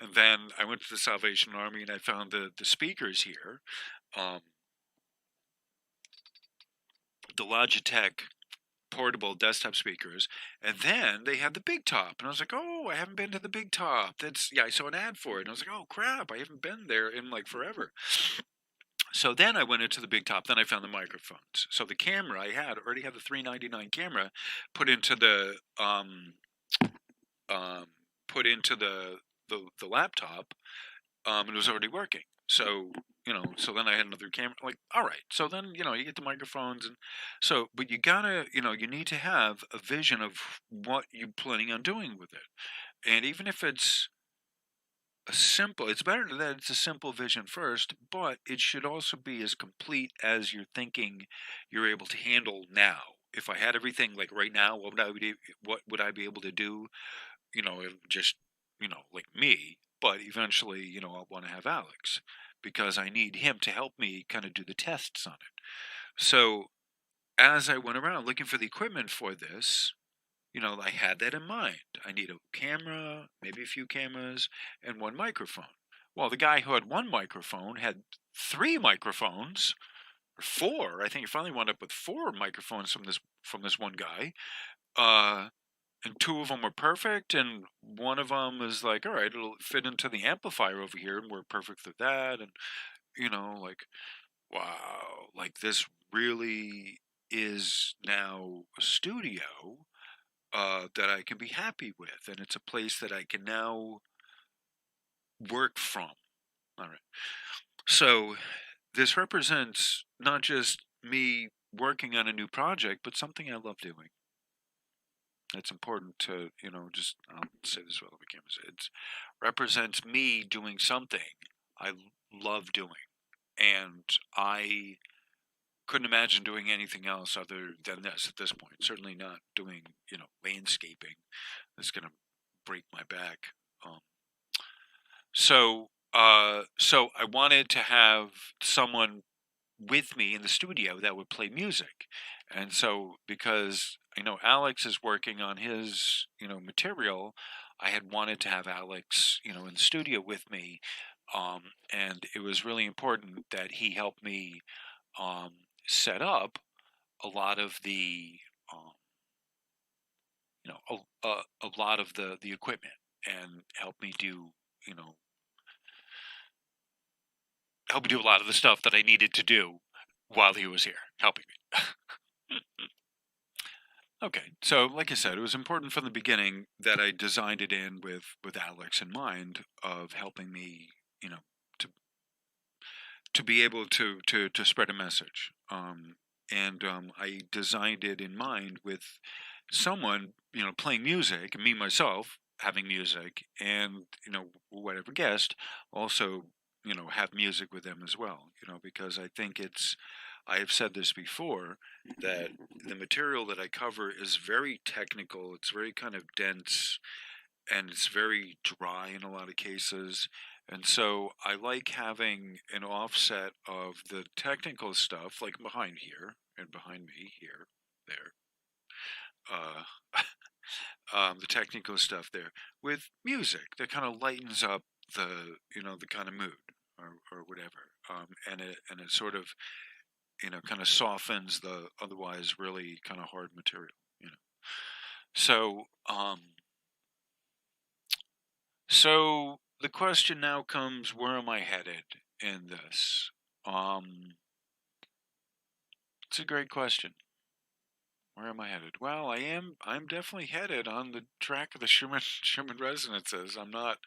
And then I went to the Salvation Army, and I found the speakers here, um, the Logitech portable desktop speakers, and then they had the big top, and I was like, "Oh, I haven't been to the big top." I saw an ad for it, and I was like, "Oh crap, I haven't been there in like forever." So then I went into the big top. Then I found the microphones. So the camera I had already had the $3.99 camera put into the um, put into the laptop, and it was already working. So so then I had another camera. Like, all right. So then you get the microphones, and so but you gotta you need to have a vision of what you're planning on doing with it, and even if it's better that it's a simple vision first, but it should also be as complete as you're thinking you're able to handle now. If I had everything like right now, what would I be able to do? Just like me. But eventually, I'll want to have Alex because I need him to help me kind of do the tests on it. So as I went around looking for the equipment for this, I had that in mind. I need a camera, maybe a few cameras, and one microphone. Well, the guy who had one microphone had three microphones, or four. I think he finally wound up with four microphones from this one guy. And two of them were perfect, and one of them is like, all right, it'll fit into the amplifier over here, and we're perfect with that. And like, wow, like this really is now a studio that I can be happy with, and it's a place that I can now work from. All right. So this represents not just me working on a new project, but something I love doing. It's important to, I'll say this while the camera says it represents me doing something I love doing. And I couldn't imagine doing anything else other than this at this point. Certainly not doing, landscaping. That's going to break my back. Um, so I wanted to have someone with me in the studio that would play music. And so because I know Alex is working on his, material, I had wanted to have Alex, in the studio with me. And it was really important that he helped me um, set up a lot of the, um, a lot of the equipment and help me do, you know, help me do a lot of the stuff that I needed to do while he was here helping me. Okay, so like I said, it was important from the beginning that I designed it in with Alex in mind of helping me, to be able to spread a message. And I designed it in mind with someone, playing music, and me myself having music, and whatever guest also, have music with them as well. Because I think I have said this before, that the material that I cover is very technical. It's very kind of dense, and it's very dry in a lot of cases. And so I like having an offset of the technical stuff, like behind here and behind me here, there. Uh, the technical stuff there, with music that kind of lightens up the, the kind of mood, or whatever, and it sort of, kind of softens the otherwise really kind of hard material, you know. So, so the question now comes, where am I headed in this? It's a great question. Where am I headed? Well, I'm definitely headed on the track of the Schumann resonances. I'm not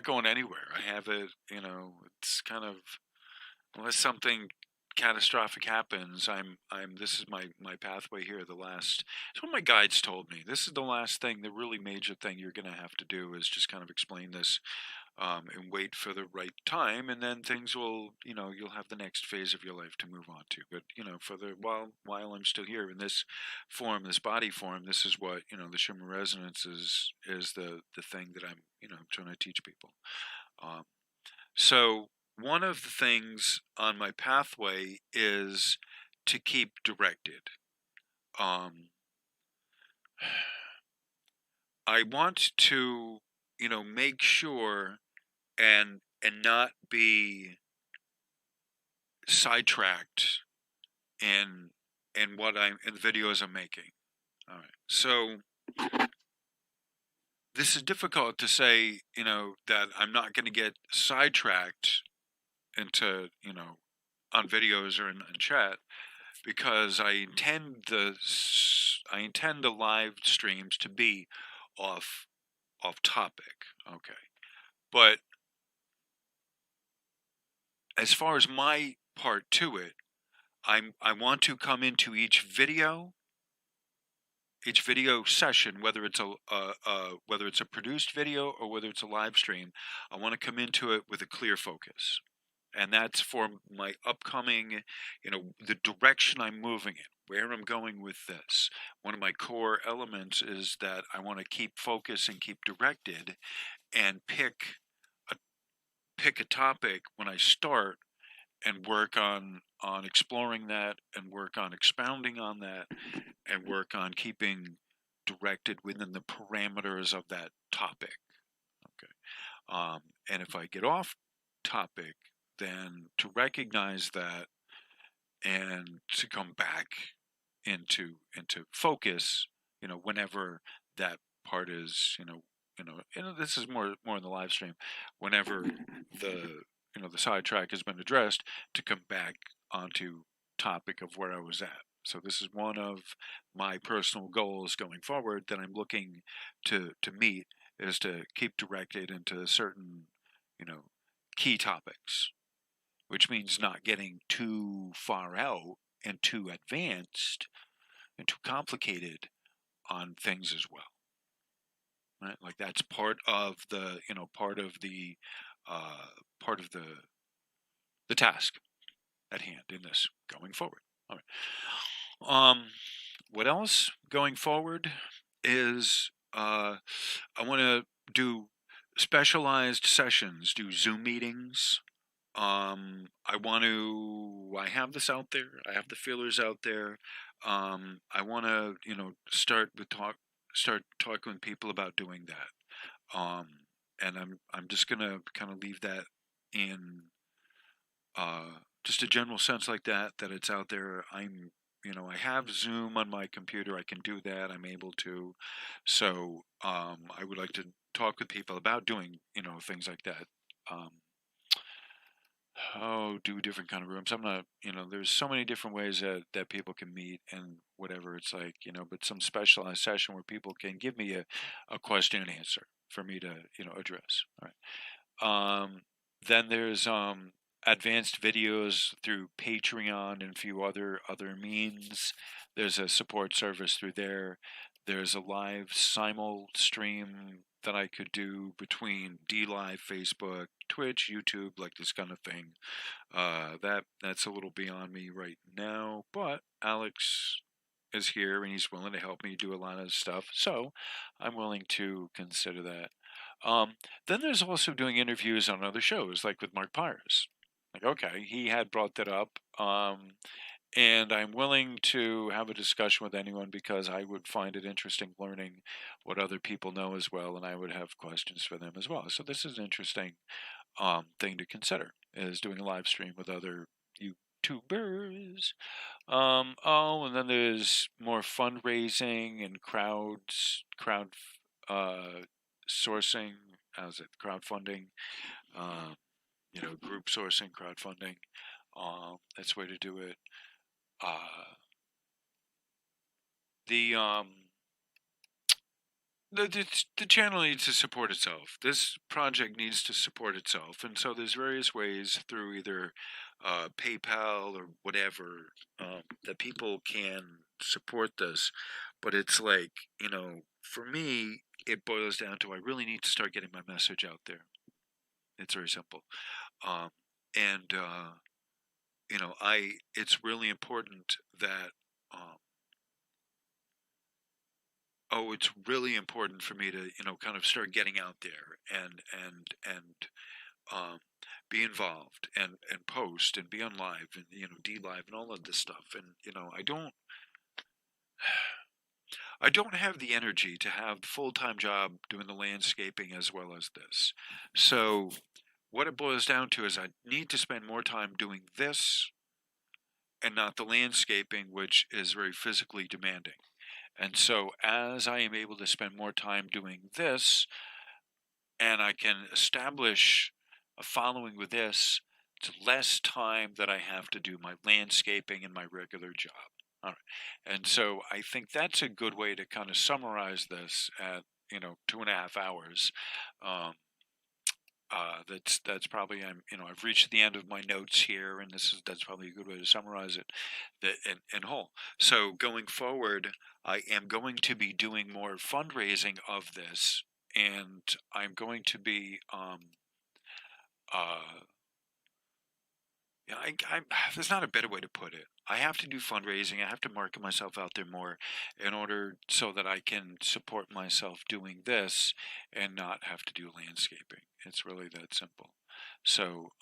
going anywhere. I have it, it's kind of, unless something catastrophic happens, this is my pathway here. It's what my guides told me. This is the last thing, the really major thing you're going to have to do is just kind of explain this, and wait for the right time, and then things will, you'll have the next phase of your life to move on to. But, for the while I'm still here in this form, this body form, this is what, the Schumann resonance is the thing that I'm, trying to teach people. So one of the things on my pathway is to keep directed. I want to, make sure and not be sidetracked in what I'm in the videos I'm making. All right. So this is difficult to say, that I'm not going to get sidetracked into, on videos or in chat, because I intend the live streams to be off topic. Okay. But as far as my part to it, I want to come into each video session, whether it's a produced video or whether it's a live stream. I want to come into it with a clear focus, and that's for my upcoming, the direction I'm moving in, where I'm going with this. One of my core elements is that I want to keep focus and keep directed, and pick a topic when I start, and work on exploring that, and work on expounding on that, and work on keeping directed within the parameters of that topic. Okay. And if I get off topic, then to recognize that, and to come back into focus, whenever that part is, and this is more in the live stream, whenever the, the sidetrack has been addressed, to come back onto topic of where I was at. So this is one of my personal goals going forward that I'm looking to meet, is to keep directed into certain, key topics, which means not getting too far out and too advanced and too complicated on things as well. Right? Like that's part of the, part of the task at hand in this going forward. All right. What else going forward is, I want to do specialized sessions, do Zoom meetings. I have this out there. I have the feelers out there. I want to, start talking with people about doing that. And I'm just gonna kind of leave that in, just a general sense like that it's out there. I have Zoom on my computer. I can do that. I'm able to. So, I would like to talk with people about doing, things like that. Do different kind of rooms. I'm not, there's so many different ways that people can meet and whatever. It's like, but some specialized session where people can give me a question and answer for me to, address. All right. Then there's, advanced videos through Patreon and a few other means. There's a support service through there. There's a live simul stream that I could do between DLive, Facebook, Twitch, YouTube, like this kind of thing. That's a little beyond me right now, but Alex is here and he's willing to help me do a lot of stuff, so I'm willing to consider that. Then there's also doing interviews on other shows, like with Mark Pyers. Like, okay, he had brought that up, And I'm willing to have a discussion with anyone because I would find it interesting learning what other people know as well, and I would have questions for them as well. So this is an interesting thing to consider, is doing a live stream with other YouTubers. And then there's more fundraising and crowd uh, sourcing. How's it? Crowdfunding. Um, group sourcing, crowdfunding. That's the way to do it. The the channel needs to support itself. This project needs to support itself, and so there's various ways through either PayPal or whatever that people can support this. But it's like, for me, it boils down to I really need to start getting my message out there. It's very simple, um, and it's really important that. Um, it's really important for me to kind of start getting out there and be involved and post and be on live and D live and all of this stuff. And I don't have the energy to have the full-time job doing the landscaping as well as this. So what it boils down to is I need to spend more time doing this and not the landscaping, which is very physically demanding. And so as I am able to spend more time doing this, and I can establish a following with this, it's less time that I have to do my landscaping and my regular job. All right. And so I think that's a good way to kind of summarize this at 2.5 hours. That's probably I've reached the end of my notes here, and that's probably a good way to summarize it in whole. So going forward, I am going to be doing more fundraising of this, and I'm going to be there's not a better way to put it. I have to do fundraising. I have to market myself out there more in order so that I can support myself doing this and not have to do landscaping. It's really that simple. So,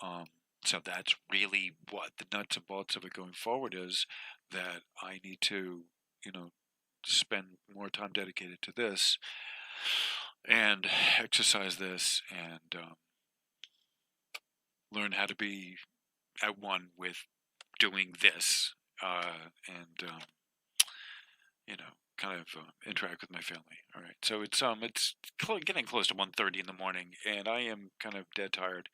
so that's really what the nuts and bolts of it going forward is, that I need to, spend more time dedicated to this and exercise this and learn how to be at one with doing this and kind of interact with my family. All right, so it's getting close to 1:30 in the morning, and I am kind of dead tired,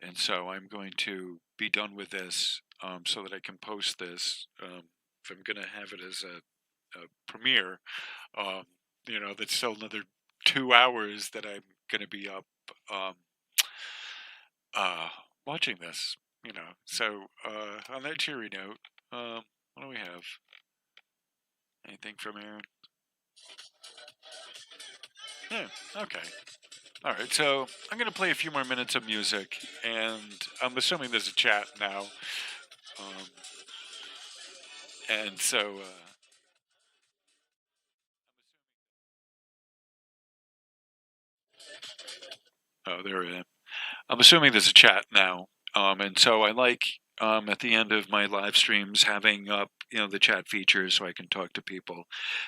and so I'm going to be done with this so that I can post this. If I'm going to have it as a premiere, that's still another 2 hours that I'm going to be up watching this. So on that cheery note, what do we have? Anything from Aaron? Yeah, okay. All right, so I'm going to play a few more minutes of music, and I'm assuming there's a chat now. And so... oh, there I am. I'm assuming there's a chat now. And so I like at the end of my live streams having up the chat features so I can talk to people.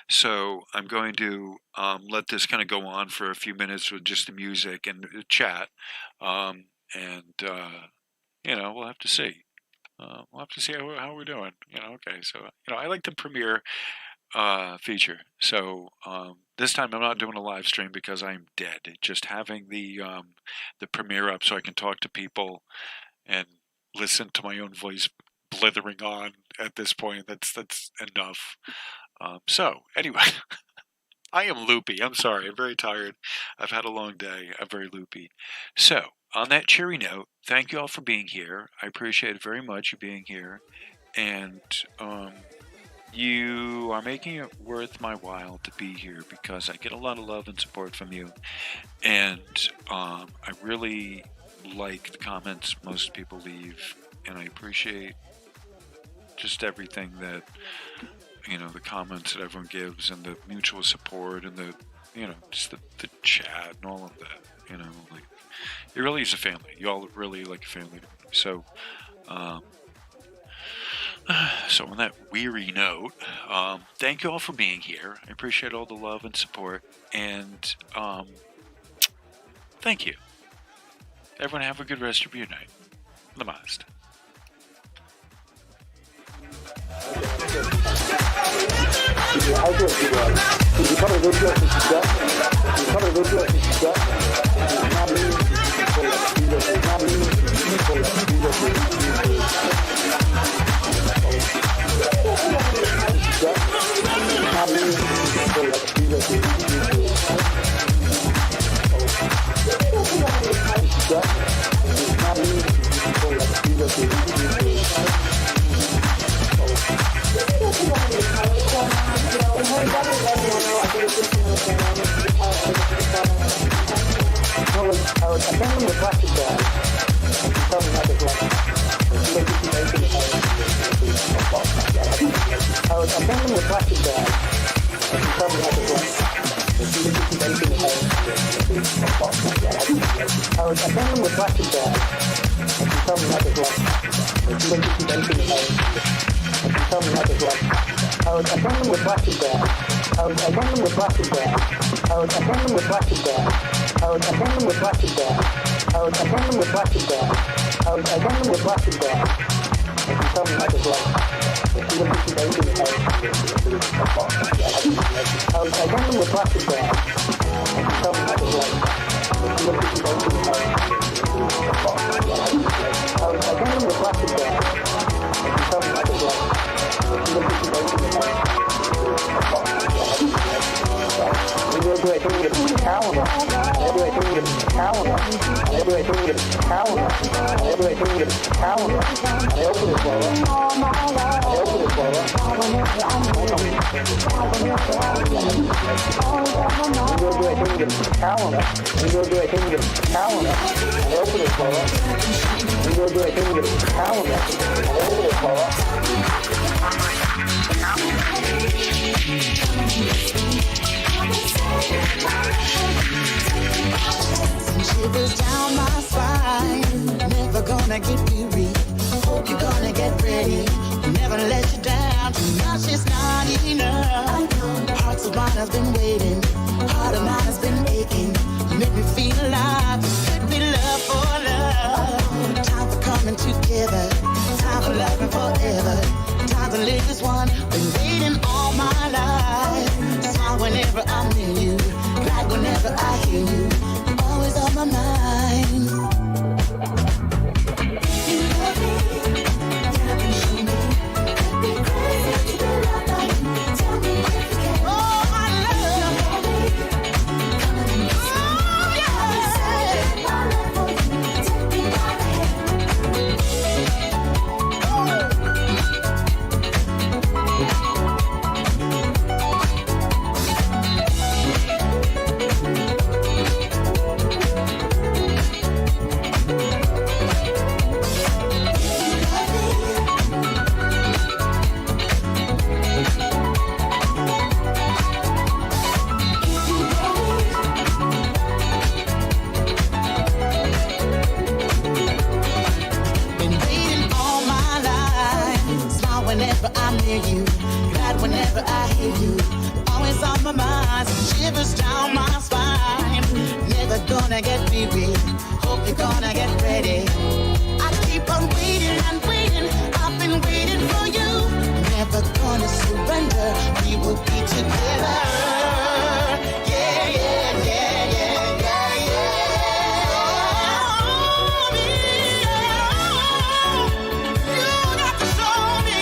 So I'm going to let this kind of go on for a few minutes with just the music and the chat, and we'll have to see. We'll have to see how we're doing. Okay. So I like the premiere feature. So this time I'm not doing a live stream because I'm dead. Just having the premiere up so I can talk to people and listen to my own voice blithering on at this point. That's enough. So anyway, I am loopy. I'm sorry. I'm very tired. I've had a long day. I'm very loopy. So on that cheery note, thank you all for being here. I appreciate it very much, you being here. And you are making it worth my while to be here because I get a lot of love and support from you. And I really like the comments most people leave, and I appreciate just everything that, the comments that everyone gives and the mutual support and the, just the chat and all of that, like, it really is a family. You all really like a family to me. So, So on that weary note, thank you all for being here. I appreciate all the love and support, and thank you. Everyone have a good rest of your night. Namaste. Shivers down my spine, never gonna get weary. Hope you're gonna get ready, never let you down. Too much is not enough. Hearts of mine has been waiting, heart of mine has been aching. You make me feel alive, could be love for love. Time for coming together, time for loving forever. Time to live this one, been waiting all my life. Smile whenever I'm near you, glad whenever I hear you. Always on my mind. You love me, tell me, show me. Could be crazy to be loved by you. Tell me if you can. Oh, my love. You love me, come and kiss me. Oh, yeah. My love for you, take me by the hand. Whenever I'm near you, glad whenever I hear you. Always on my mind, shivers down my spine. Never gonna get weary, hope you're gonna get ready. I keep on waiting and waiting, I've been waiting for you. Never gonna surrender, we will be together. Yeah, yeah, yeah, yeah, yeah, yeah. Oh, yeah. You got to show me.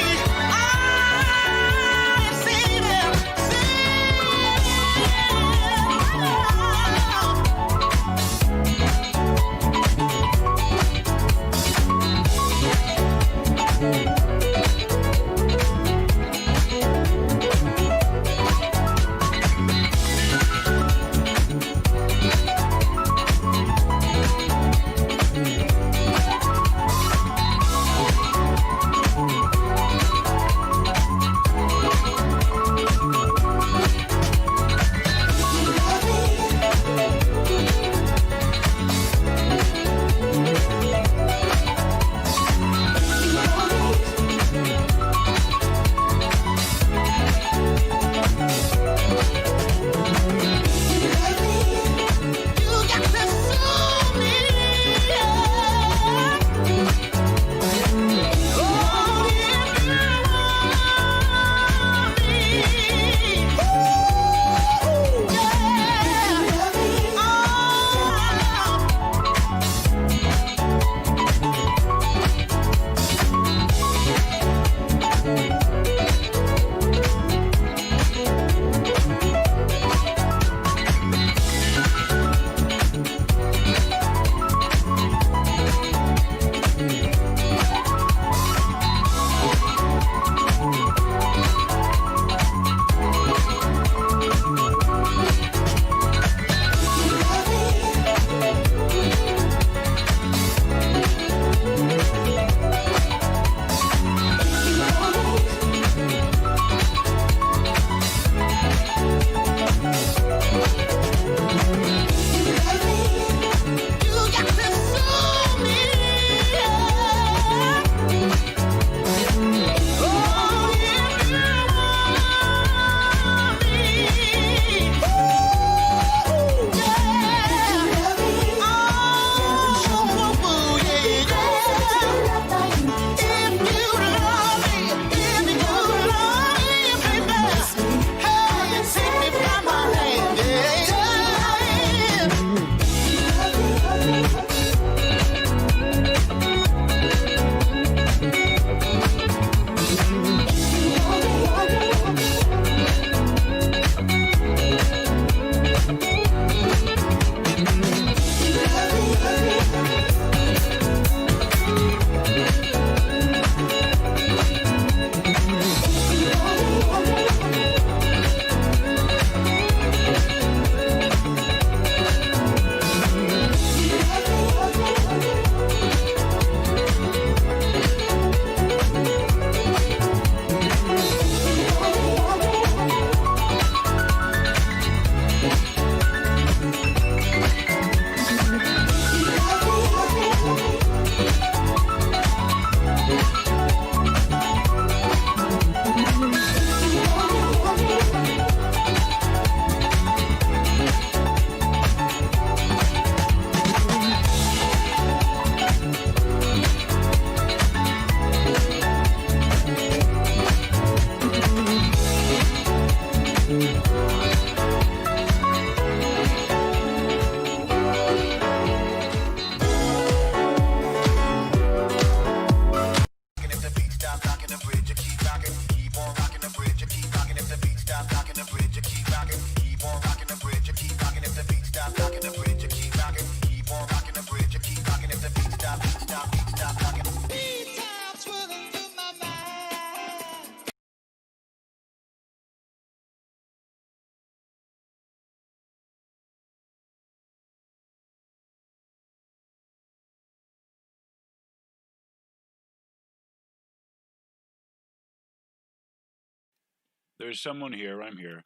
There's someone here. I'm here.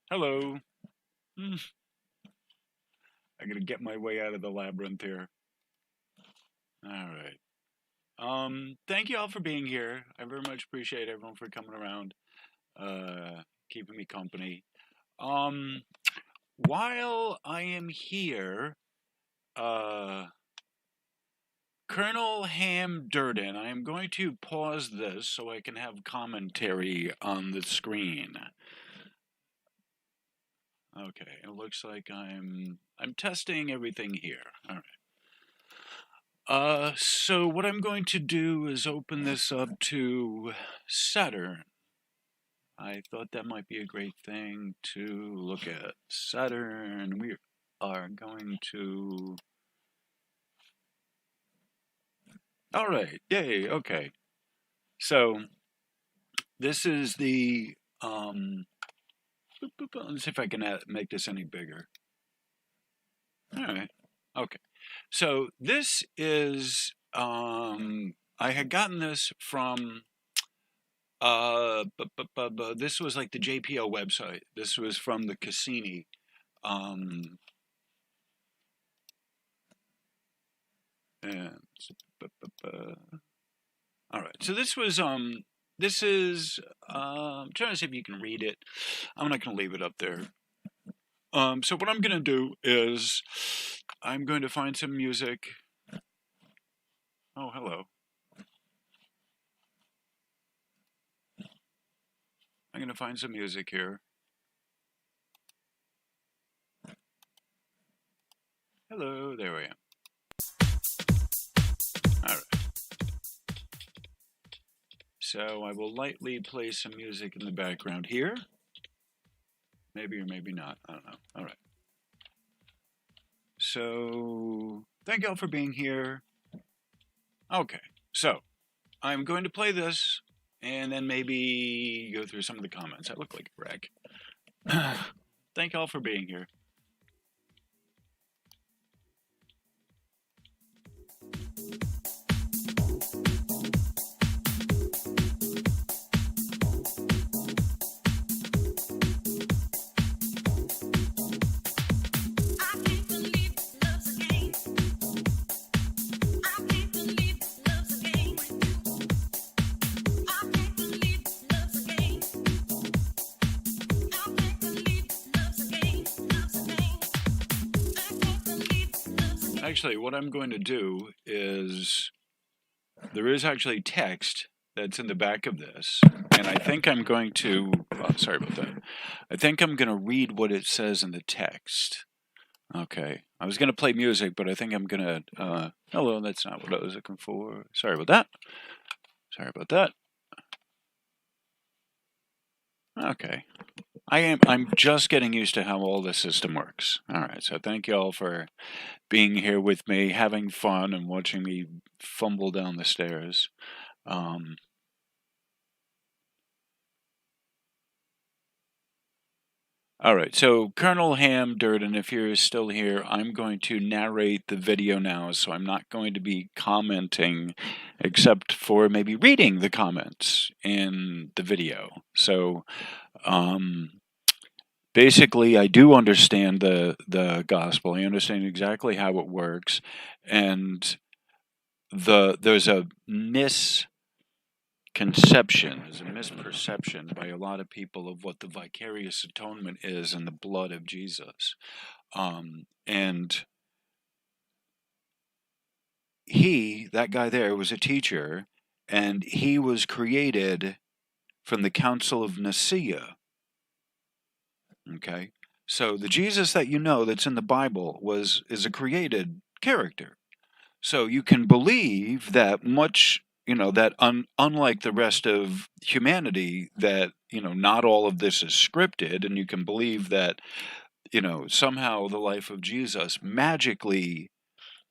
Hello. I gotta get my way out of the labyrinth here. All right. Thank you all for being here. I very much appreciate everyone for coming around, keeping me company. While I am here, Colonel Ham Durden, I am going to pause this so I can have commentary on the screen. Okay, it looks like I'm testing everything here. All right. So what I'm going to do is open this up to Saturn. I thought that might be a great thing to look at. Saturn, we are going to... All right, yay, okay. So, this is the... let's see if I can make this any bigger. All right, okay. So, this is... I had gotten this from... this was like the JPO website. This was from the Cassini. And all right. So this was this is I'm trying to see if you can read it. I'm not going to leave it up there. So what I'm going to do is I'm going to find some music. Oh, hello. I'm going to find some music here. Hello, there I am. All right. So I will lightly play some music in the background here. Maybe or maybe not. I don't know. All right. So thank y'all for being here. Okay. So I'm going to play this and then maybe go through some of the comments. I look like a wreck. Thank y'all for being here. Actually, what I'm going to do is there is actually text that's in the back of this, and I think I'm going to, sorry about that. I think I'm going to read what it says in the text. Okay, I was going to play music, but I think I'm going to, hello, that's not what I was looking for. Sorry about that. Sorry about that. Okay. I'm just getting used to how all this system works. All right, so thank you all for being here with me, having fun, and watching me fumble down the stairs. All right, so Colonel Ham Durden, if you're still here, I'm going to narrate the video now, so I'm not going to be commenting except for maybe reading the comments in the video. So, basically, I do understand the gospel. I understand exactly how it works, and there's a misperception by a lot of people of what the vicarious atonement is in the blood of Jesus. And that guy there was a teacher, and he was created from the Council of Nicaea. Okay? So the Jesus that you know that's in the Bible is a created character. So you can believe that unlike the rest of humanity, that, not all of this is scripted, and you can believe that, somehow the life of Jesus magically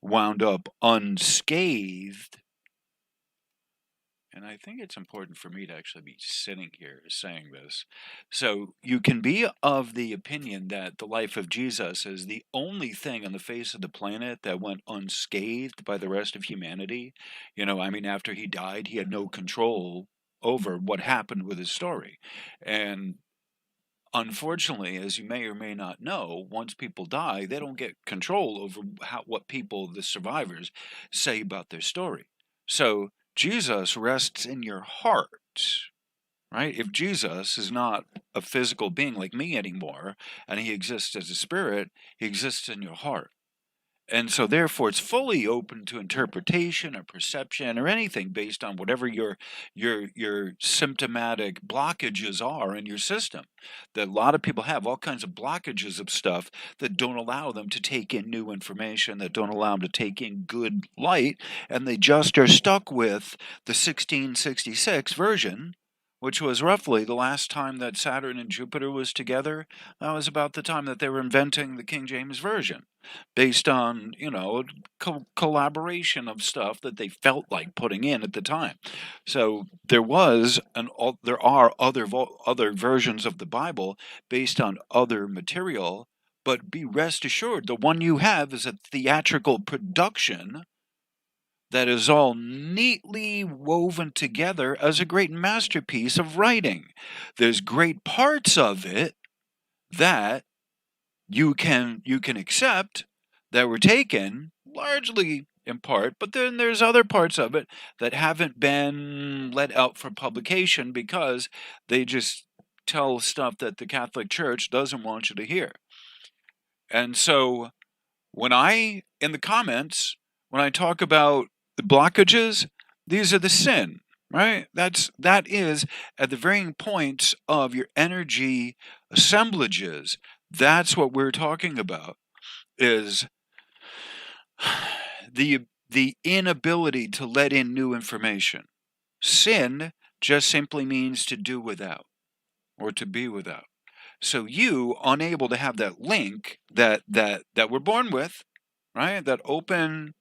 wound up unscathed. And I think it's important for me to actually be sitting here saying this. So you can be of the opinion that the life of Jesus is the only thing on the face of the planet that went unscathed by the rest of humanity. After he died, he had no control over what happened with his story. And unfortunately, as you may or may not know, once people die, they don't get control over what people, the survivors, say about their story. So Jesus rests in your heart, right? If Jesus is not a physical being like me anymore, and he exists as a spirit, he exists in your heart. And so therefore it's fully open to interpretation or perception or anything based on whatever your symptomatic blockages are in your system. That a lot of people have all kinds of blockages of stuff that don't allow them to take in new information, that don't allow them to take in good light, and they just are stuck with the 1666 version, which was roughly the last time that Saturn and Jupiter was together. That was about the time that they were inventing the King James Version, based on, collaboration of stuff that they felt like putting in at the time. So there are other versions of the Bible based on other material, but be rest assured, the one you have is a theatrical production that is all neatly woven together as a great masterpiece of writing. There's great parts of it that you can accept that were taken largely in part, but then there's other parts of it that haven't been let out for publication because they just tell stuff that the Catholic Church doesn't want you to hear. And so in the comments, when I talk about the blockages, these are the sin, right? That is at the varying points of your energy assemblages. That's what we're talking about, is the inability to let in new information. Sin just simply means to do without or to be without. So you unable to have that link that we're born with, right? That open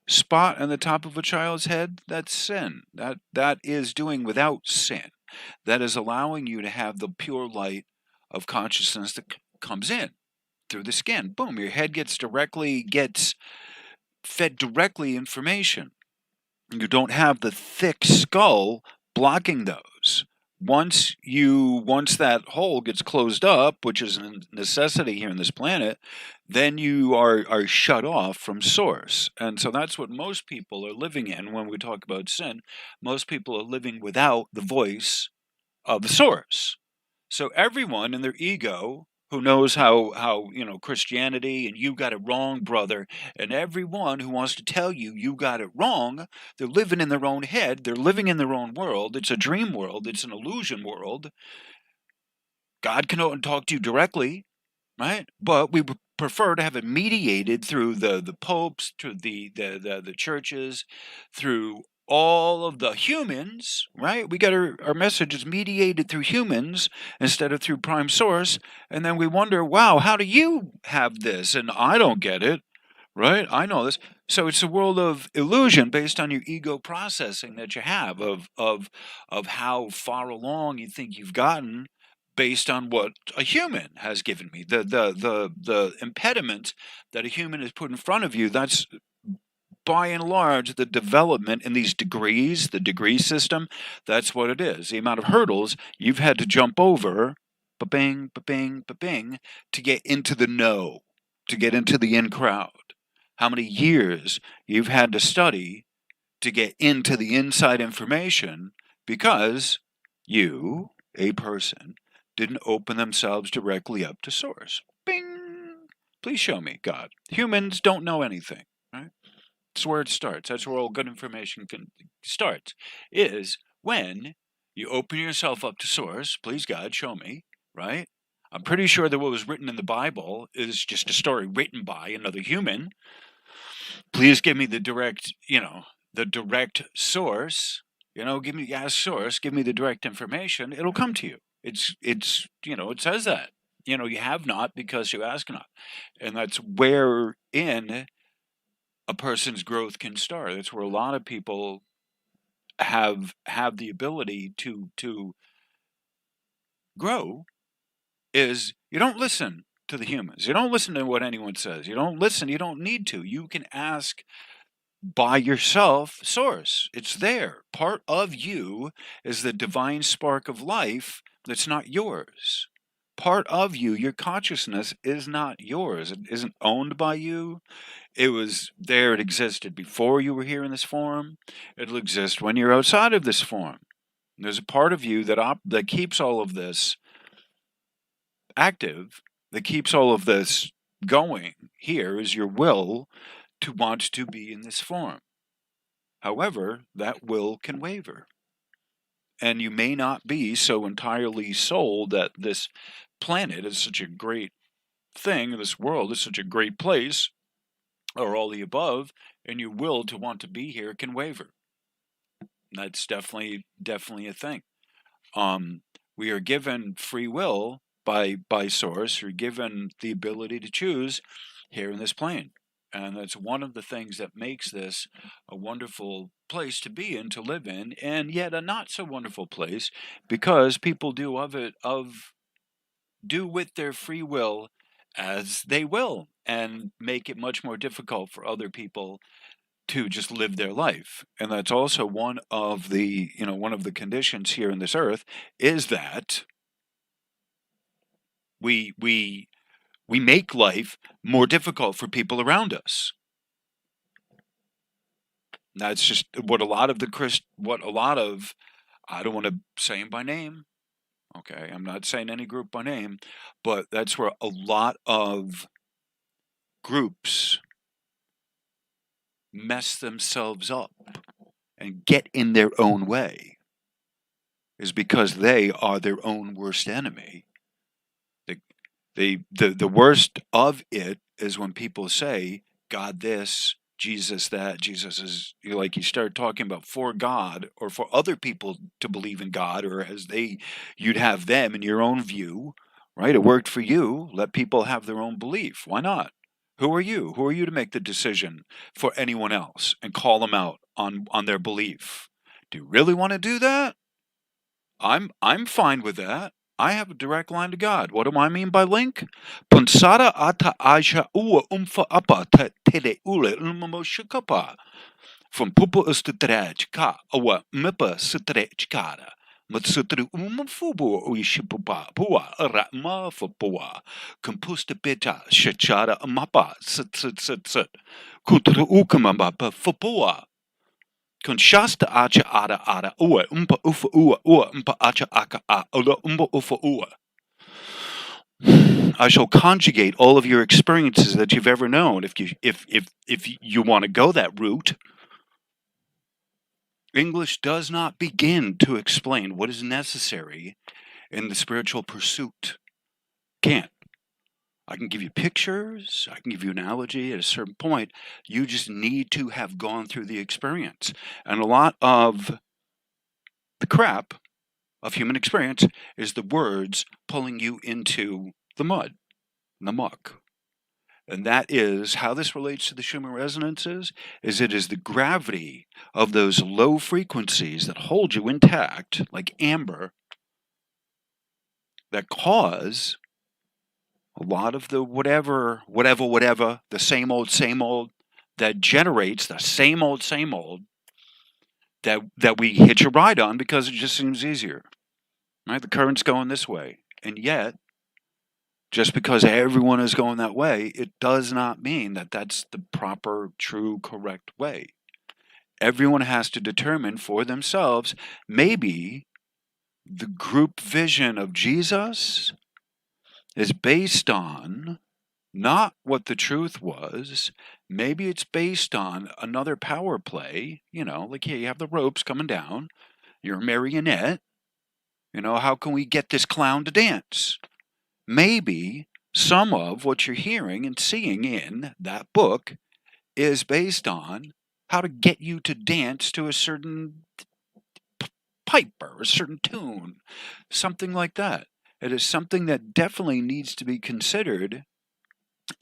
spot on the top of a child's head, that's sin. That is doing without sin. That is allowing you to have the pure light of consciousness that comes in through the skin. Boom, your head gets fed directly information. You don't have the thick skull blocking those. Once that hole gets closed up, which is a necessity here on this planet, then you are shut off from source. And so that's what most people are living in when we talk about sin. Most people are living without the voice of the source. So everyone in their ego who knows how Christianity and you got it wrong, brother, and everyone who wants to tell you got it wrong, they're living in their own head, they're living in their own world. It's a dream world, it's an illusion world. God can talk to you directly, right? But we prefer to have it mediated through the popes, through the churches, through all of the humans, right? We got our messages mediated through humans instead of through prime source. And then we wonder, wow, how do you have this? And I don't get it, right? I know this. So it's a world of illusion based on your ego processing that you have of how far along you think you've gotten based on what a human has given me. The impediment that a human has put in front of you, that's by and large, the development in these degrees, the degree system, that's what it is. The amount of hurdles you've had to jump over, ba-bing, ba-bing, ba-bing, to get into the know, to get into the in crowd. How many years you've had to study to get into the inside information because you, a person, didn't open themselves directly up to source. Bing! Please show me, God. Humans don't know anything, right? That's where it starts. That's where all good information starts, is when you open yourself up to source. Please, God, show me, right? I'm pretty sure that what was written in the Bible is just a story written by another human. Please give me the direct source. Give me source. Give me the direct information. It'll come to you. It says that. You have not because you ask not, and that's wherein a person's growth can start. That's where a lot of people have the ability to grow, is you don't listen to the humans. You don't listen to what anyone says. You don't listen. You don't need to. You can ask by yourself source. It's there. Part of you is the divine spark of life that's not yours. Part of you, your consciousness, is not yours. It isn't owned by you. It was there. It existed before you were here in this form. It'll exist when you're outside of this form. There's a part of you that keeps all of this active, that keeps all of this going. Here is your will to want to be in this form. However, that will can waver. And you may not be so entirely sold that this planet is such a great thing, this world is such a great place, or all the above, and your will to want to be here can waver. That's definitely a thing. We are given free will by source. You're given the ability to choose here in this plane. And that's one of the things that makes this a wonderful place to be in, to live in, and yet a not so wonderful place, because people do with their free will as they will, and make it much more difficult for other people to just live their life. And that's also one of the conditions here in this earth, is that we make life more difficult for people around us. That's just what a lot of I don't want to say them by name. Okay, I'm not saying any group by name, but that's where a lot of groups mess themselves up and get in their own way, is because they are their own worst enemy. The worst of it is when people say, God this, Jesus that. Jesus is, like, you start talking about for God, or for other people to believe in God, or as you'd have them in your own view, right? It worked for you. Let people have their own belief. Why not? Who are you? Who are you to make the decision for anyone else and call them out on their belief? Do you really want to do that? I'm fine with that. I have a direct line to God. What do I mean by link? Punsara ata aja ua umfa apa tele ule shikapa. From pupu ustretch ka awa mipa stretch kara. Matsutru umfubu uishipupa pua ratma for pua. Compusta beta shachara mapa sit. Kutru ukamamba for pua. Conshasta acha ada ua umpa ufa ua umpa acha aka a ula umpa ufa ua. I shall conjugate all of your experiences that you've ever known, if you want to go that route. English does not begin to explain what is necessary in the spiritual pursuit. Can't. I can give you pictures, I can give you an analogy. At a certain point, you just need to have gone through the experience. And a lot of the crap of human experience is the words pulling you into the mud, the muck. And that is how this relates to the Schumann resonances, is it is the gravity of those low frequencies that hold you intact, like amber, that cause a lot of the whatever, the same old, that generates the same old, that we hitch a ride on because it just seems easier. Right? The current's going this way. And yet, just because everyone is going that way, it does not mean that that's the proper, true, correct way. Everyone has to determine for themselves, maybe the group vision of Jesus is based on not what the truth was. Maybe it's based on another power play. Like here you have the ropes coming down. You're a marionette. How can we get this clown to dance? Maybe some of what you're hearing and seeing in that book is based on how to get you to dance to a certain pipe or a certain tune, something like that. It is something that definitely needs to be considered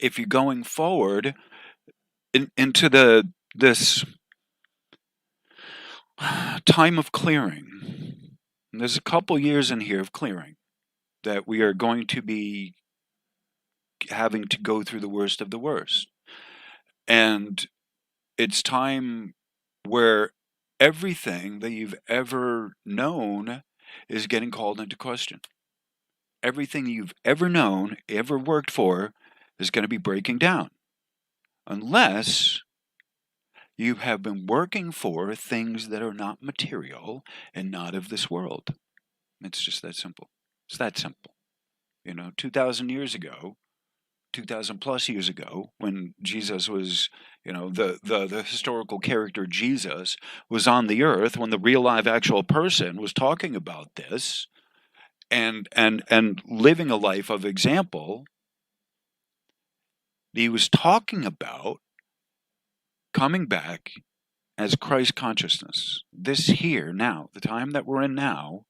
if you're going forward into this time of clearing. And there's a couple years in here of clearing that we are going to be having to go through the worst of the worst. And it's time where everything that you've ever known is getting called into question. Everything you've ever known, ever worked for, is going to be breaking down. Unless you have been working for things that are not material and not of this world. It's just that simple. It's that simple. 2,000 years ago, 2,000 plus years ago, when Jesus was, the historical character Jesus was on the earth, when the real live actual person was talking about this and living a life of example, he was talking about coming back as Christ consciousness. This here, now, the time that we're in now,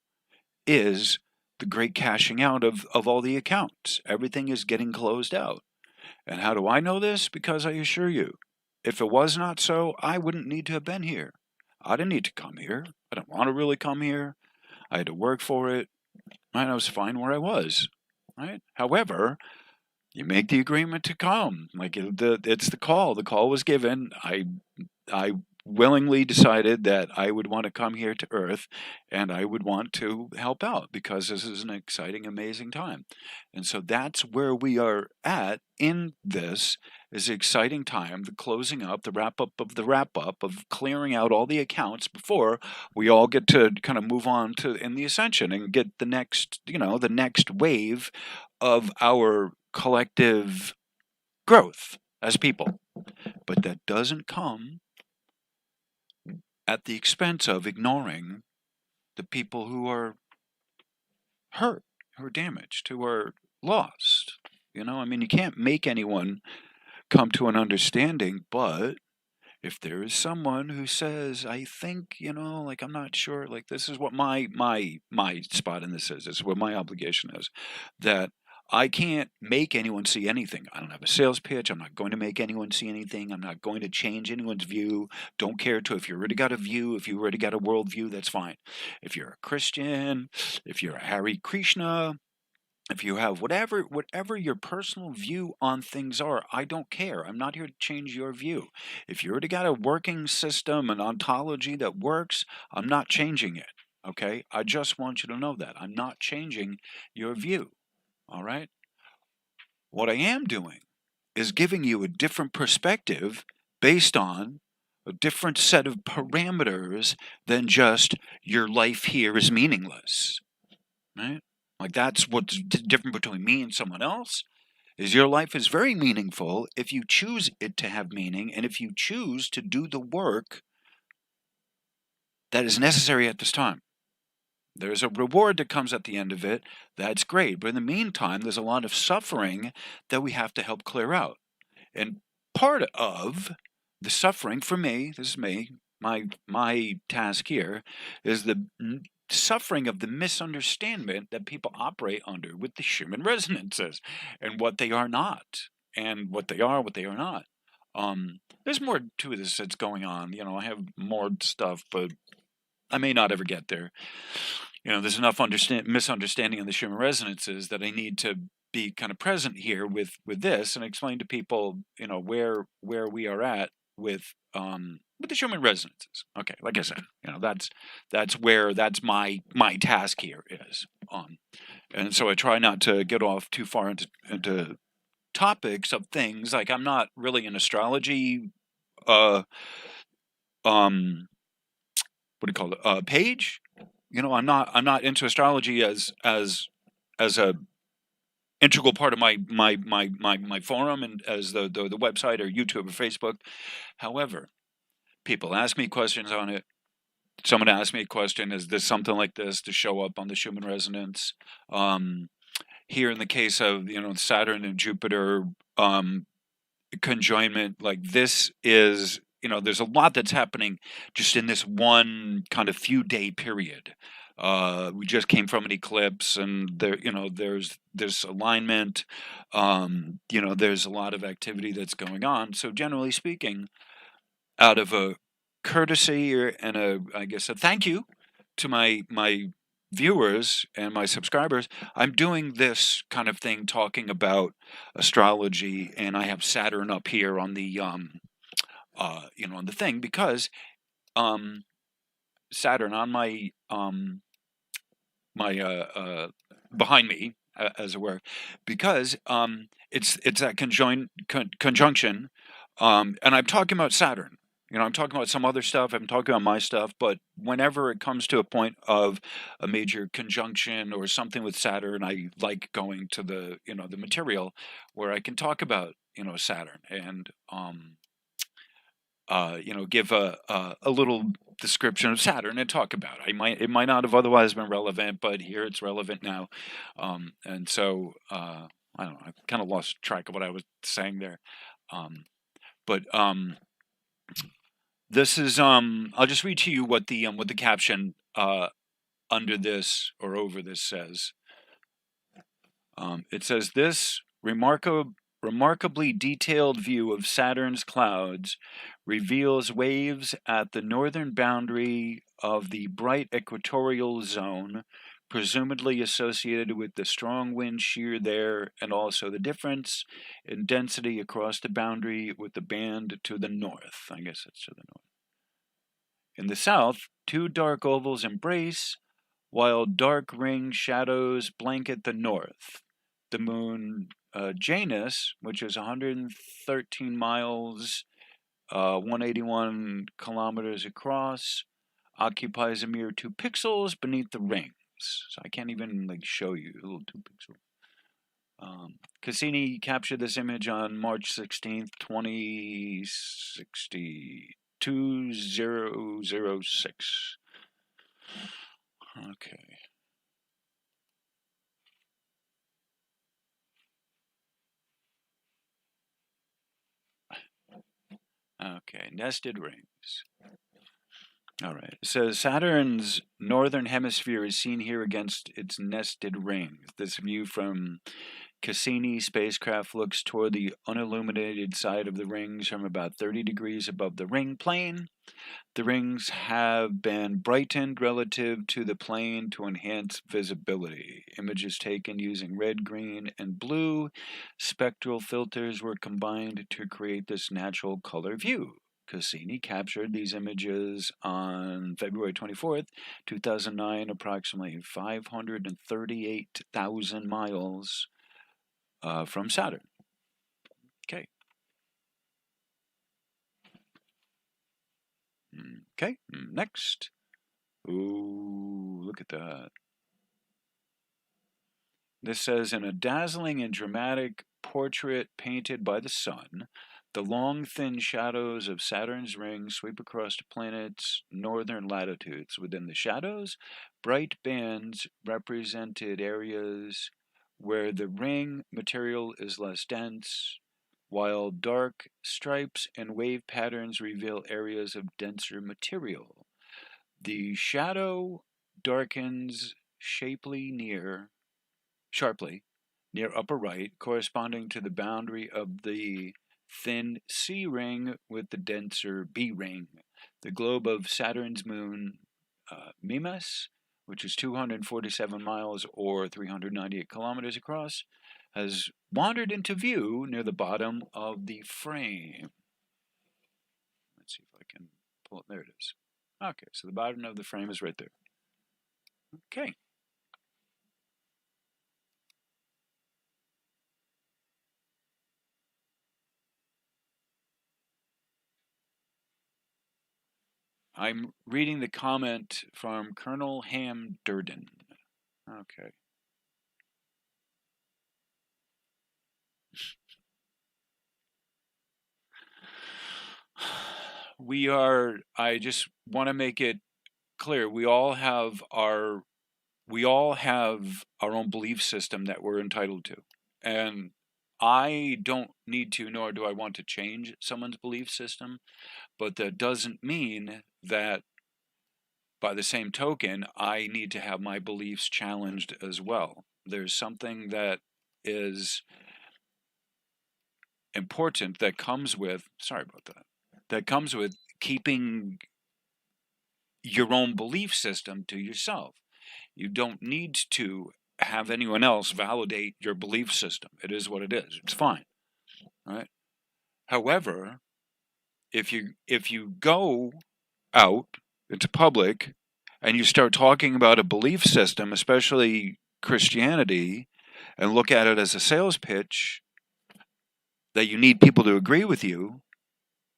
is the great cashing out of all the accounts. Everything is getting closed out. And how do I know this? Because I assure you, if it was not so, I wouldn't need to have been here. I didn't need to come here. I didn't want to really come here. I had to work for it. And I was fine where I was. Right? However, you make the agreement to come. Like it's the call. The call was given. I willingly decided that I would want to come here to Earth and I would want to help out because this is an exciting, amazing time. And so that's where we are at in this is exciting time, the closing up, the wrap up of clearing out all the accounts before we all get to kind of move on to in the ascension and get the next, the next wave of our collective growth as people. But that doesn't come at the expense of ignoring the people who are hurt, who are damaged, who are lost. You can't make anyone come to an understanding, but if there is someone who says, I think, I'm not sure, this is what my spot in this is what my obligation is, that I can't make anyone see anything. I don't have a sales pitch. I'm not going to make anyone see anything. I'm not going to change anyone's view. Don't care to. If you already got a view, if you already got a worldview, that's fine. If you're a Christian, if you're a Hare Krishna, if you have whatever your personal view on things are, I don't care. I'm not here to change your view. If you already got a working system, an ontology that works, I'm not changing it. Okay? I just want you to know that. I'm not changing your view. All right? What I am doing is giving you a different perspective based on a different set of parameters than just your life here is meaningless. Right? That's what's different between me and someone else, is your life is very meaningful if you choose it to have meaning and if you choose to do the work that is necessary at this time. There's a reward that comes at the end of it. That's great. But in the meantime, there's a lot of suffering that we have to help clear out. And part of the suffering for me, this is me, my task here, is the suffering of the misunderstanding that people operate under with the Schumann resonances and what they are not and what they are not. There's more to this that's going on. I have more stuff, but I may not ever get there. There's enough misunderstanding of the Schumann resonances that I need to be kind of present here with this and explain to people, where we are at with the Schumann resonances. Okay, like I said, that's my task here is. And so I try not to get off too far into topics of things. Like I'm not really an astrology what do you call it? Page. I'm not into astrology as a integral part of my forum and as the website or YouTube or Facebook. However, people ask me questions on it. Someone asked me a question: is this something like this to show up on the Schumann resonance? Here, in the case of Saturn and Jupiter conjoinment, like this is. There's a lot that's happening just in this one kind of few day period. We just came from an eclipse, and there's this alignment. There's a lot of activity that's going on. So generally speaking, out of a courtesy and a thank you to my viewers and my subscribers, I'm doing this kind of thing, talking about astrology, and I have Saturn up here on the on the thing, because Saturn on my behind me, as it were, because it's that conjunction, and I'm talking about Saturn. I'm talking about some other stuff. I'm talking about my stuff. But whenever it comes to a point of a major conjunction or something with Saturn, I like going to the the material where I can talk about Saturn and give a little description of Saturn and talk about it. It might not have otherwise been relevant, but here it's relevant now. And so I don't know. I kind of lost track of what I was saying there. But this is I'll just read to you what the caption under this or over this says. It says, this remarkably detailed view of Saturn's clouds reveals waves at the northern boundary of the bright equatorial zone, presumably associated with the strong wind shear there, and also the difference in density across the boundary with the band to the north. I guess it's to the north. In the south, two dark ovals embrace, while dark ring shadows blanket the north. The moon Janus, which is 113 miles, 181 kilometers across, occupies a mere 2 pixels beneath the rings. So I can't even show you a little 2 pixel. Cassini captured this image on March 16th, 2006. Okay. Okay, nested rings. All right. It says Saturn's northern hemisphere is seen here against its nested rings. This view from Cassini spacecraft looks toward the unilluminated side of the rings from about 30 degrees above the ring plane. The rings have been brightened relative to the plane to enhance visibility. Images taken using red, green, and blue spectral filters were combined to create this natural color view. Cassini captured these images on February 24th, 2009, approximately 538,000 miles from Saturn. Okay. Okay, next. Ooh, look at that. This says, in a dazzling and dramatic portrait painted by the sun, the long, thin shadows of Saturn's rings sweep across the planet's northern latitudes. Within the shadows, bright bands represented areas where the ring material is less dense, while dark stripes and wave patterns reveal areas of denser material. The shadow darkens sharply near upper right, corresponding to the boundary of the thin C ring with the denser B ring. The globe of Saturn's moon, Mimas, which is 247 miles or 398 kilometers across, has wandered into view near the bottom of the frame. Let's see if I can pull it. There it is. Okay, so the bottom of the frame is right there. Okay. I'm reading the comment from Colonel Ham Durden. Okay. I just want to make it clear, we all have our own belief system that we're entitled to. And I don't need to, nor do I want to change someone's belief system, but that doesn't mean that by the same token, I need to have my beliefs challenged as well. There's something that is important that comes with, that comes with keeping your own belief system to yourself. You don't need to have anyone else validate your belief system. It is what it is. It's fine. Right? However, if you go out into public and you start talking about a belief system, especially Christianity, and look at it as a sales pitch that you need people to agree with you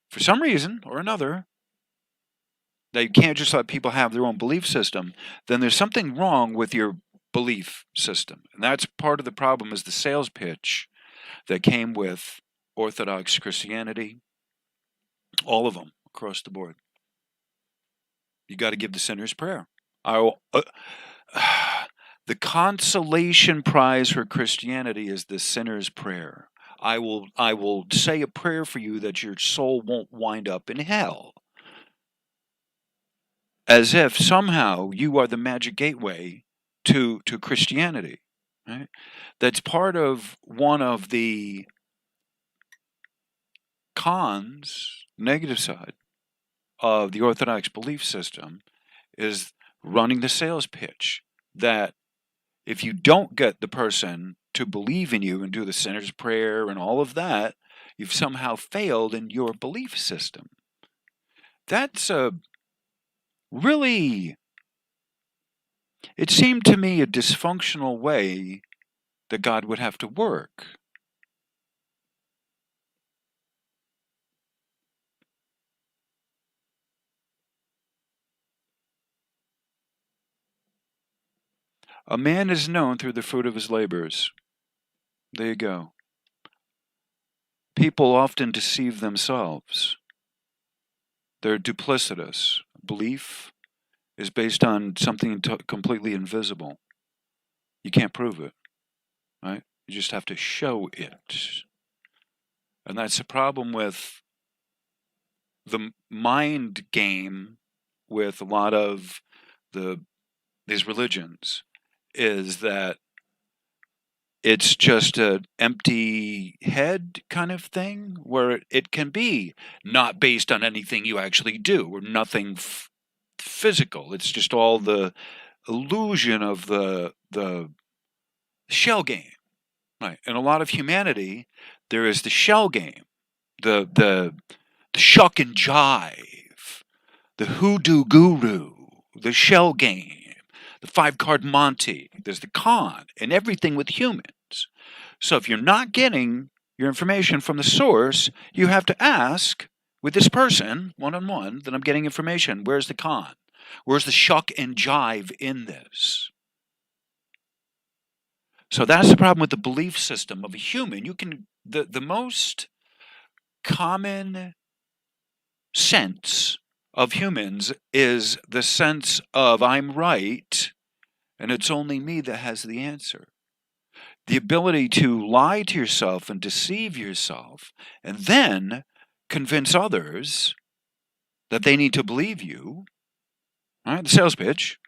for some reason or another, that you can't just let people have their own belief system, then there's something wrong with your belief system. And that's part of the problem, is the sales pitch that came with Orthodox Christianity, all of them across the board. You got to give the sinner's prayer. The consolation prize for Christianity is the sinner's prayer. I will say a prayer for you that your soul won't wind up in hell. As if somehow you are the magic gateway to Christianity. Right? That's part of one of the cons, negative side, of the Orthodox belief system, is running the sales pitch that if you don't get the person to believe in you and do the sinner's prayer and all of that, you've somehow failed in your belief system. That's a really, it seemed to me, a dysfunctional way that God would have to work. A man is known through the fruit of his labors. There you go. People often deceive themselves. They're duplicitous. Belief is based on something completely invisible. You can't prove it, right? You just have to show it. And that's the problem with the mind game with a lot of these religions, is that it's just an empty head kind of thing, where it can be not based on anything you actually do, or nothing physical. It's just all the illusion of the shell game. Right. In a lot of humanity, there is the shell game, the shuck and jive, the hoodoo guru, the shell game, the 5-card Monty. There's the con, and everything with humans. So if you're not getting your information from the source, you have to ask, with this person, one-on-one, that I'm getting information, where's the con? Where's the shuck and jive in this? So that's the problem with the belief system of a human. You can, the most common sense of humans is the sense of I'm right, and it's only me that has the answer. The ability to lie to yourself and deceive yourself, and then convince others that they need to believe you. All right, the sales pitch.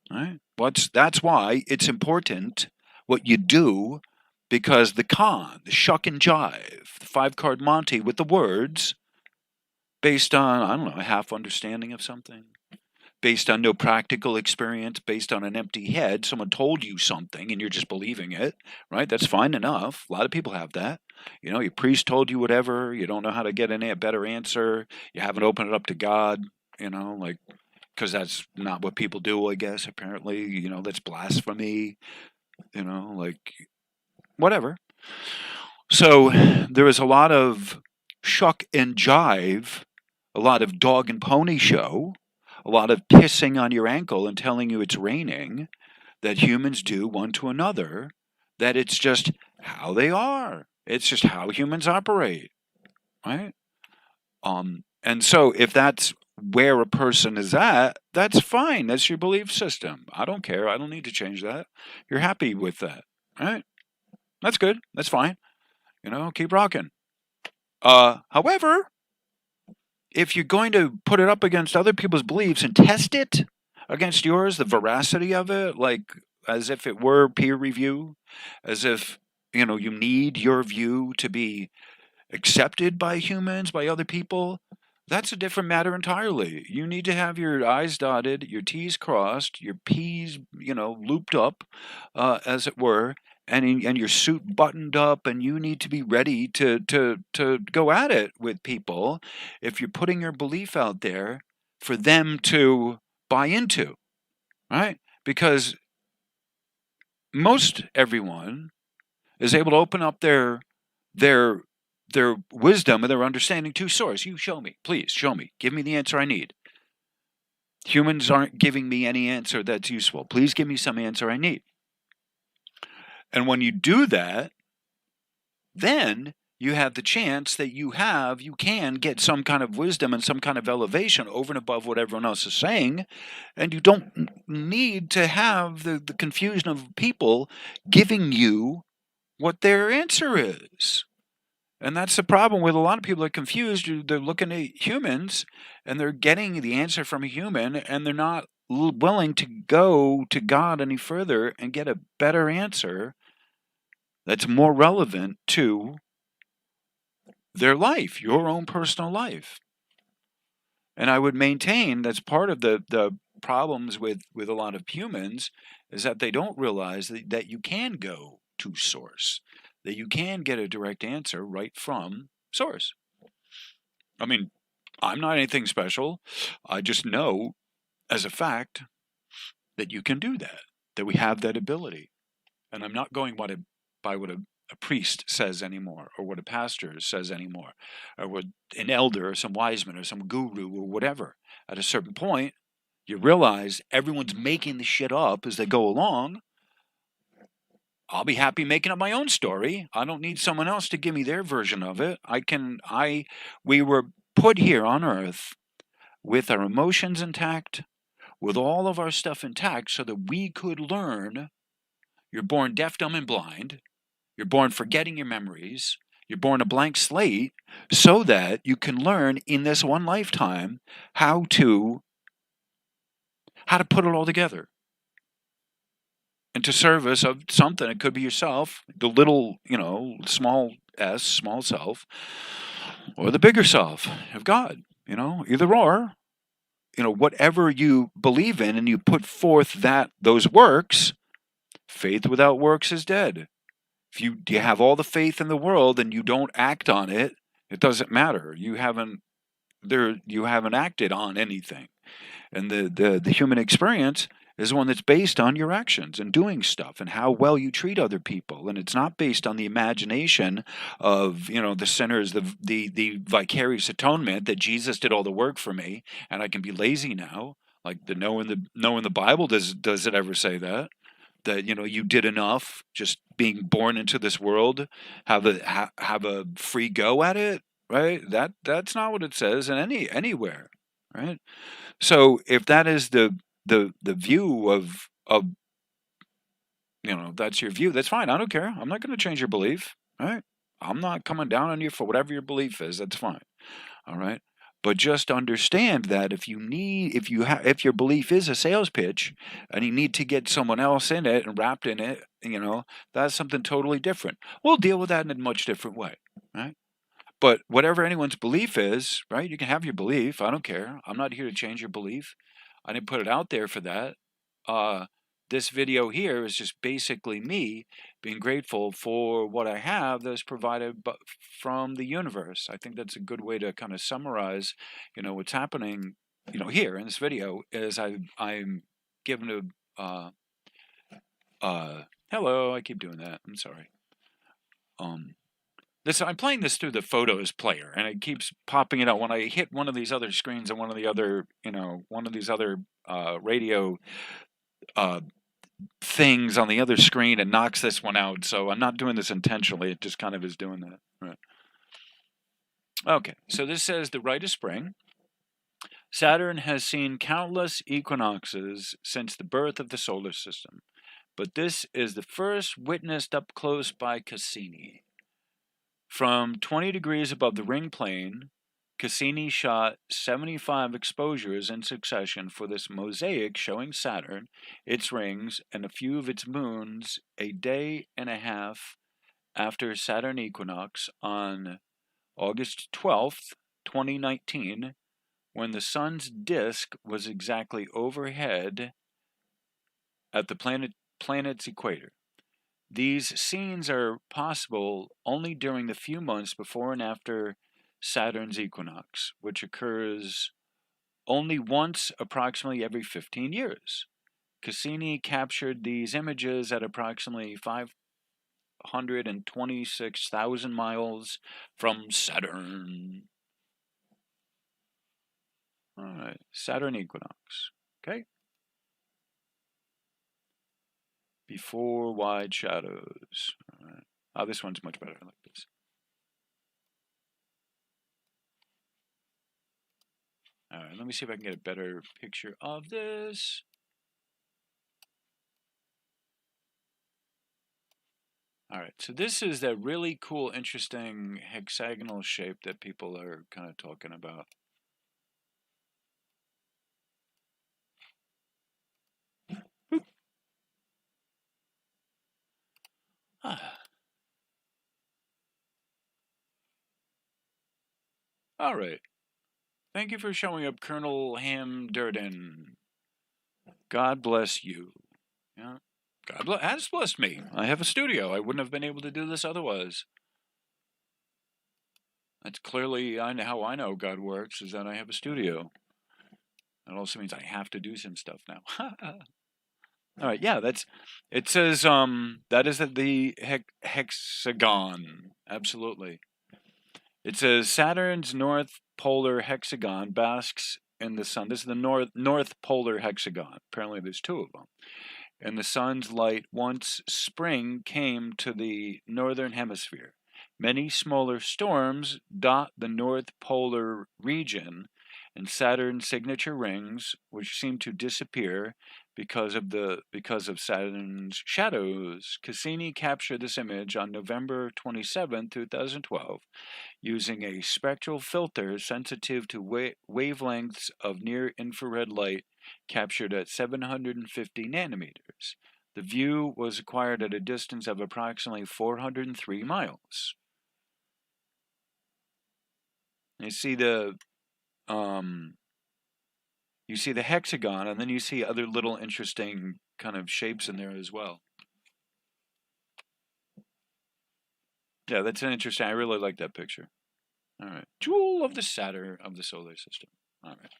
All right, that's why it's important what you do, because the con, the shuck and jive, the 5-card Monty with the words, based on, I don't know, a half understanding of something, based on no practical experience, based on an empty head. Someone told you something and you're just believing it, right? That's fine enough. A lot of people have that. You know, your priest told you whatever. You don't know how to get a better answer. You haven't opened it up to God, you know, like, because that's not what people do, I guess, apparently. You know, that's blasphemy, you know, like, whatever. So there is a lot of shuck and jive, a lot of dog and pony show, a lot of pissing on your ankle and telling you it's raining, that humans do one to another, that it's just how they are. It's just how humans operate, right? And so if that's where a person is at, that's fine. That's your belief system. I don't care. I don't need to change that. You're happy with that, right? That's good. That's fine. You know, keep rocking. However, if you're going to put it up against other people's beliefs and test it against yours, the veracity of it, like as if it were peer review, as if, you know, you need your view to be accepted by humans, by other people, that's a different matter entirely. You need to have your I's dotted, your T's crossed, your P's, you know, looped up, as it were, and your suit buttoned up, and you need to be ready to go at it with people if you're putting your belief out there for them to buy into, right? Because most everyone is able to open up their wisdom and their understanding to source. You show me, please show me, give me the answer I need. Humans aren't giving me any answer that's useful. Please give me some answer I need. And when you do that, then you have the chance that you can get some kind of wisdom and some kind of elevation over and above what everyone else is saying. And you don't need to have the confusion of people giving you what their answer is. And that's the problem with a lot of people that are confused. They're looking at humans and they're getting the answer from a human, and they're not willing to go to God any further and get a better answer that's more relevant to their life, your own personal life. And I would maintain that's part of the problems with a lot of humans is that they don't realize that you can go to source, that you can get a direct answer right from source. I mean, I'm not anything special. I just know as a fact that you can do that we have that ability. And I'm not going by what a priest says anymore, or what a pastor says anymore, or what an elder or some wise man or some guru or whatever. At a certain point, you realize everyone's making the shit up as they go along. I'll be happy making up my own story. I don't need someone else to give me their version of it. We were put here on earth with our emotions intact, with all of our stuff intact, so that we could learn. You're born deaf, dumb, and blind. You're born forgetting your memories. You're born a blank slate, so that you can learn in this one lifetime how to put it all together. And to service of something. It could be yourself, the little, small s, small self, or the bigger self of God, either or. Whatever you believe in and you put forth those works, faith without works is dead. If you have all the faith in the world and you don't act on it, it doesn't matter. You haven't acted on anything. And the human experience is one that's based on your actions and doing stuff and how well you treat other people. And it's not based on the imagination of, the sinners, the vicarious atonement that Jesus did all the work for me and I can be lazy now. Like knowing the Bible, does it ever say that? That you did enough just being born into this world, have a free go at it, right? That's not what it says in anywhere, right? So if that is the view of that's your view, that's fine. I don't care. I'm not going to change your belief, right? I'm not coming down on you for whatever your belief is. That's fine, all right. But just understand that if your belief is a sales pitch and you need to get someone else in it and wrapped in it, that's something totally different. We'll deal with that in a much different way, right? But whatever anyone's belief is, right? You can have your belief. I don't care. I'm not here to change your belief. I didn't put it out there for that. This video here is just basically me being grateful for what I have that's provided from the universe. I think that's a good way to kind of summarize, what's happening, here in this video is I'm given a, hello, I keep doing that. I'm sorry. I'm playing this through the Photos player, and it keeps popping it out when I hit one of these other screens and one of these other radio things on the other screen, and knocks this one out. So I'm not doing this intentionally. It just kind of is doing that. Right. Okay, so this says the rite of spring. Saturn has seen countless equinoxes since the birth of the solar system, but this is the first witnessed up close by Cassini. From 20 degrees above the ring plane, Cassini shot 75 exposures in succession for this mosaic showing Saturn, its rings, and a few of its moons a day and a half after Saturn equinox on August 12th, 2019, when the sun's disk was exactly overhead at the planet's equator. These scenes are possible only during the few months before and after Saturn's equinox, which occurs only once approximately every 15 years. Cassini captured these images at approximately 526,000 miles from Saturn. All right, Saturn equinox. Okay. Before wide shadows. All right. Oh, this one's much better. I like this. All right, let me see if I can get a better picture of this. All right, so this is that really cool, interesting hexagonal shape that people are kind of talking about. All right. Thank you for showing up, Colonel Hamdurden. God bless you. Yeah. God has blessed me. I have a studio. I wouldn't have been able to do this otherwise. That's clearly how I know God works, is that I have a studio. That also means I have to do some stuff now. All right, yeah, it says that is the hexagon. Absolutely. It says Saturn's north polar hexagon basks in the sun. This is the north polar hexagon. Apparently there's two of them. In the sun's light once spring came to the northern hemisphere. Many smaller storms dot the north polar region, and Saturn's signature rings, which seem to disappear because of Saturn's shadows. Cassini captured this image on November 27, 2012, using a spectral filter sensitive to wavelengths of near-infrared light captured at 750 nanometers. The view was acquired at a distance of approximately 403 miles. You see the hexagon, and then you see other little interesting kind of shapes in there as well. Yeah, that's an interesting. I really like that picture. All right, jewel of the Saturn of the solar system. All right.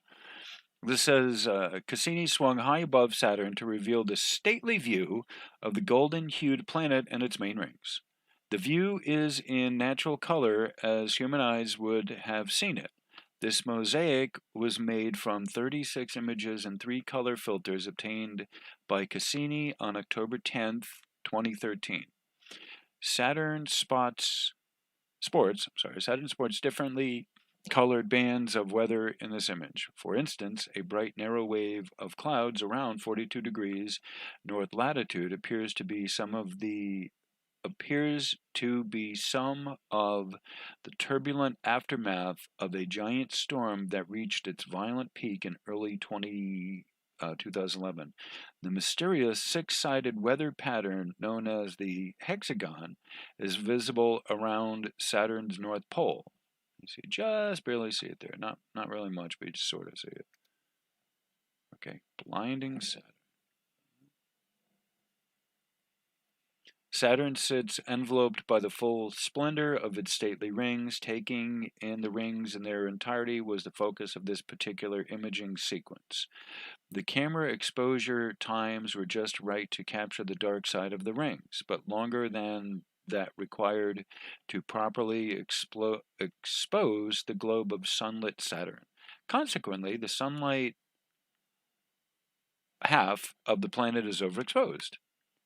This says Cassini swung high above Saturn to reveal the stately view of the golden-hued planet and its main rings. The view is in natural color as human eyes would have seen it. This mosaic was made from 36 images and 3 color filters obtained by Cassini on October 10th, 2013. Saturn sports differently colored bands of weather in this image. For instance, a bright narrow wave of clouds around 42 degrees north latitude appears to be some of the turbulent aftermath of a giant storm that reached its violent peak in early 2011. The mysterious six-sided weather pattern known as the hexagon is visible around Saturn's north pole. You see, just barely see it there. Not really much, but you just sort of see it. Okay, blinding Saturn. Saturn sits enveloped by the full splendor of its stately rings. Taking in the rings in their entirety was the focus of this particular imaging sequence. The camera exposure times were just right to capture the dark side of the rings, but longer than that required to properly expose the globe of sunlit Saturn. Consequently, the sunlight half of the planet is overexposed.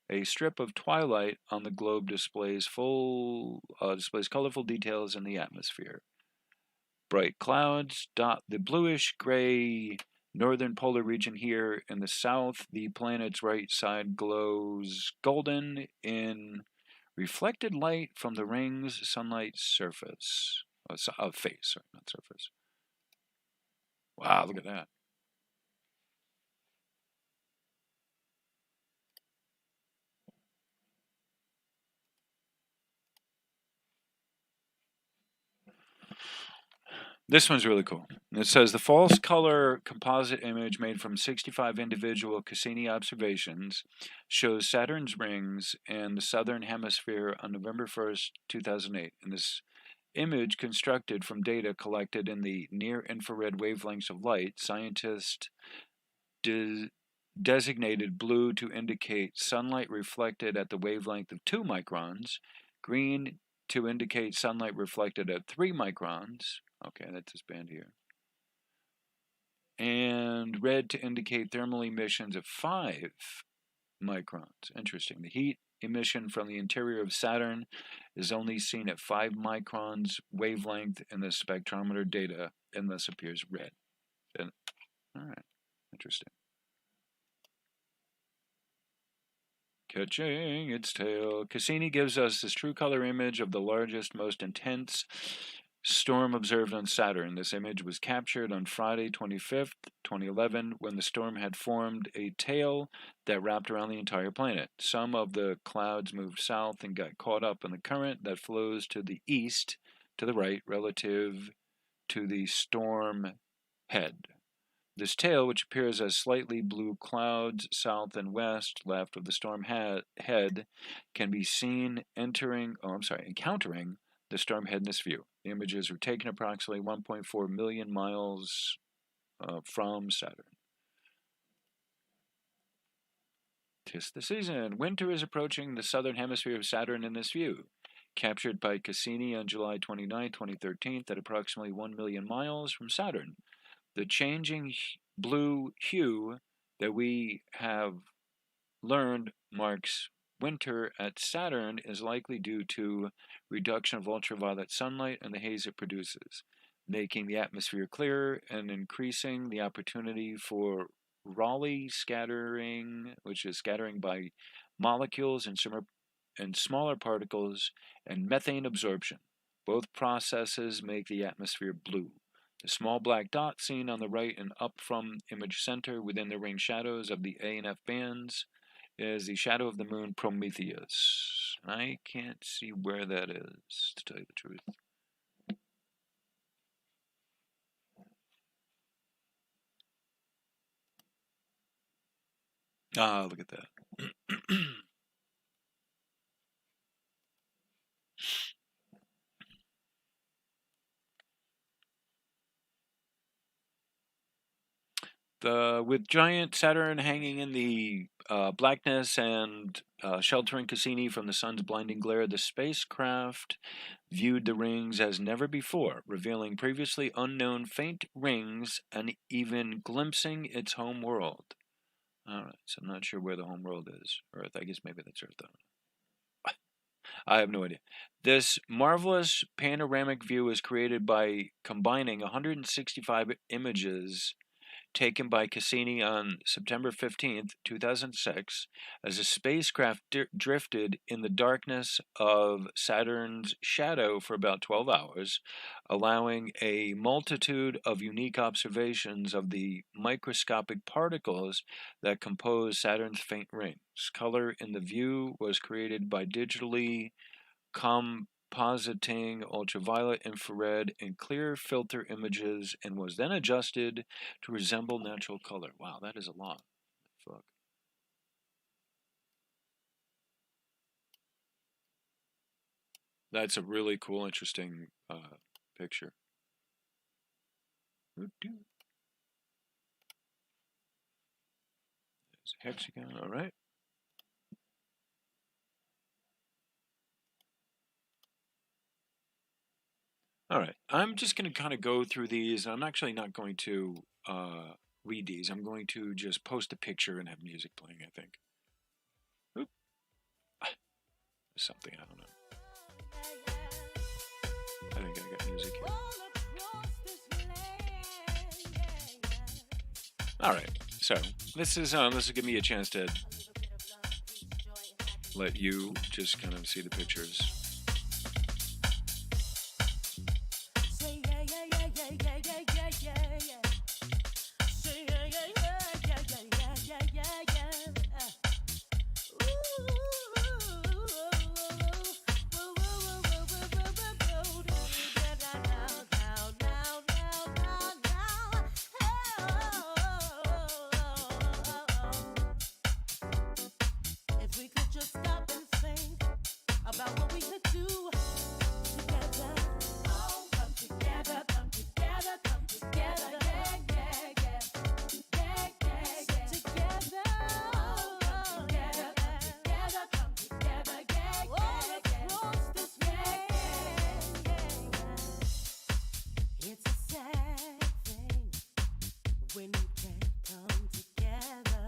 A strip of twilight on the globe displays colorful details in the atmosphere. Bright clouds dot the bluish-gray northern polar region here. In the south, the planet's right side glows golden in reflected light from the ring's sunlight surface. Face, sorry, not surface. Wow, look at that. This one's really cool. It says the false color composite image made from 65 individual Cassini observations shows Saturn's rings in the southern hemisphere on November 1st, 2008. In this image constructed from data collected in the near-infrared wavelengths of light, scientists designated blue to indicate sunlight reflected at the wavelength of 2 microns, green to indicate sunlight reflected at 3 microns. Okay, that's this band here. And red to indicate thermal emissions of 5 microns. Interesting. The heat emission from the interior of Saturn is only seen at 5 microns wavelength in the spectrometer data and thus appears red. And, all right, interesting. Catching its tail. Cassini gives us this true color image of the largest, most intense storm observed on Saturn. This image was captured on Friday, 25th, 2011, when the storm had formed a tail that wrapped around the entire planet. Some of the clouds moved south and got caught up in the current that flows to the east, to the right, relative to the storm head. This tail, which appears as slightly blue clouds south and west, left of the storm head, can be seen encountering the storm head in this view. The images were taken approximately 1.4 million miles from Saturn. 'Tis the season. Winter is approaching the southern hemisphere of Saturn in this view. Captured by Cassini on July 29, 2013, at approximately 1 million miles from Saturn. The changing blue hue that we have learned marks winter at Saturn is likely due to reduction of ultraviolet sunlight and the haze it produces, making the atmosphere clearer and increasing the opportunity for Rayleigh scattering, which is scattering by molecules and smaller particles, and methane absorption. Both processes make the atmosphere blue. The small black dot seen on the right and up from image center within the ring shadows of the A and F bands is the shadow of the moon Prometheus. I can't see where that is, to tell you the truth. Ah, look at that. With giant Saturn hanging in the blackness and sheltering Cassini from the sun's blinding glare, the spacecraft viewed the rings as never before, revealing previously unknown faint rings and even glimpsing its home world. Alright, so I'm not sure where the home world is. Earth, I guess maybe that's Earth. I have no idea. This marvelous panoramic view is created by combining 165 images taken by Cassini on September 15th, 2006, as a spacecraft drifted in the darkness of Saturn's shadow for about 12 hours, allowing a multitude of unique observations of the microscopic particles that compose Saturn's faint rings. Color in the view was created by digitally compositing ultraviolet, infrared, and clear filter images and was then adjusted to resemble natural color. Wow, that is a lot. Fuck. That's a really cool, interesting picture. There's a hexagon, all right. All right, I'm just going to kind of go through these. I'm actually not going to read these. I'm going to just post a picture and have music playing, I think. Oop. Something, I don't know. I think I got music here. All right, so this is give me a chance to let you just kind of see the pictures. about what we could do together. Oh, come together, come together, come together. Yeah, yeah, yeah. Yeah, yeah, yeah. Together. Oh, come together, come together, come together. Yeah, yeah, yeah. All across this way. Yeah, yeah. It's a sad thing when you can't come together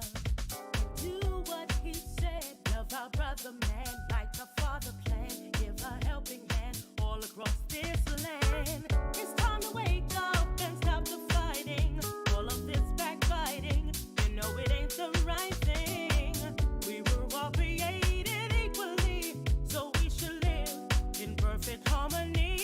and do what he said. Love our brother man like a father planned. Give a helping hand all across this land. It's time to wake up and stop the fighting. All of this backbiting, you know it ain't the right thing. We were all created equally, so we should live in perfect harmony.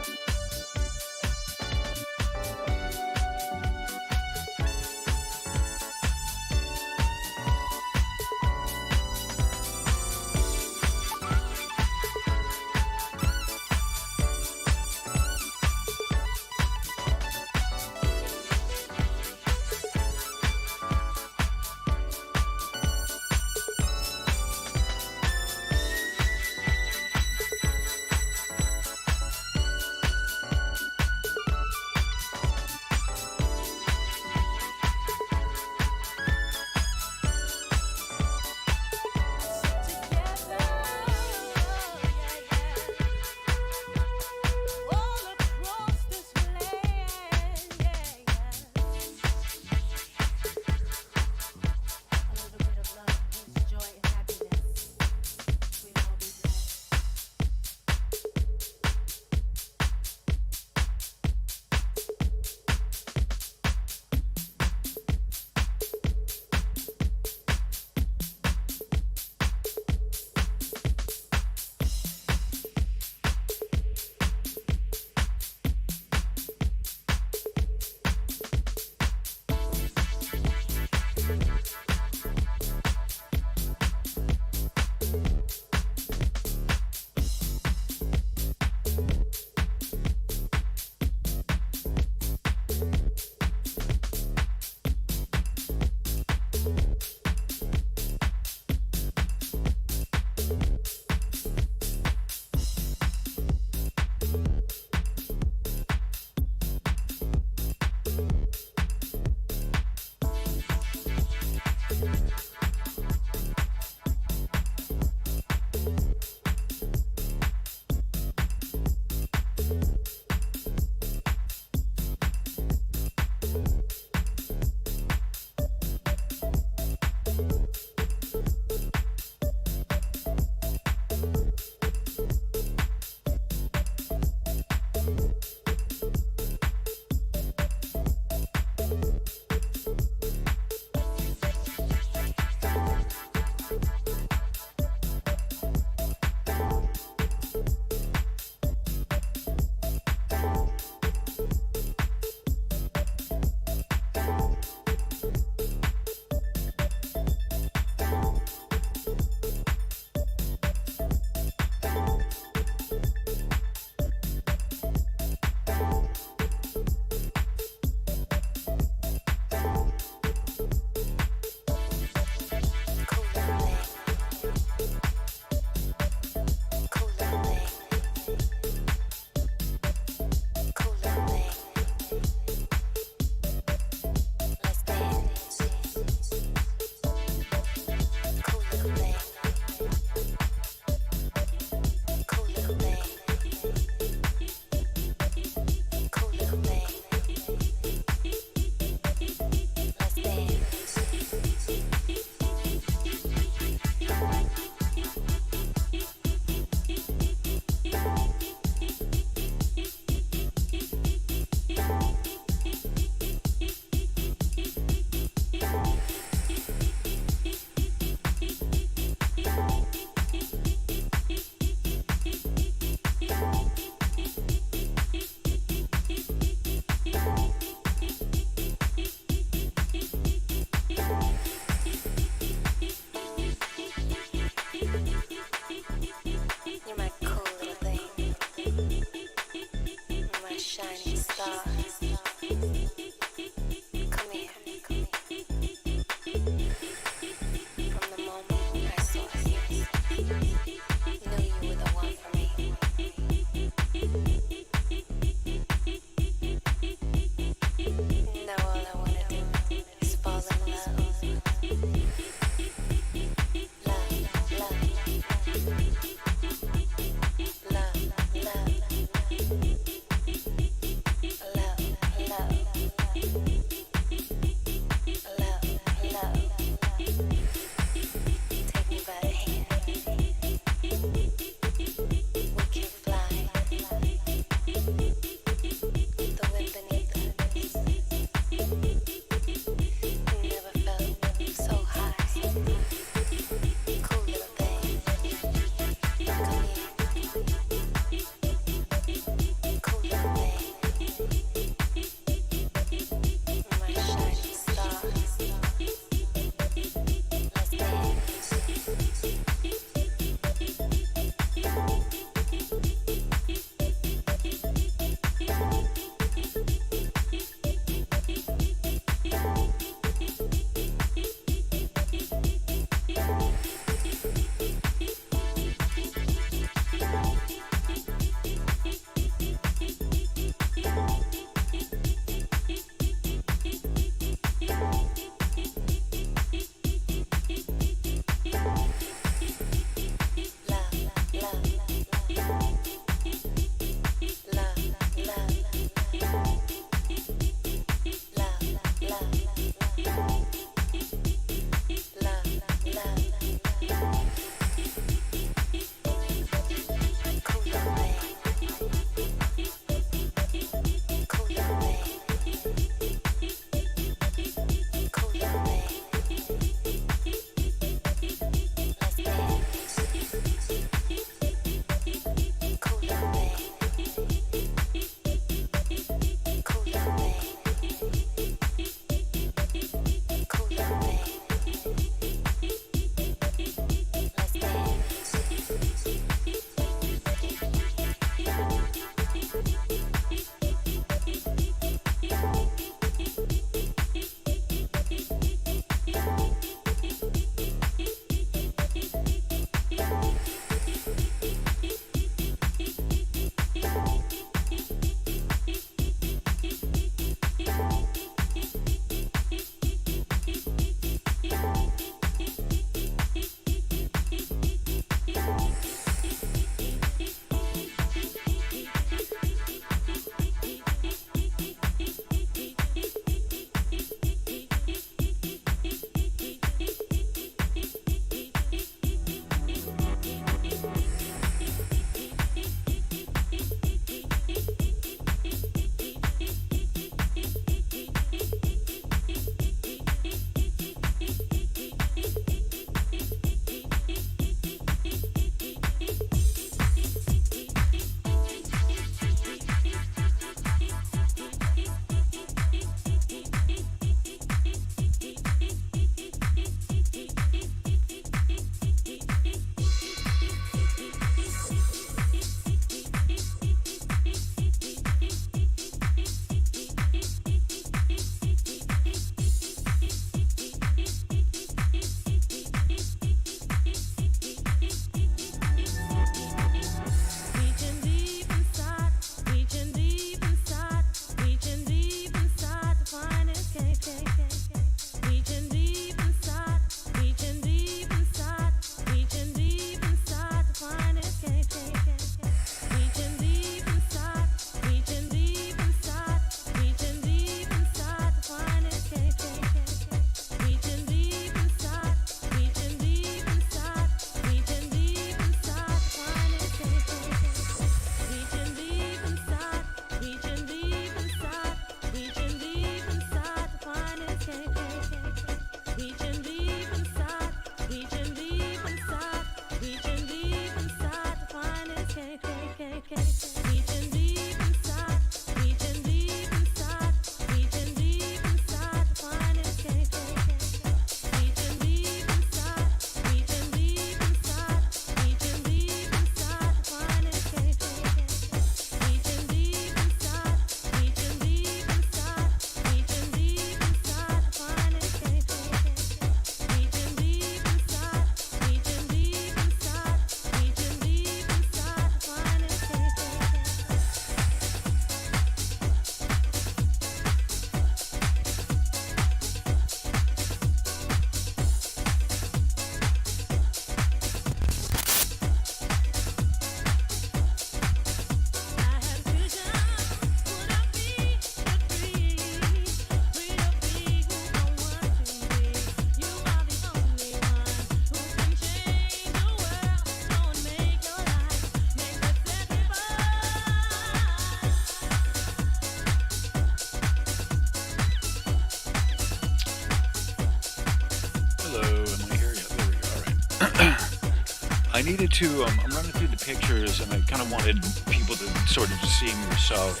I needed to, I'm running through the pictures and I kind of wanted people to sort of see them yourself.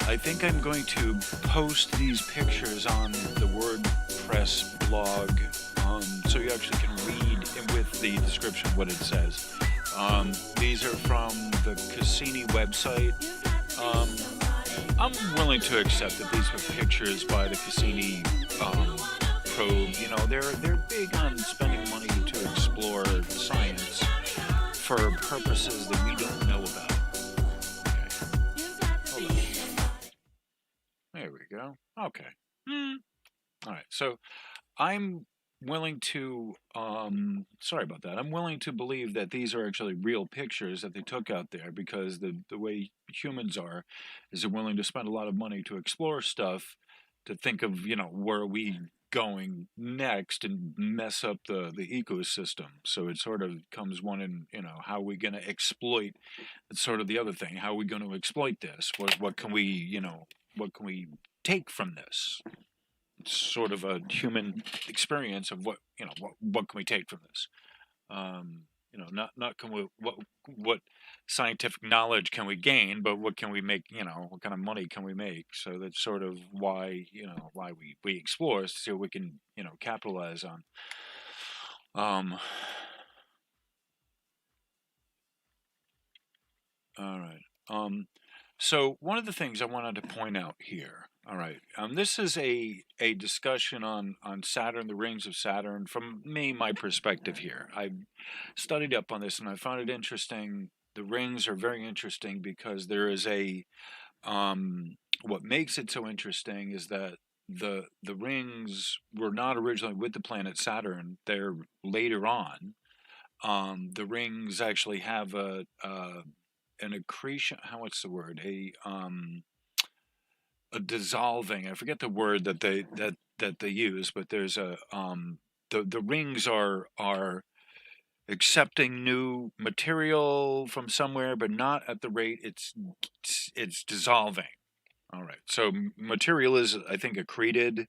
I think I'm going to post these pictures on the WordPress blog, so you actually can read with the description what it says. These are from the Cassini website. I'm willing to accept that these were pictures by the Cassini probe. You know, they're big on spending money to explore science for purposes that we don't know about. Okay, hold on. There we go. Okay. All right. So I'm willing to sorry about that. I'm willing to believe that these are actually real pictures that they took out there, because the way humans are is they're willing to spend a lot of money to explore stuff, to think of, you know, where are we going next, and mess up the ecosystem. So it sort of comes one in, you know, how are we going to exploit? It's sort of the other thing. How are we going to exploit this? What can we, you know, what can we take from this? Sort of a human experience of what, you know, what can we take from this? You know, not can we, what scientific knowledge can we gain, but what can we make, you know, what kind of money can we make? So that's sort of why, you know, why we explore, is to see what we can, you know, capitalize on. All right. So one of the things I wanted to point out here, all right, this is a discussion on Saturn, the rings of Saturn, from my perspective here. I've studied up on this and I found it interesting. The rings are very interesting because there is what makes it so interesting is that the rings were not originally with the planet Saturn. They're later on. The rings actually have an accretion. What's the word? A dissolving. I forget the word that they use, but there's the rings are accepting new material from somewhere, but not at the rate it's dissolving. All right. So material is, I think, accreted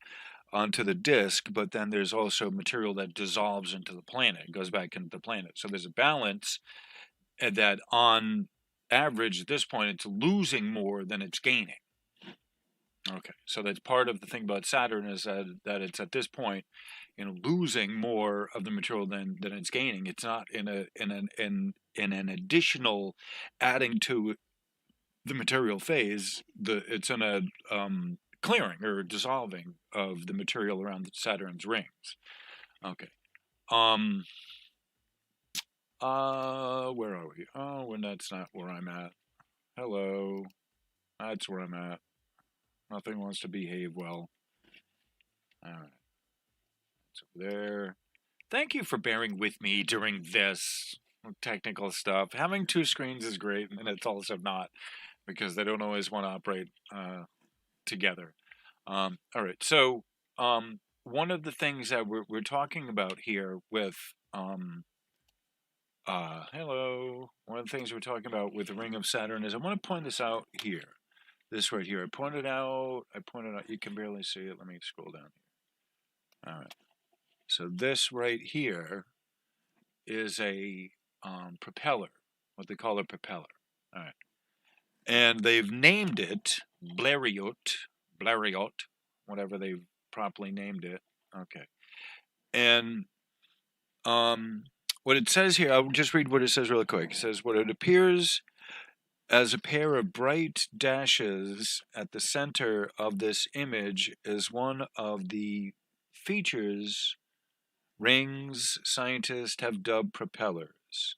onto the disk, but then there's also material that dissolves into the planet, goes back into the planet. So there's a balance that on average at this point it's losing more than it's gaining. Okay, so that's part of the thing about Saturn, is that it's at this point, you know, losing more of the material than it's gaining. It's not in an additional adding to the material phase. It's in a clearing or dissolving of the material around Saturn's rings. Okay. Where are we? Oh, when that's not where I'm at. Hello. That's where I'm at. Nothing wants to behave well. All right. It's over there. Thank you for bearing with me during this technical stuff. Having two screens is great, and it's also not, because they don't always want to operate together. All right. So one of the things that we're talking about here with hello. One of the things we're talking about with the ring of Saturn is, I want to point this out here. This right here. I pointed out, you can barely see it. Let me scroll down here. All right. So this right here is a propeller, what they call a propeller. All right. And they've named it Blériot, whatever they've properly named it. Okay. And what it says here, I'll just read what it says really quick. It says, what it appears as a pair of bright dashes at the center of this image is one of the features rings scientists have dubbed propellers.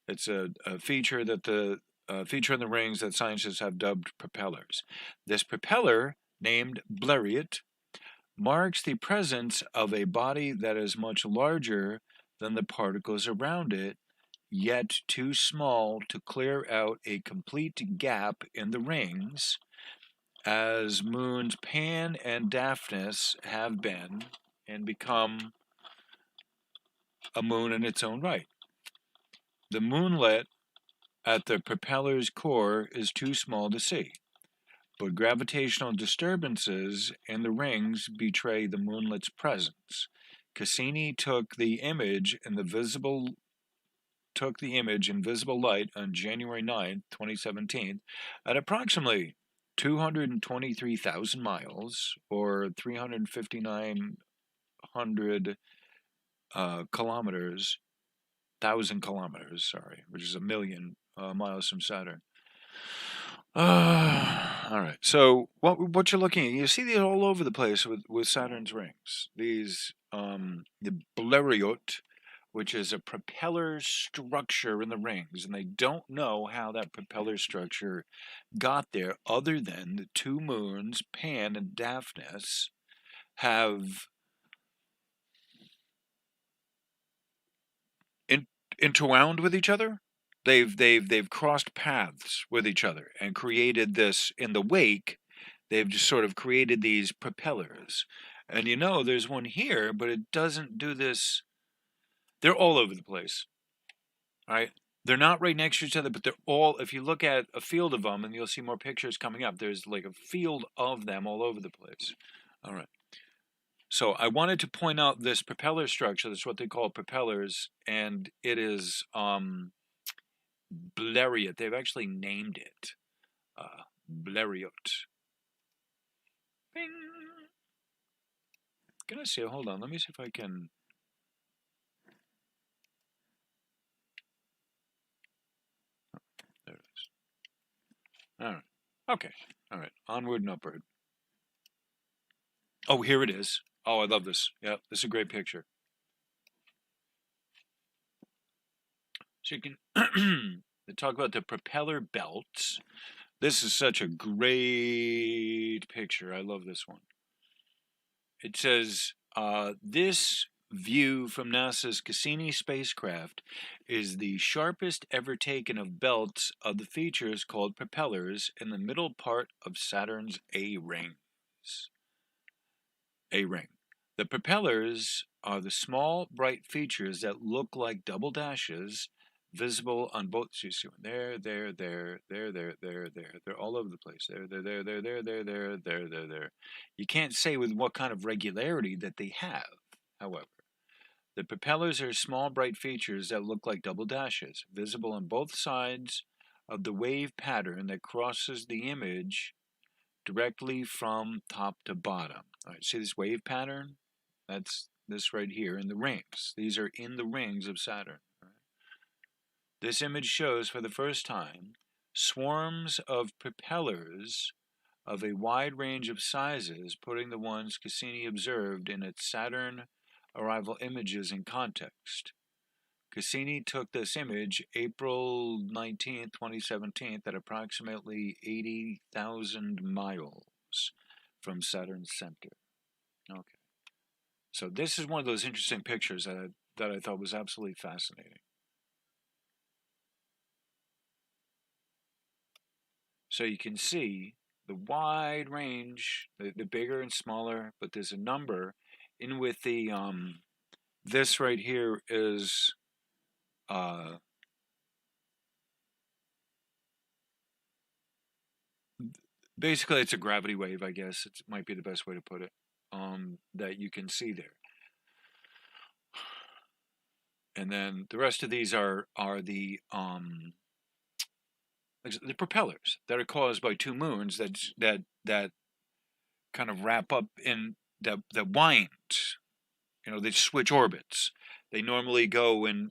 It's a feature that feature in the rings that scientists have dubbed propellers. This propeller, named Blériot, marks the presence of a body that is much larger than the particles around it, yet too small to clear out a complete gap in the rings, as moons Pan and Daphnis have been and become a moon in its own right. The moonlet at the propeller's core is too small to see, but gravitational disturbances in the rings betray the moonlet's presence. Cassini took the image in visible light on January 9th, 2017, at approximately 223,000 miles, or 3,500 kilometers, 1,000 kilometers, sorry, which is a million miles from Saturn. All right. So what you're looking at, you see these all over the place with Saturn's rings. These the Blériot, which is a propeller structure in the rings, and they don't know how that propeller structure got there, other than the two moons, Pan and Daphnis, have interwound with each other. They've crossed paths with each other and created this in the wake. They've just sort of created these propellers. And there's one here, but it doesn't do this. They're all over the place. All right. They're not right next to each other, but they're all, if you look at a field of them, and you'll see more pictures coming up, there's like a field of them all over the place. All right. So I wanted to point out this propeller structure. That's what they call propellers, and it is Blériot. They've actually named it Blériot. Bing. Can I see it? Hold on. Let me see if I can. Oh, there it is. All right. Okay. All right. Onward and upward. Oh, here it is. Oh, I love this. Yeah, this is a great picture. So you can talk about the propeller belts. This is such a great picture. I love this one. It says, this view from NASA's Cassini spacecraft is the sharpest ever taken of belts of the features called propellers in the middle part of Saturn's A rings. A-ring. The propellers are the small, bright features that look like double dashes visible on both. So you see one there. They're all over the place. There. You can't say with what kind of regularity that they have, however. The propellers are small, bright features that look like double dashes, visible on both sides of the wave pattern that crosses the image directly from top to bottom. All right, see this wave pattern? That's this right here in the rings. These are in the rings of Saturn. Right? This image shows for the first time swarms of propellers of a wide range of sizes, putting the ones Cassini observed in its Saturn arrival images in context. Cassini took this image April 19, 2017, at approximately 80,000 miles from Saturn's center. Okay. So this is one of those interesting pictures that I thought was absolutely fascinating. So you can see the wide range, the bigger and smaller, but there's a number in with the, this right here is, basically it's a gravity wave, I guess. It might be the best way to put it, that you can see there. And then the rest of these are the propellers that are caused by two moons that kind of wrap up in that wind. They switch orbits. They normally go in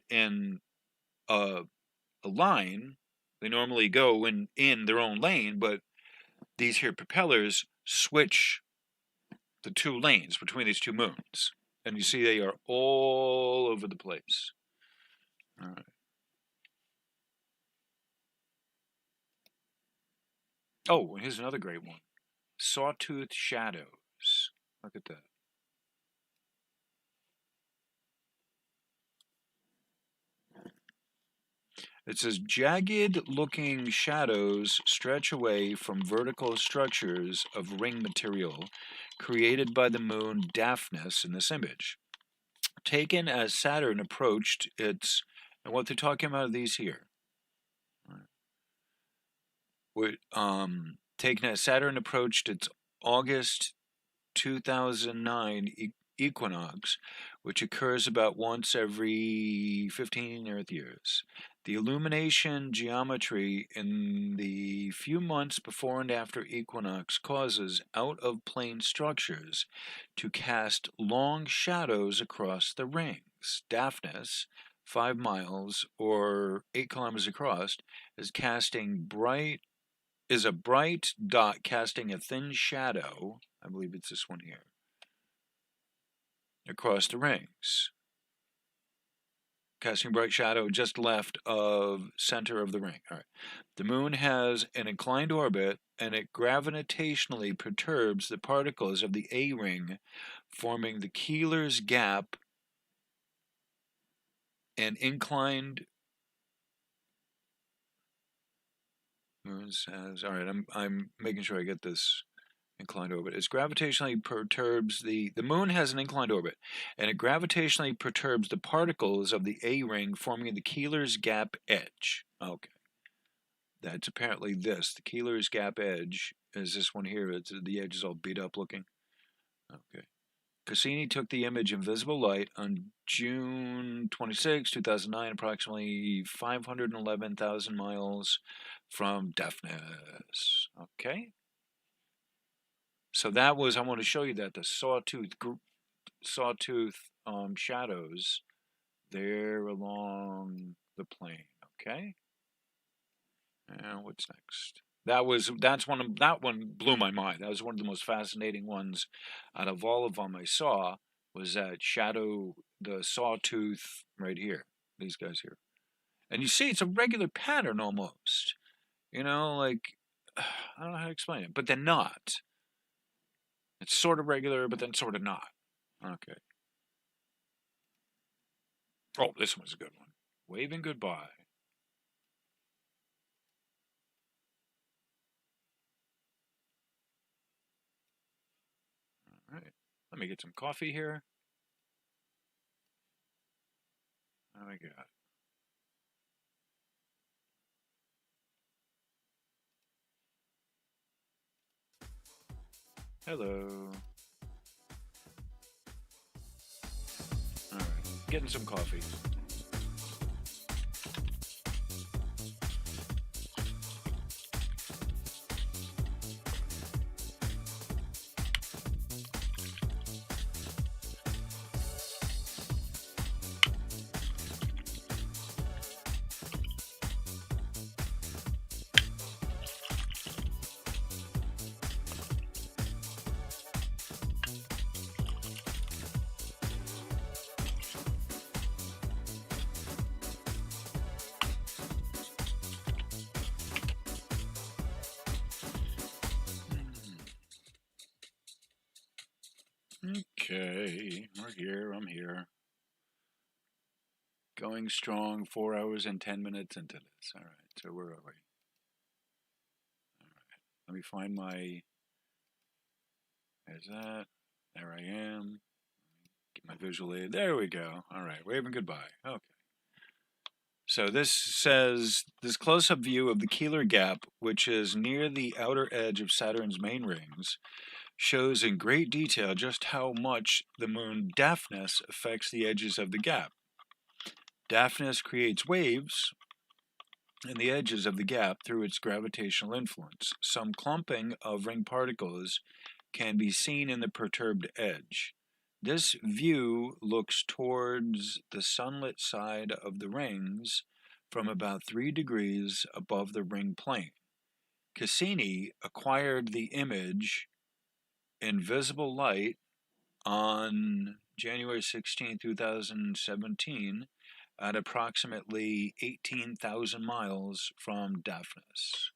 a line. They normally go in their own lane, but these here propellers switch the two lanes between these two moons. And you see they are all over the place. All right. Oh, and here's another great one. Sawtooth shadows. Look at that. It says, jagged-looking shadows stretch away from vertical structures of ring material created by the moon Daphnis in this image. Taken as Saturn approached its, and what they're talking about are these here. Taken as Saturn approached its August 2009 equinox, which occurs about once every 15 Earth years. The illumination geometry in the few months before and after equinox causes out-of-plane structures to cast long shadows across the rings. Daphnis, 5 miles or 8 kilometers across, is a bright dot casting a thin shadow, I believe it's this one here, across the rings. Casting a bright shadow just left of center of the ring. All right. The moon has an inclined orbit, and it gravitationally perturbs the particles of the A ring, forming the Keeler's gap and inclined. Moon says, all right, I'm making sure I get this inclined orbit. It gravitationally perturbs the moon has an inclined orbit, and it gravitationally perturbs the particles of the A ring, forming the Keeler's gap edge. Okay. That's apparently this. The Keeler's gap edge is this one here. The edge is all beat up looking. Okay. Cassini took the image in visible light on June 26, 2009, approximately 511,000 miles from Daphnis. Okay. So that was, I want to show you that, the sawtooth shadows there along the plane. Okay. And what's next? That one blew my mind. That was one of the most fascinating ones out of all of them I saw, was that shadow, the sawtooth right here. These guys here. And you see it's a regular pattern almost. You know, like, I don't know how to explain it, but they're not. It's sort of regular, but then sort of not. Okay. Oh, this one's a good one. Waving goodbye. All right. Let me get some coffee here. What do I got? Hello. All right. Getting some coffee. Okay, we're here. I'm here. Going strong, 4 hours and 10 minutes into this. All right, so where are we? All right, let me find my. There's that. There I am. Get my visual aid. There we go. All right, waving goodbye. Okay. So this says, this close-up view of the Keeler Gap, which is near the outer edge of Saturn's main rings, shows in great detail just how much the moon Daphnis affects the edges of the gap. Daphnis creates waves in the edges of the gap through its gravitational influence. Some clumping of ring particles can be seen in the perturbed edge. This view looks towards the sunlit side of the rings from about 3 degrees above the ring plane. Cassini acquired the image in visible light on January 16, 2017, at approximately 18,000 miles from Daphnis.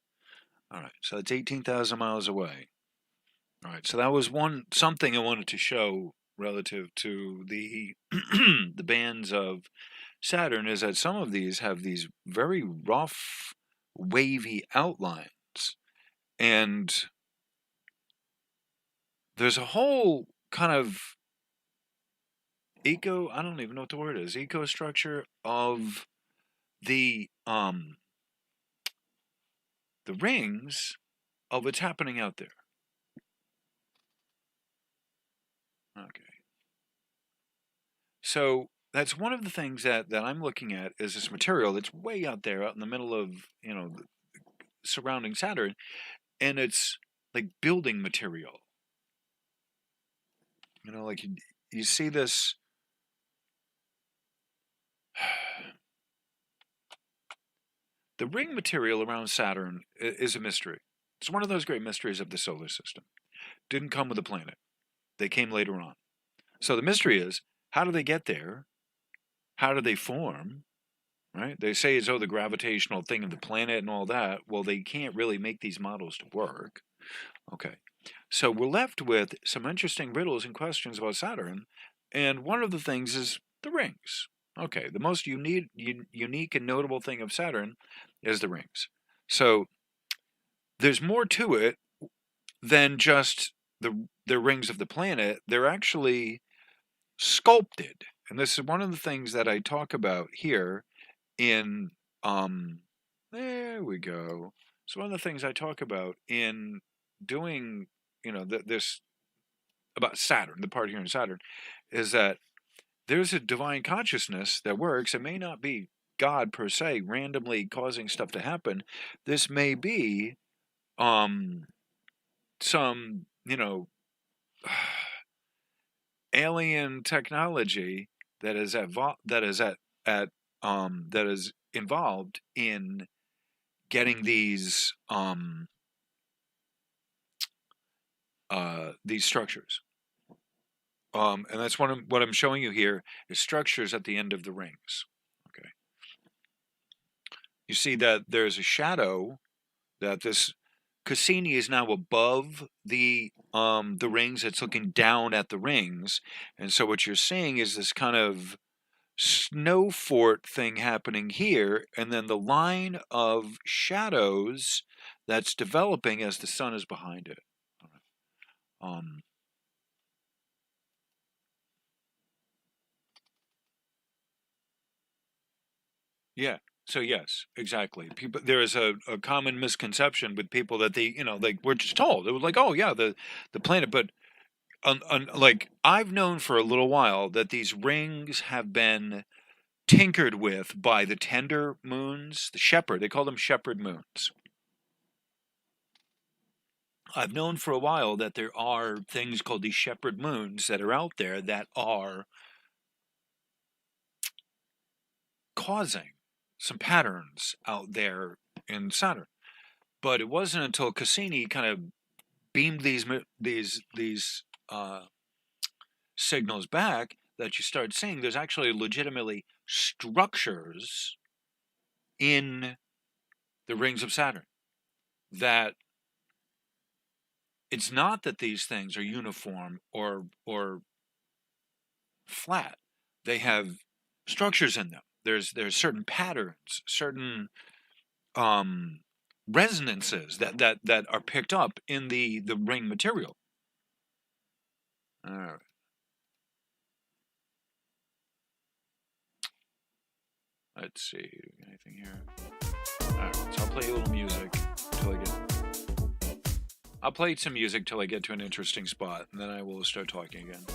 All right, so it's 18,000 miles away. All right, so that was something I wanted to show relative to the the bands of Saturn, is that some of these have these very rough, wavy outlines, and there's a whole kind of I don't even know what the word is, eco structure of the rings of what's happening out there. Okay. So that's one of the things that I'm looking at is this material that's way out there, out in the middle of, surrounding Saturn, and it's like building material. Like you see this. The ring material around Saturn is a mystery. It's one of those great mysteries of the solar system. Didn't come with the planet. They came later on. So the mystery is, how do they get there? How do they form? Right? They say it's the gravitational thing of the planet and all that. Well, they can't really make these models to work. Okay. So we're left with some interesting riddles and questions about Saturn. And one of the things is the rings. Okay, the most unique and notable thing of Saturn is the rings. So there's more to it than just the rings of the planet. They're actually sculpted. And this is one of the things that I talk about here in, there we go. So one of the things I talk about in doing, this about Saturn, the part here in Saturn, is that there's a divine consciousness that works. It may not be God per se randomly causing stuff to happen. This may be some, alien technology that is involved in getting these structures. And that's what I'm showing you here is structures at the end of the rings. Okay. You see that there's a shadow that this Cassini is now above the rings. It's looking down at the rings. And so what you're seeing is this kind of snow fort thing happening here, and then the line of shadows that's developing as the sun is behind it. Yeah. So yes, exactly. People, there is a common misconception with people that they, like we're just told it was like, oh yeah, the planet, but like I've known for a little while that these rings have been tinkered with by the tender moons, the shepherd. They call them shepherd moons. I've known for a while that there are things called these shepherd moons that are out there that are causing some patterns out there in Saturn. But it wasn't until Cassini kind of beamed these signals back that you start seeing there's actually legitimately structures in the rings of Saturn. That it's not that these things are uniform or flat. They have structures in them. There's certain patterns, certain resonances that are picked up in the ring material. All right. Let's see, anything here? All right, so I'll play a little music until I'll play some music till I get to an interesting spot, and then I will start talking again.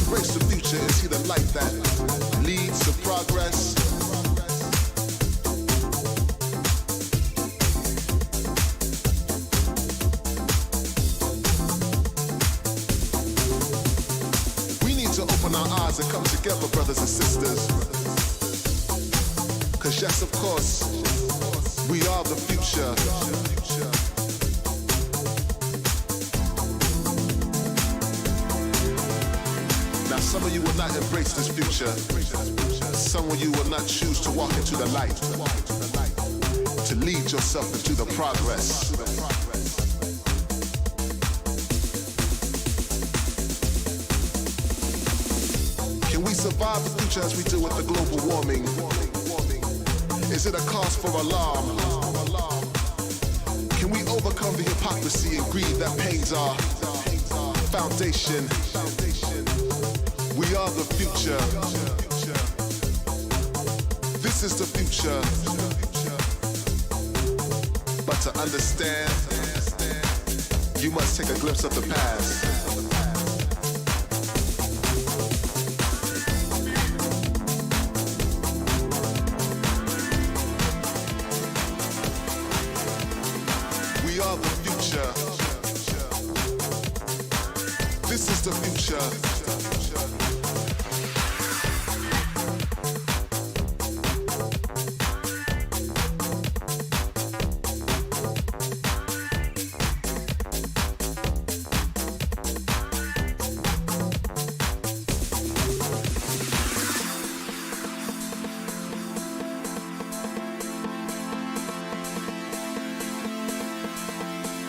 embrace the future and see the light that leads to progress. We need to open our eyes and come together, brothers and sisters. 'Cause yes, of course, we are the future. Now some of you will not embrace this future. Some of you will not choose to walk into the light, to lead yourself into the progress. Can we survive the future as we do with the global warming? Is it a cause for alarm? Can we overcome the hypocrisy and greed that pains our foundation? We are the future. This is the future. But to understand, you must take a glimpse of the past. We are the future. This is the future.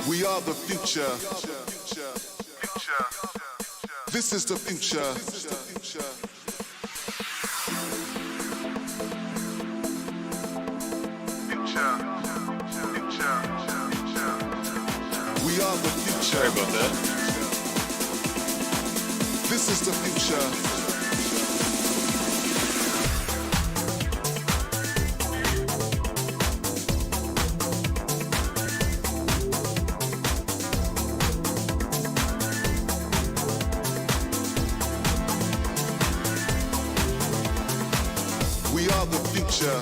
We are the future. This is the future. We are the future. Sorry about that. This is the future. We are the future.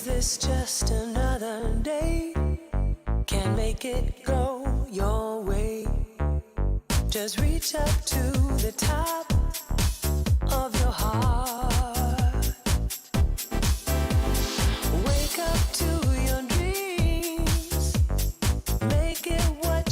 Is just another day? Can't make it go your way. Just reach up to the top of your heart. Wake up to your dreams. Make it what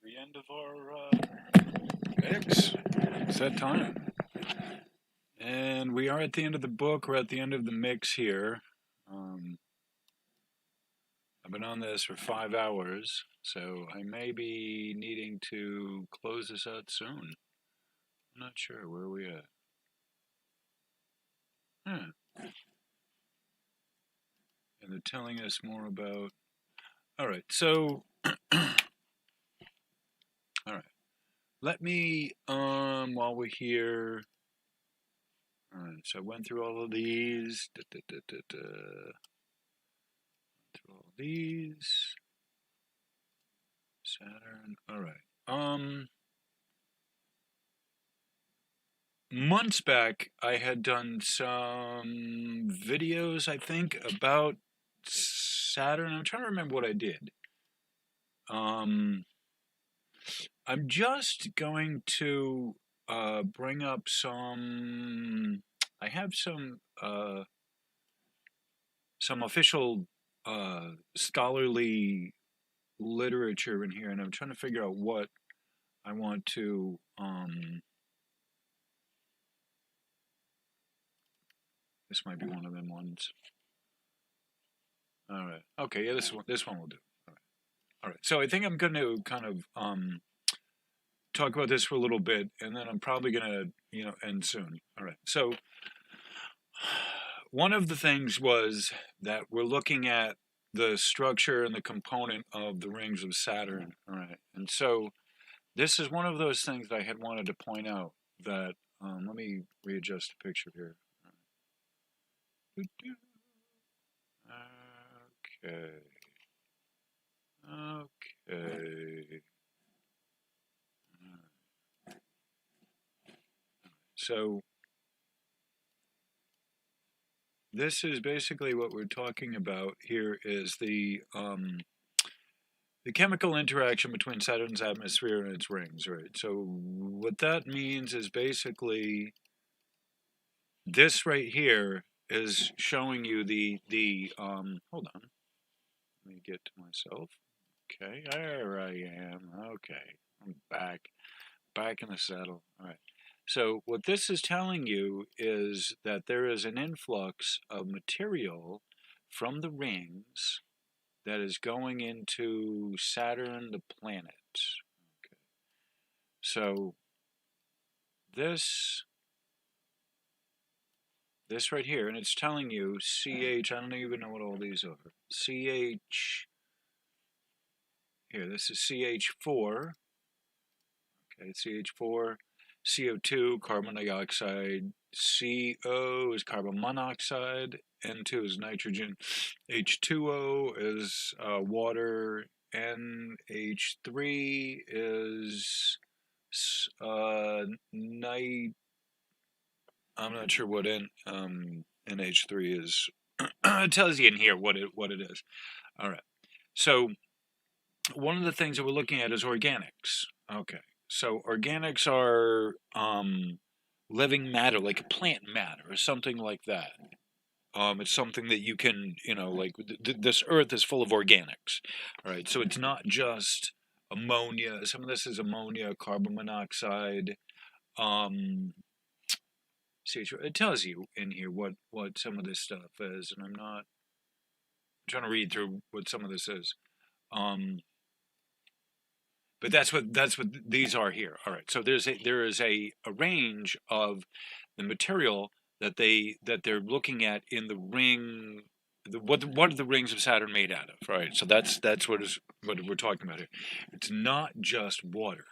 the end of our mix. It's that time. And we are at the end of the book. We're at the end of the mix here. I've been on this for 5 hours, so I may be needing to close this out soon. I'm not sure. Where are we at? And they're telling us more about... All right, so... All right. Let me, while we're here... All right, so I went through all of these. Through all these. Saturn. All right. Months back, I had done some videos, I think, about Saturn. I'm trying to remember what I did. I'm just going to bring up some. I have some official scholarly literature in here, and I'm trying to figure out what I want to. This might be one of them ones. All right. Okay. Yeah. This one will do. All right. All right. So I think I'm going to kind of talk about this for a little bit, and then I'm probably going to end soon. All right. So one of the things was that we're looking at the structure and the component of the rings of Saturn. All right. And so this is one of those things that I had wanted to point out. That let me readjust the picture here. Okay. So this is basically what we're talking about here is the chemical interaction between Saturn's atmosphere and its rings, right? So what that means is basically this right here is showing you the hold on, let me get to myself. Okay, there I am. Okay, I'm back in the saddle. All right. So what this is telling you is that there is an influx of material from the rings that is going into Saturn, the planet. Okay. So this right here, and it's telling you CH, I don't even know what all these are. CH, here, this is CH4. Okay, CH4, CO2, carbon dioxide, CO is carbon monoxide, N2 is nitrogen, H2O is water, NH3 is I'm not sure what NH3 is. It tells you in here what it is. All right. So one of the things that we're looking at is organics. Okay. So organics are living matter, like plant matter or something like that. It's something that you can, like this earth is full of organics. All right. So it's not just ammonia. Some of this is ammonia, carbon monoxide. It tells you in here what some of this stuff is, and I'm trying to read through what some of this is. But that's what these are here. All right. So there is a range of the material that they're looking at in the ring. What are the rings of Saturn made out of? Right. So that's what we're talking about here. It's not just water.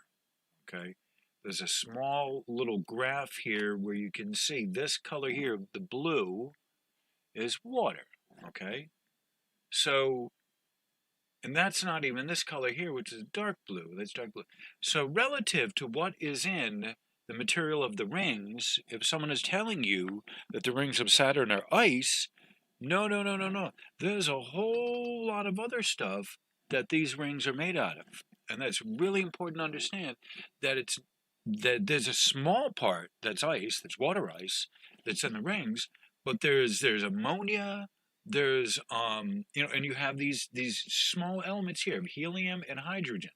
Okay. There's a small little graph here where you can see this color here, the blue, is water. Okay. So. And that's not even this color here, which is dark blue. That's dark blue. So relative to what is in the material of the rings, if someone is telling you that the rings of Saturn are ice, no. There's a whole lot of other stuff that these rings are made out of. And that's really important to understand that there's a small part that's ice, that's water ice, that's in the rings, but there's ammonia. There's and you have these small elements here of helium and hydrogen.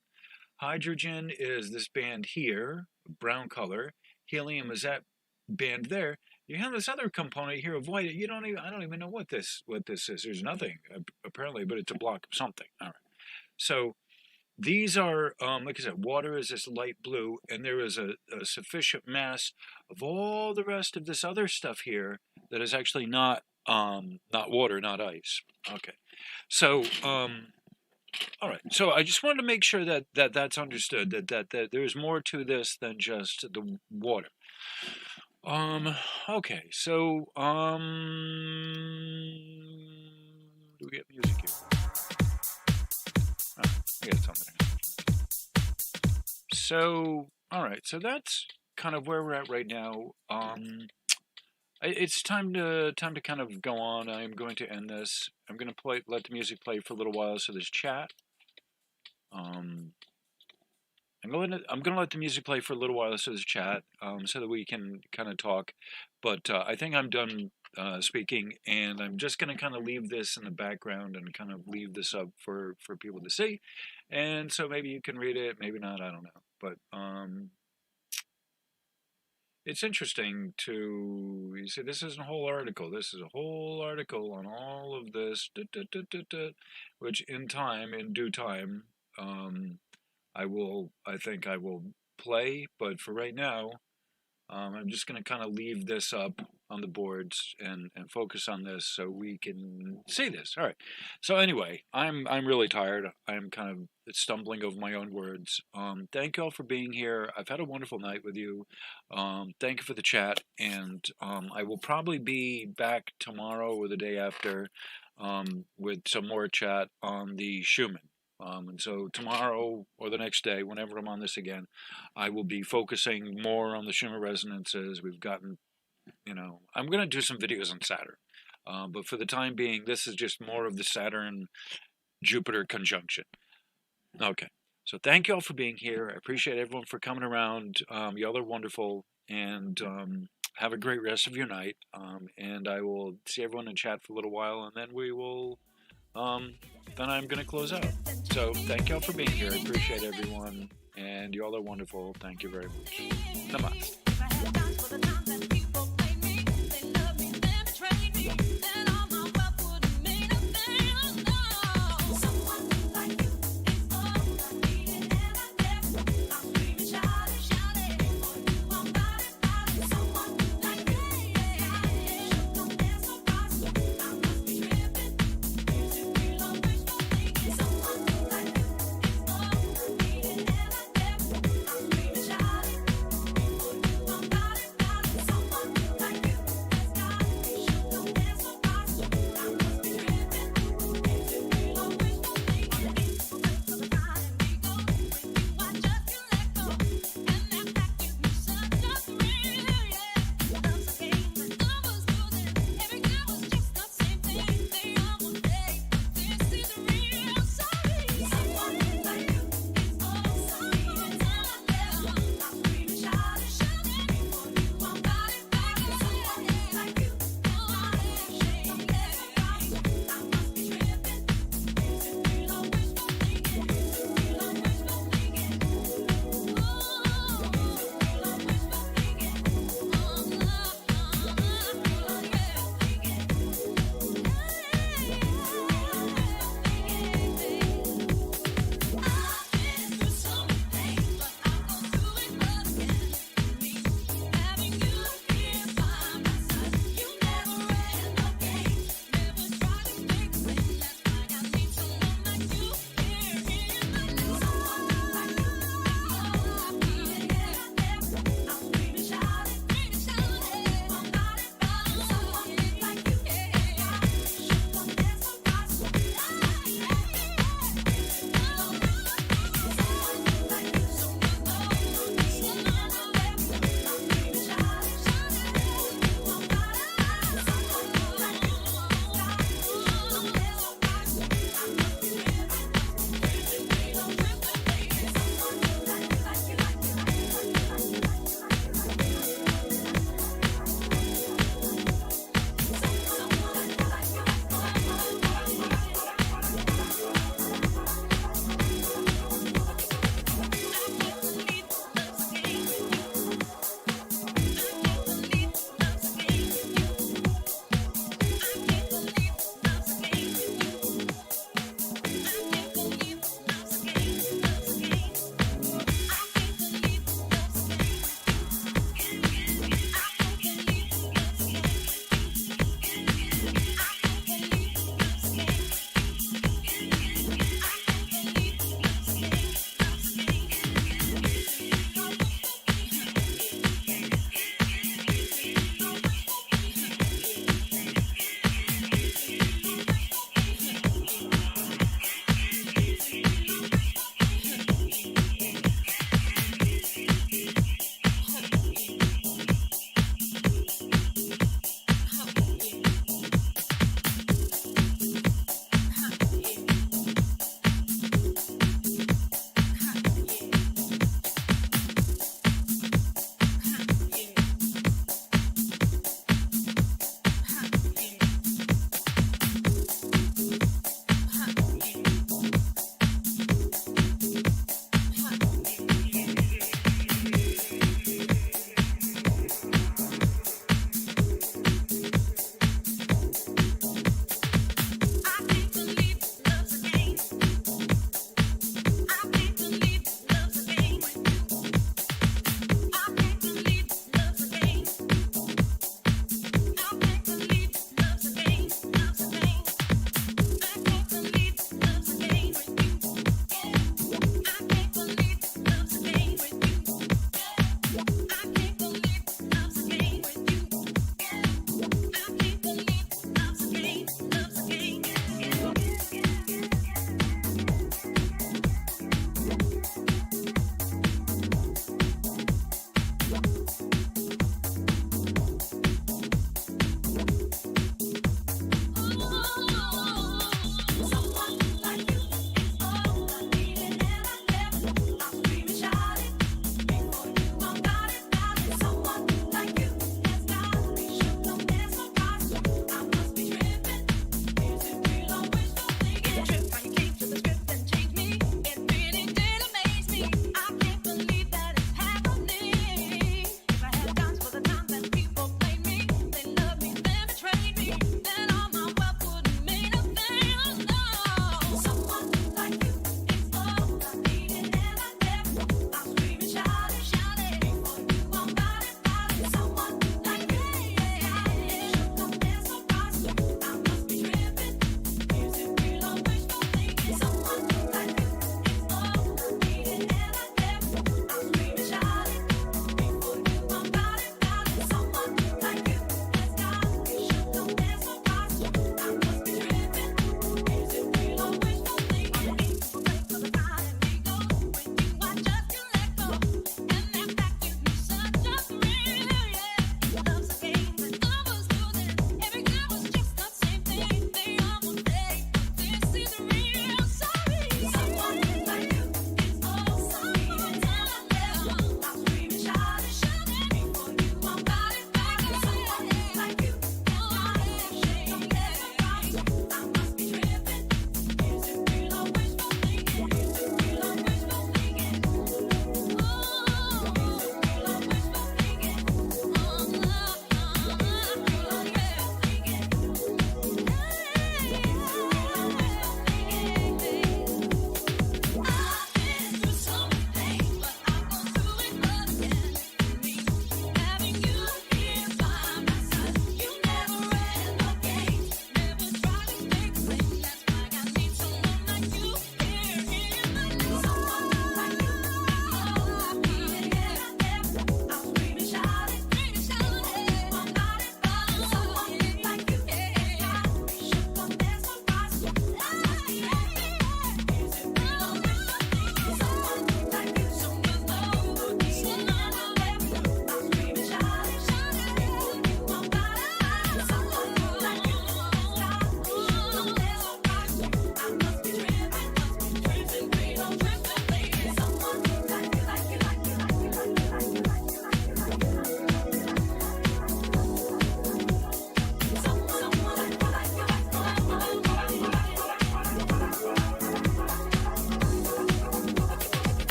Hydrogen is this band here, brown color. Helium is that band there. You have this other component here of white. I don't even know what this is. There's nothing apparently, but it's a block of something. All right. So these are, like I said, water is this light blue, and there is a sufficient mass of all the rest of this other stuff here that is actually not water, not ice. Okay. So all right. So I just wanted to make sure that that's understood, that there's more to this than just the water. Okay. So do we get music here? Oh, we got something. So all right. So that's kind of where we're at right now. It's time to kind of go on. I'm going to end this. I'm going to let the music play for a little while, so there's chat. I'm going to let the music play for a little while, so there's chat, so that we can kind of talk. But I think I'm done speaking, and I'm just going to kind of leave this in the background and kind of leave this up for people to see. And so maybe you can read it, maybe not. I don't know, but it's interesting to, you see, this is a whole article. This is a whole article on all of this, which in due time, I think I will play. But for right now, I'm just going to kind of leave this up on the boards and focus on this so we can see this. All right. So anyway, I'm really tired. I'm kind of stumbling over my own words. Thank you all for being here. I've had a wonderful night with you. Thank you for the chat, and I will probably be back tomorrow or the day after with some more chat on the Schumann. And so tomorrow or the next day, whenever I'm on this again, I will be focusing more on the Schumann resonances. We've gotten, I'm going to do some videos on Saturn. But for the time being, this is just more of the Saturn-Jupiter conjunction. Okay. So thank you all for being here. I appreciate everyone for coming around. Y'all are wonderful. And have a great rest of your night. And I will see everyone in chat for a little while, and then we will... then I'm going to close out. So thank y'all for being here. I appreciate everyone, and y'all are wonderful. Thank you very much. Namaste.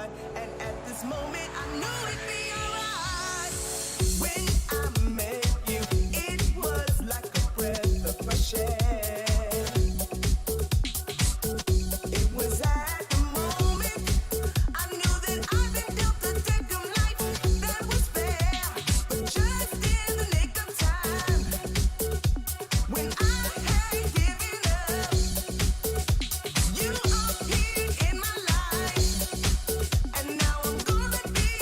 right. And at this moment, I knew it'd be alright. When I met you, it was like a breath of fresh air. It was at the moment I knew that I'd been dealt a deck of life that was fair. But just in the nick of time, when I had given up, you appeared in my life, and now I'm gonna be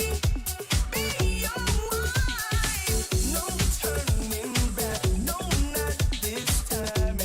your wife. No turning back, no, not this time.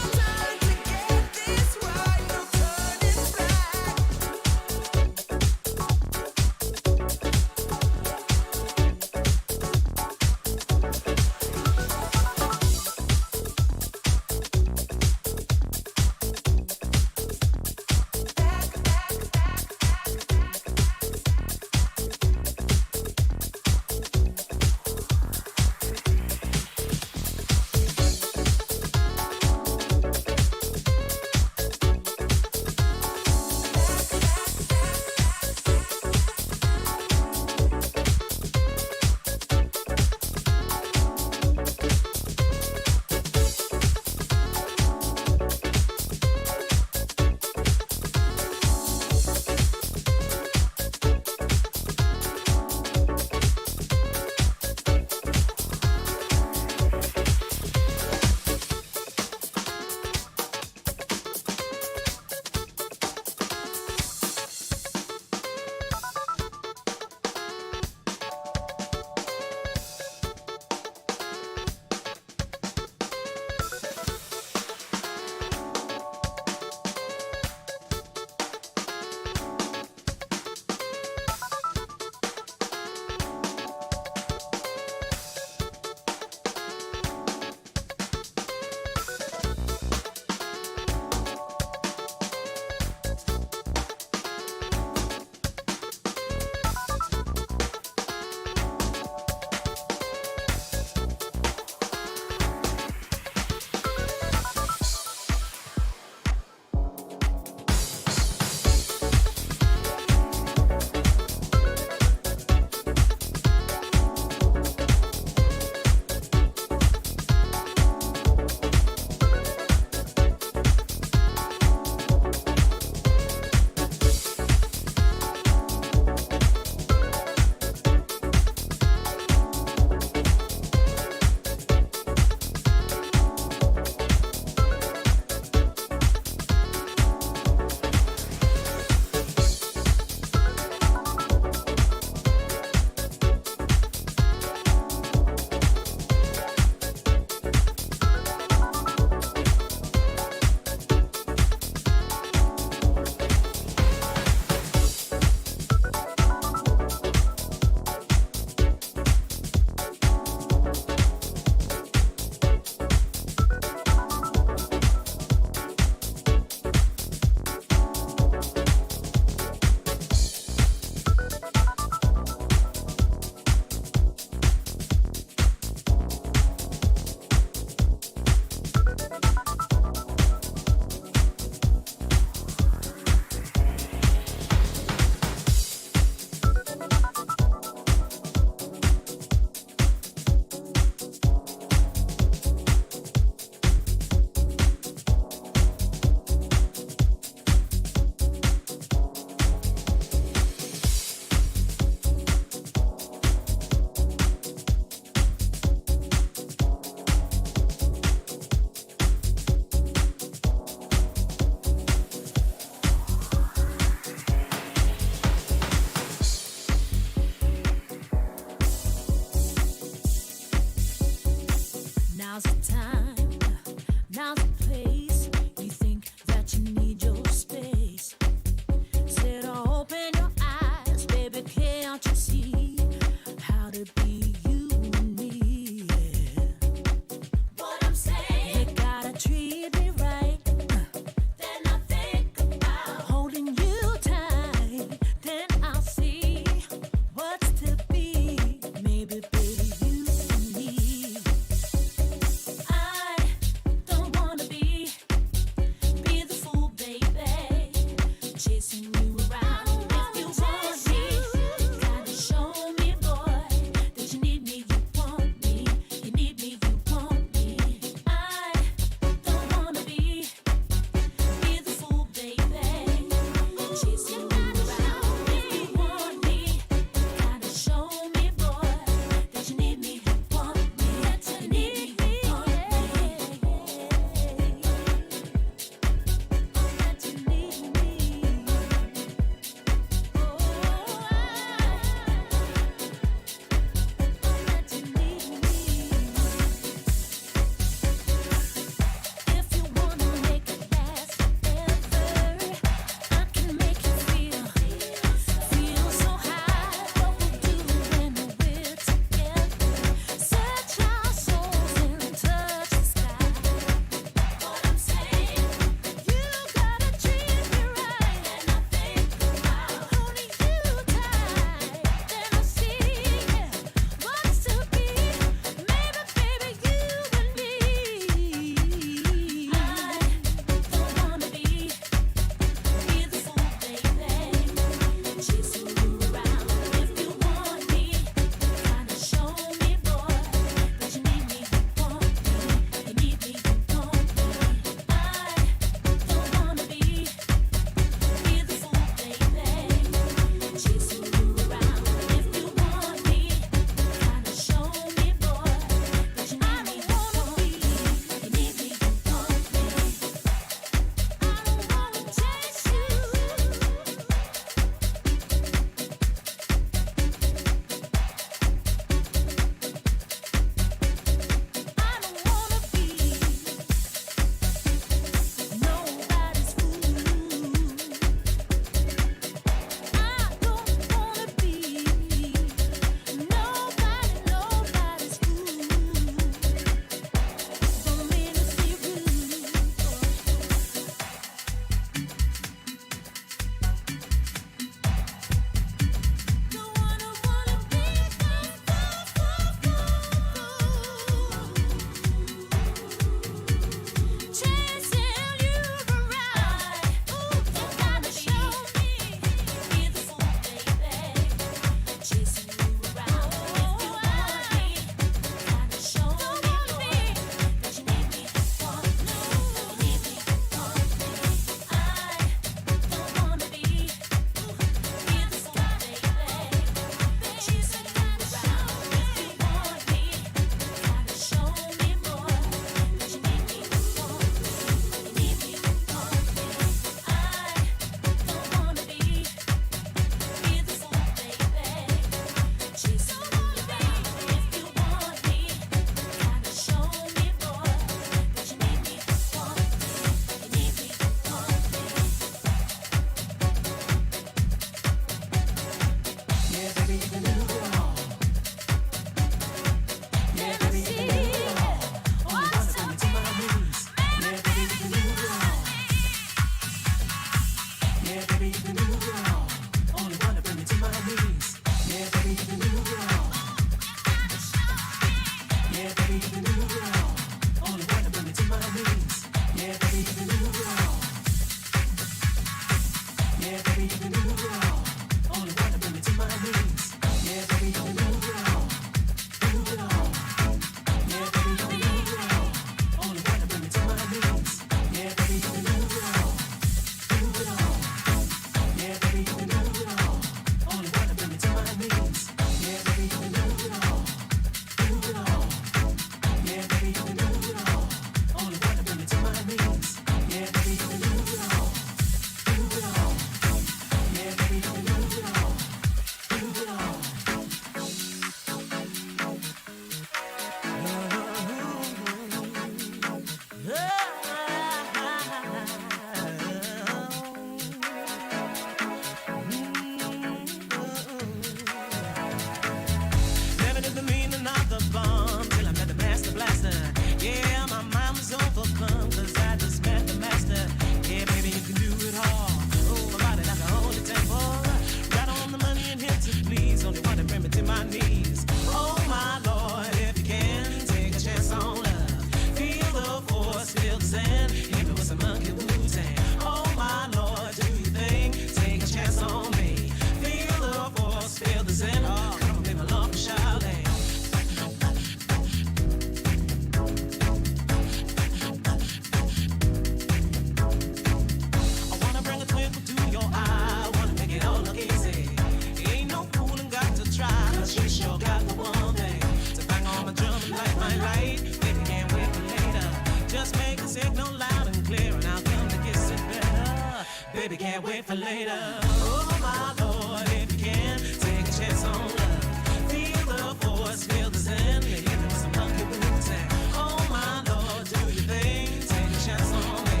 wait for later. Oh my Lord, if you can, take a chance on love. Feel the force, feel the zen. Hit it with some monkey Wu-Tang. Oh my Lord, do your thing, take a chance on me.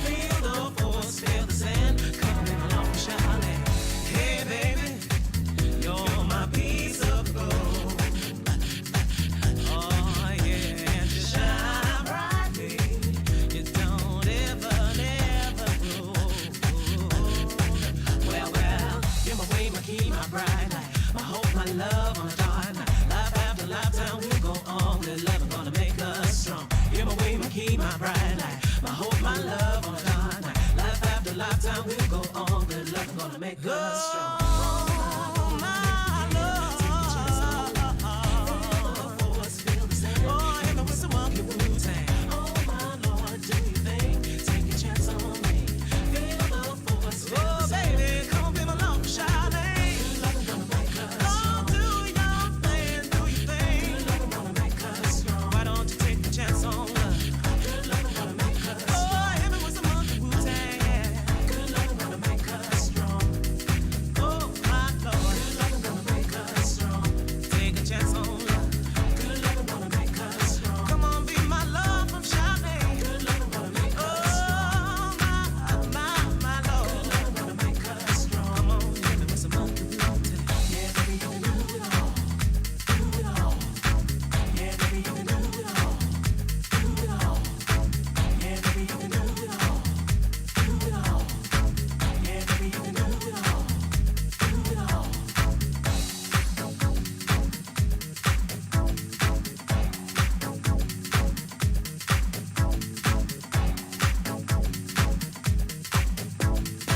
Feel the force, feel the zen. Coming along with Charlotte. Hey baby, you're my piece of gold. Oh yeah, and you shine brightly. You don't ever grow. Well, you're my way, my key, my bright light. My hope, my love on a dark night. Life after lifetime, we'll go on. With love, gonna make us strong. You're my way, my key, my bright light. My hope, my love on a dark night. Life after lifetime, we'll go on. With love, gonna make us strong.